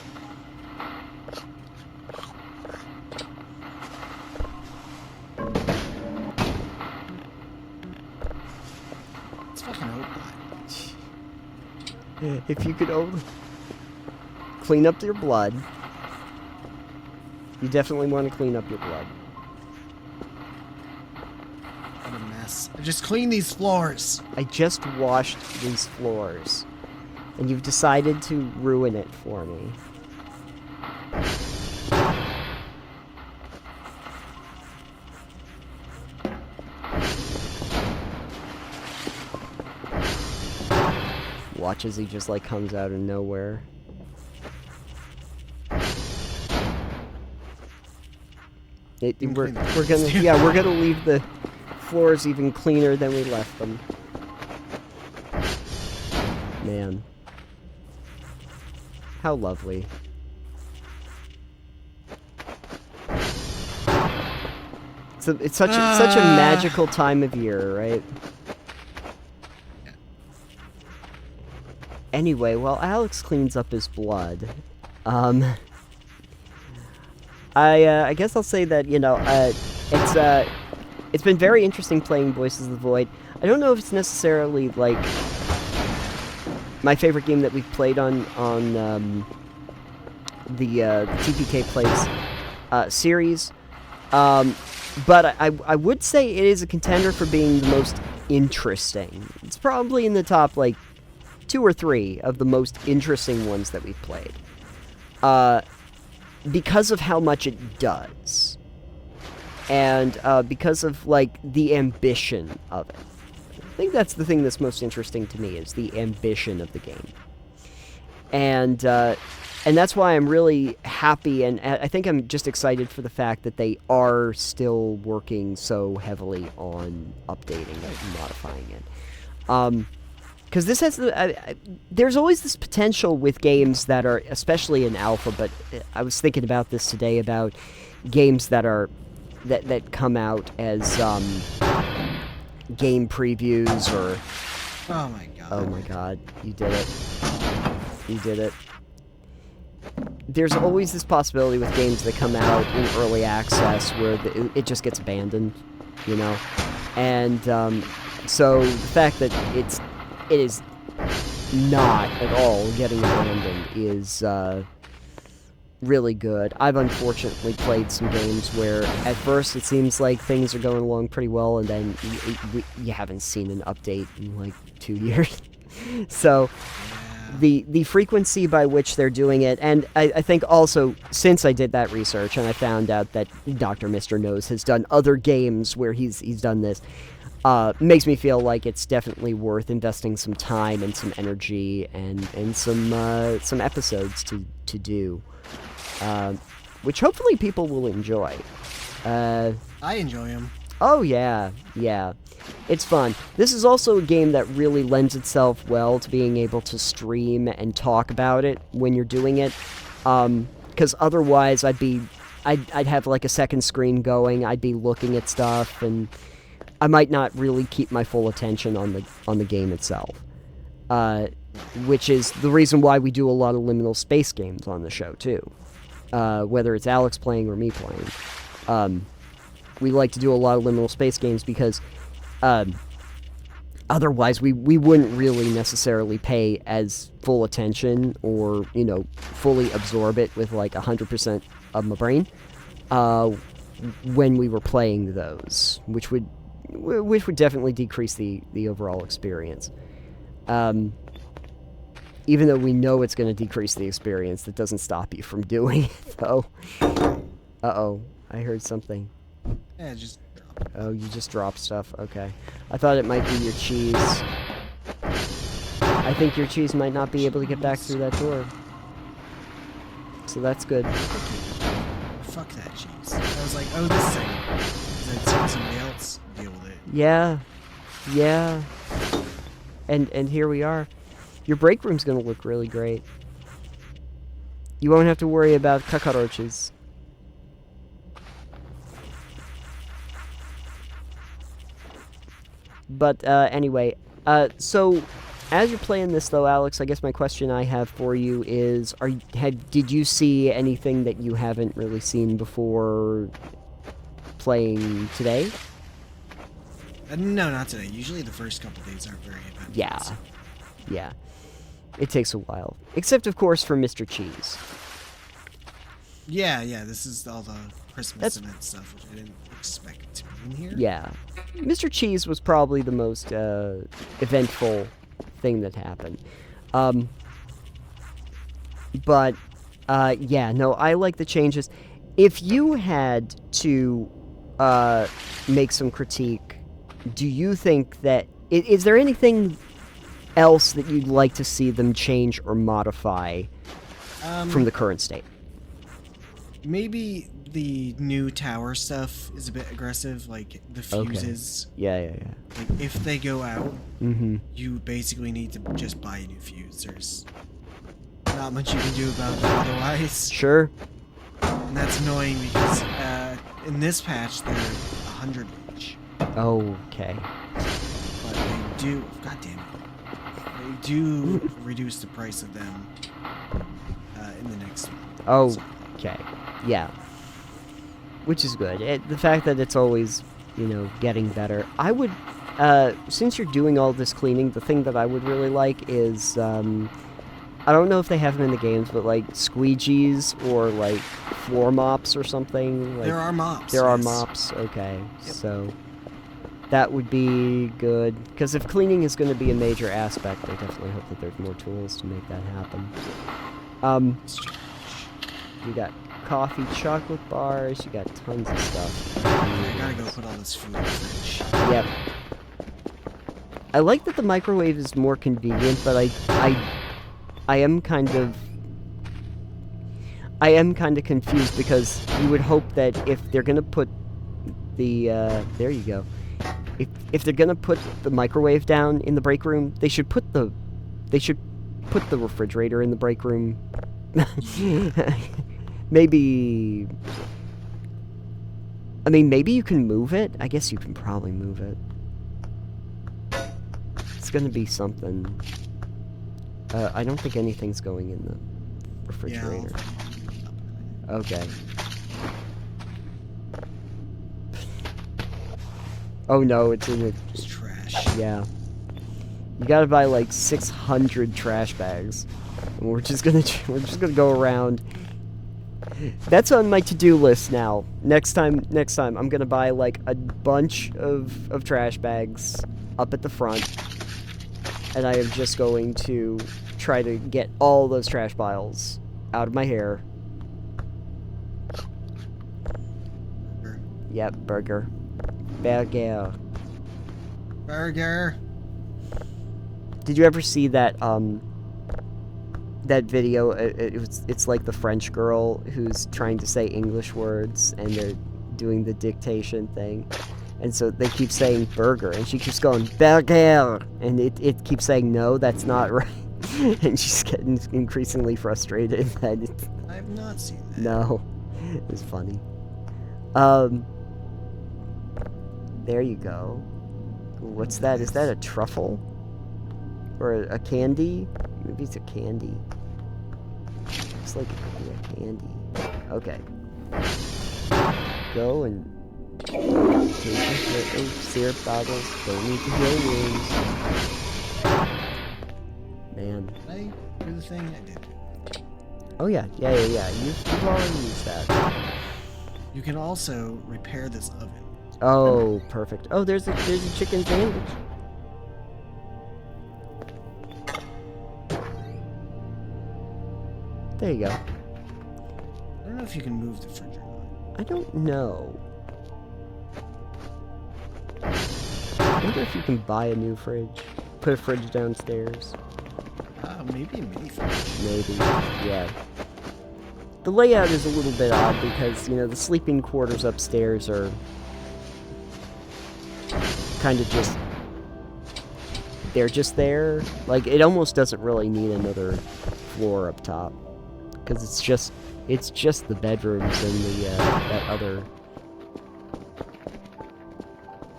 it's fucking open. If you could only clean up your blood. You definitely want to clean up your blood. What a mess. Just clean these floors. I just washed these floors, and you've decided to ruin it for me. Watch as he just like comes out of nowhere. We're gonna leave the floors even cleaner than we left them. Man, how lovely. It's such a magical time of year, right? Anyway, while Alex cleans up his blood, I guess I'll say that, you know, it's been very interesting playing Voices of the Void. I don't know if it's necessarily, like, my favorite game that we've played on the TPK Plays series, but I would say it is a contender for being the most interesting. It's probably in the top, like, 2 or 3 of the most interesting ones that we've played. Because of how much it does. And because of, like, the ambition of it. I think that's the thing that's most interesting to me, is the ambition of the game. And that's why I'm really happy, and I think I'm just excited for the fact that they are still working so heavily on updating it and modifying it. Because this has there's always this potential with games that are, especially in alpha, but I was thinking about this today, about games that are, that come out as game previews, or... Oh my god. Oh my god, you did it. You did it. There's always this possibility with games that come out in early access where it just gets abandoned, you know? And so the fact that it is not at all getting abandoned is really good. I've unfortunately played some games where at first it seems like things are going along pretty well, and then you haven't seen an update in like 2 years. So the frequency by which they're doing it, and I think also, since I did that research and I found out that Dr. Mr. Nose has done other games where he's done this, makes me feel like it's definitely worth investing some time and some energy and some episodes to do, which hopefully people will enjoy. I enjoy them. Oh yeah, yeah. It's fun. This is also a game that really lends itself well to being able to stream and talk about it when you're doing it. Because otherwise I'd have like a second screen going, I'd be looking at stuff, and I might not really keep my full attention on the game itself. Which is the reason why we do a lot of liminal space games on the show too. Whether it's Alex playing or me playing. We like to do a lot of liminal space games because otherwise we wouldn't really necessarily pay as full attention, or, you know, fully absorb it with like 100% of my brain when we were playing those, which would definitely decrease the overall experience. Even though we know it's going to decrease the experience, that doesn't stop you from doing it, though. Uh-oh, I heard something. Yeah, just drop it. Oh, you just dropped stuff. Okay. I thought it might be your cheese. I think your cheese might not be able to get back through that door. So that's good. Fuck that cheese. I was like, oh, this thing. Then somebody else deal with it. Yeah. Yeah. And here we are. Your break room's gonna look really great. You won't have to worry about cockroaches. But anyway, so as you're playing this though, Alex, I guess my question I have for you is, did you see anything that you haven't really seen before playing today? No, not today. Usually the first couple days aren't very eventful. Yeah. Yeah. It takes a while. Except, of course, for Mr. Cheese. Yeah, this is all the Christmas event stuff, which I didn't expect to be in here. Yeah. Mr. Cheese was probably the most eventful thing that happened. But, yeah, no, I like the changes. If you had to make some critique, do you think that... Is there anything else that you'd like to see them change or modify from the current state? Maybe the new tower stuff is a bit aggressive, like the fuses. Okay. Yeah. Like, if they go out, you basically need to just buy a new fuse. There's not much you can do about that otherwise. Sure. And that's annoying because in this patch, they're 100 each. Okay. But they do... God damn it. They do reduce the price of them in the next one. Oh, So, okay. Yeah. Which is good. The fact that it's always, getting better. I would, since you're doing all this cleaning, the thing that I would really like is, I don't know if they have them in the games, but like squeegees or like floor mops or something. Like, there are mops. There are yes. mops, okay. Yep. So that would be good. Because if cleaning is going to be a major aspect, I definitely hope that there's more tools to make that happen. You got coffee, chocolate bars, you got tons of stuff. I gotta go put all this food in the fridge. Yep. I like that the microwave is more convenient, but I am kind of confused because you would hope that if they're gonna put the there you go. If they're gonna put the microwave down in the break room, they should put the refrigerator in the break room. Maybe you can move it. I guess you can probably move it. It's gonna be something. I don't think anything's going in the refrigerator. Yeah, okay. Oh no, it's in it. It's trash. Yeah. You gotta buy like 600 trash bags. And we're just gonna go around. That's on my to-do list now. Next time, I'm gonna buy like a bunch of trash bags up at the front. And I am just going to try to get all those trash piles out of my hair. Burger. Yep, burger. Burger. Burger. Did you ever see that that video? It's like the French girl who's trying to say English words and they're doing the dictation thing. And so they keep saying burger, and she keeps going, burger! And it keeps saying, no, that's not right. And she's getting increasingly frustrated that it's... I have not seen that. No. It's funny. There you go. What's that? Is that a truffle? Or a candy? Maybe it's a candy. Looks like it could be a candy. Okay. Go and... take your syrup bottles. Don't need to heal wounds. Man. Did I do the thing? I did. Oh yeah. You've already used that. You can also repair this oven. Oh, perfect. Oh, there's a chicken sandwich. There you go. I don't know if you can move the fridge or not. I don't know. I wonder if you can buy a new fridge. Put a fridge downstairs. Maybe a mini fridge. Maybe, yeah. The layout is a little bit odd because, the sleeping quarters upstairs are kind of just... they're just there. Like, it almost doesn't really need another floor up top. Because it's just the bedrooms and the, that other...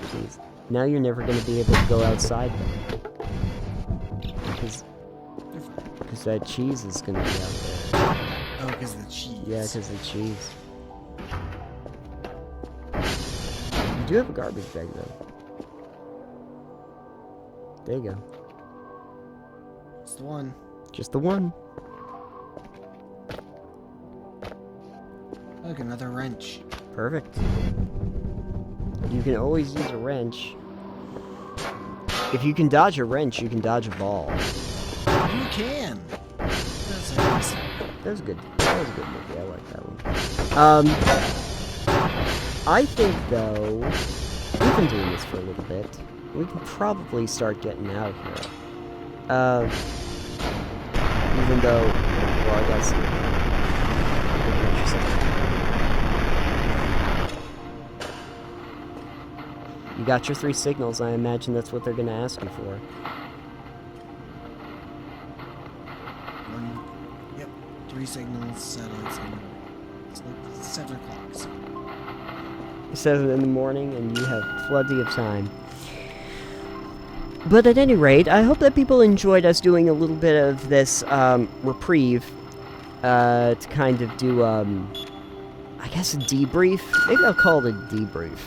Jeez. Now you're never going to be able to go outside then. Because that cheese is going to be out there. Oh, because of the cheese. Yeah, because of the cheese. You do have a garbage bag, though. There you go. It's the one. Just the one. Look, another wrench. Perfect. You can always use a wrench. If you can dodge a wrench, you can dodge a ball. You can! That's nice. That was good. That was a good movie. I like that one. I think, though, we've been doing this for a little bit. We can probably start getting out of here. Even though, well, I guess... You got your 3 signals. I imagine that's what they're going to ask you for. Yep. 3 signals, satellites, and it's like 7 o'clock. So. 7 in the morning, and you have plenty of time. But at any rate, I hope that people enjoyed us doing a little bit of this reprieve to kind of do, I guess a debrief? Maybe I'll call it a debrief.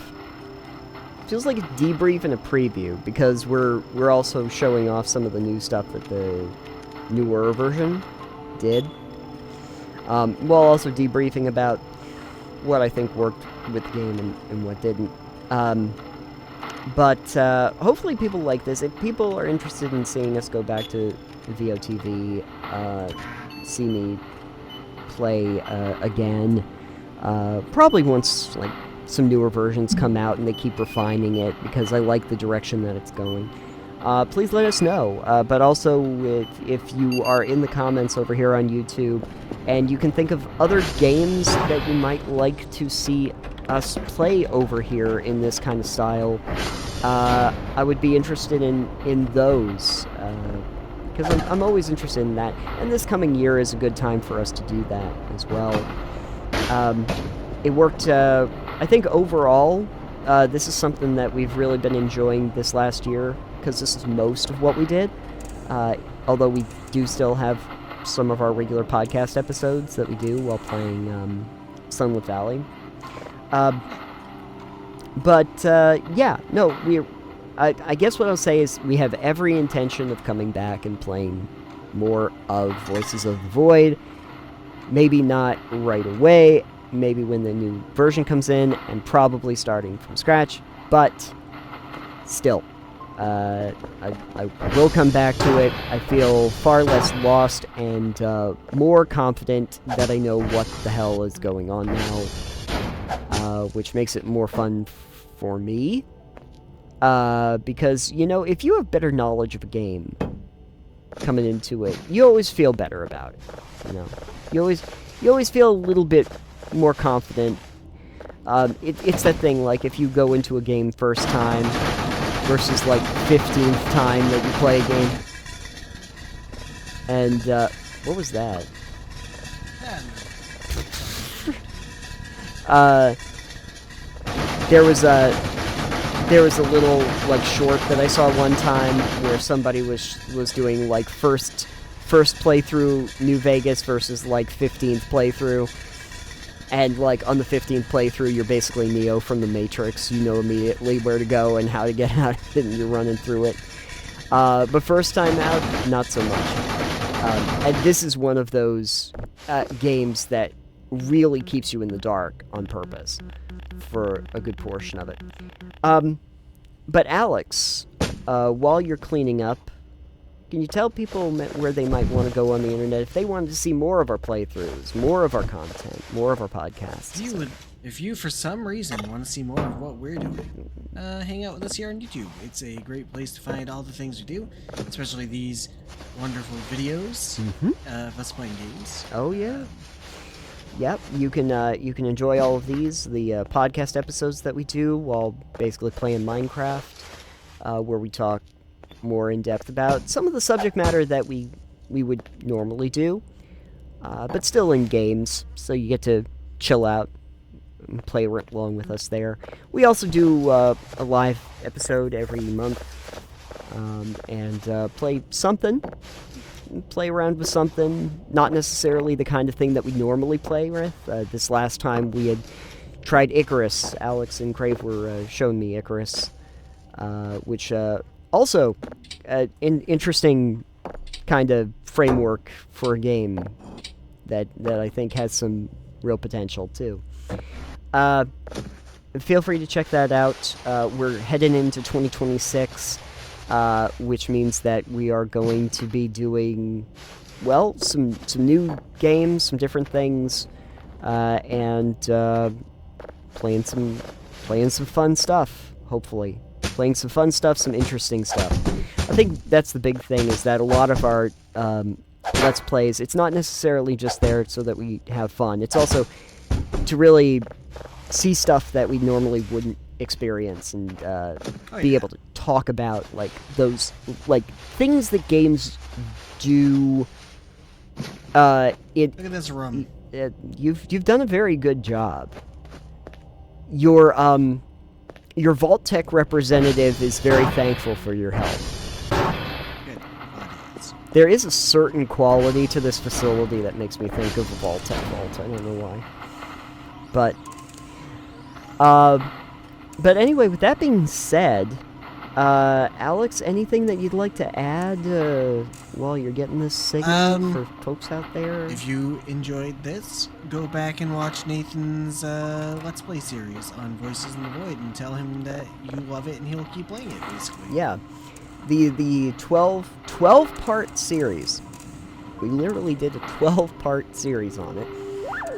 Feels like a debrief and a preview, because we're also showing off some of the new stuff that the newer version did. While also debriefing about what I think worked with the game and what didn't. But hopefully people like this. If people are interested in seeing us go back to VOTV, see me play again, probably once like some newer versions come out and they keep refining it, because I like the direction that it's going. Please let us know. But also, if you are in the comments over here on YouTube, and you can think of other games that you might like to see us play over here in this kind of style, I would be interested in those, because I'm always interested in that, and this coming year is a good time for us to do that as well. It worked, I think overall, this is something that we've really been enjoying this last year, because this is most of what we did, although we do still have some of our regular podcast episodes that we do while playing Sunlit Valley. Yeah, no, I guess what I'll say is we have every intention of coming back and playing more of Voices of the Void. Maybe not right away, maybe when the new version comes in, and probably starting from scratch, but still, I will come back to it. I feel far less lost and more confident that I know what the hell is going on now, which makes it more fun for me. Because, you know, if you have better knowledge of a game coming into it, you always feel better about it, you know? You always feel a little bit more confident. It's that thing, like, if you go into a game first time versus, like, 15th time that you play a game. And, what was that? There was a little, like, short that I saw one time where somebody was doing, like, first playthrough New Vegas versus, like, 15th playthrough. And, like, on the 15th playthrough, you're basically Neo from the Matrix. You know immediately where to go and how to get out of it, and you're running through it. But first time out, not so much. And this is one of those games that really keeps you in the dark on purpose for a good portion of it. But Alex, while you're cleaning up, can you tell people where they might want to go on the internet if they wanted to see more of our playthroughs, more of our content, more of our podcasts? If you, for some reason, want to see more of what we're doing, hang out with us here on YouTube. It's a great place to find all the things we do, especially these wonderful videos of us playing games. Oh, yeah. Yep, you can enjoy all of these, the podcast episodes that we do while basically playing Minecraft, where we talk more in depth about some of the subject matter that we would normally do, but still in games, so you get to chill out and play along with us there. We also do a live episode every month, and play around with something, not necessarily the kind of thing that we normally play with. This last time we had tried Icarus. Alex and Crave were showing me Icarus, which also an interesting kind of framework for a game that I think has some real potential too. Feel free to check that out. We're heading into 2026. Which means that we are going to be doing, well, some new games, some different things, and playing some fun stuff, hopefully. Playing some fun stuff, some interesting stuff. I think that's the big thing, is that a lot of our Let's Plays, it's not necessarily just there so that we have fun. It's also to really see stuff that we normally wouldn't experience and be able to talk about, like, those, like, things that games do. Look at this room. You've done a very good job. Your Vault Tech representative is very thankful for your help. There is a certain quality to this facility that makes me think of a Vault. I don't know why. But anyway, with that being said, Alex, anything that you'd like to add while you're getting this signal for folks out there? If you enjoyed this, go back and watch Nathan's Let's Play series on Voices in the Void and tell him that you love it and he'll keep playing it, basically. Yeah. The 12-part series. We literally did a 12-part series on it.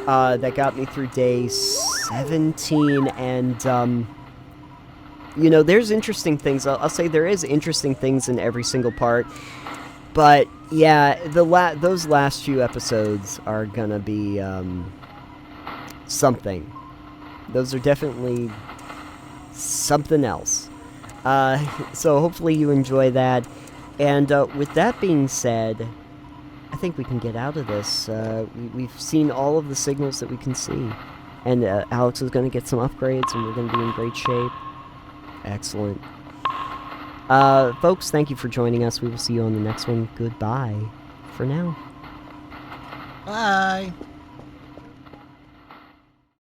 That got me through day 17, and, you know, there's interesting things. I'll say there is interesting things in every single part, but, yeah, those last few episodes are gonna be, something. Those are definitely something else. So hopefully you enjoy that, and, with that being said, I think we can get out of this. We've seen all of the signals that we can see. And Alex is going to get some upgrades, and we're going to be in great shape. Excellent. Folks, thank you for joining us. We will see you on the next one. Goodbye for now. Bye!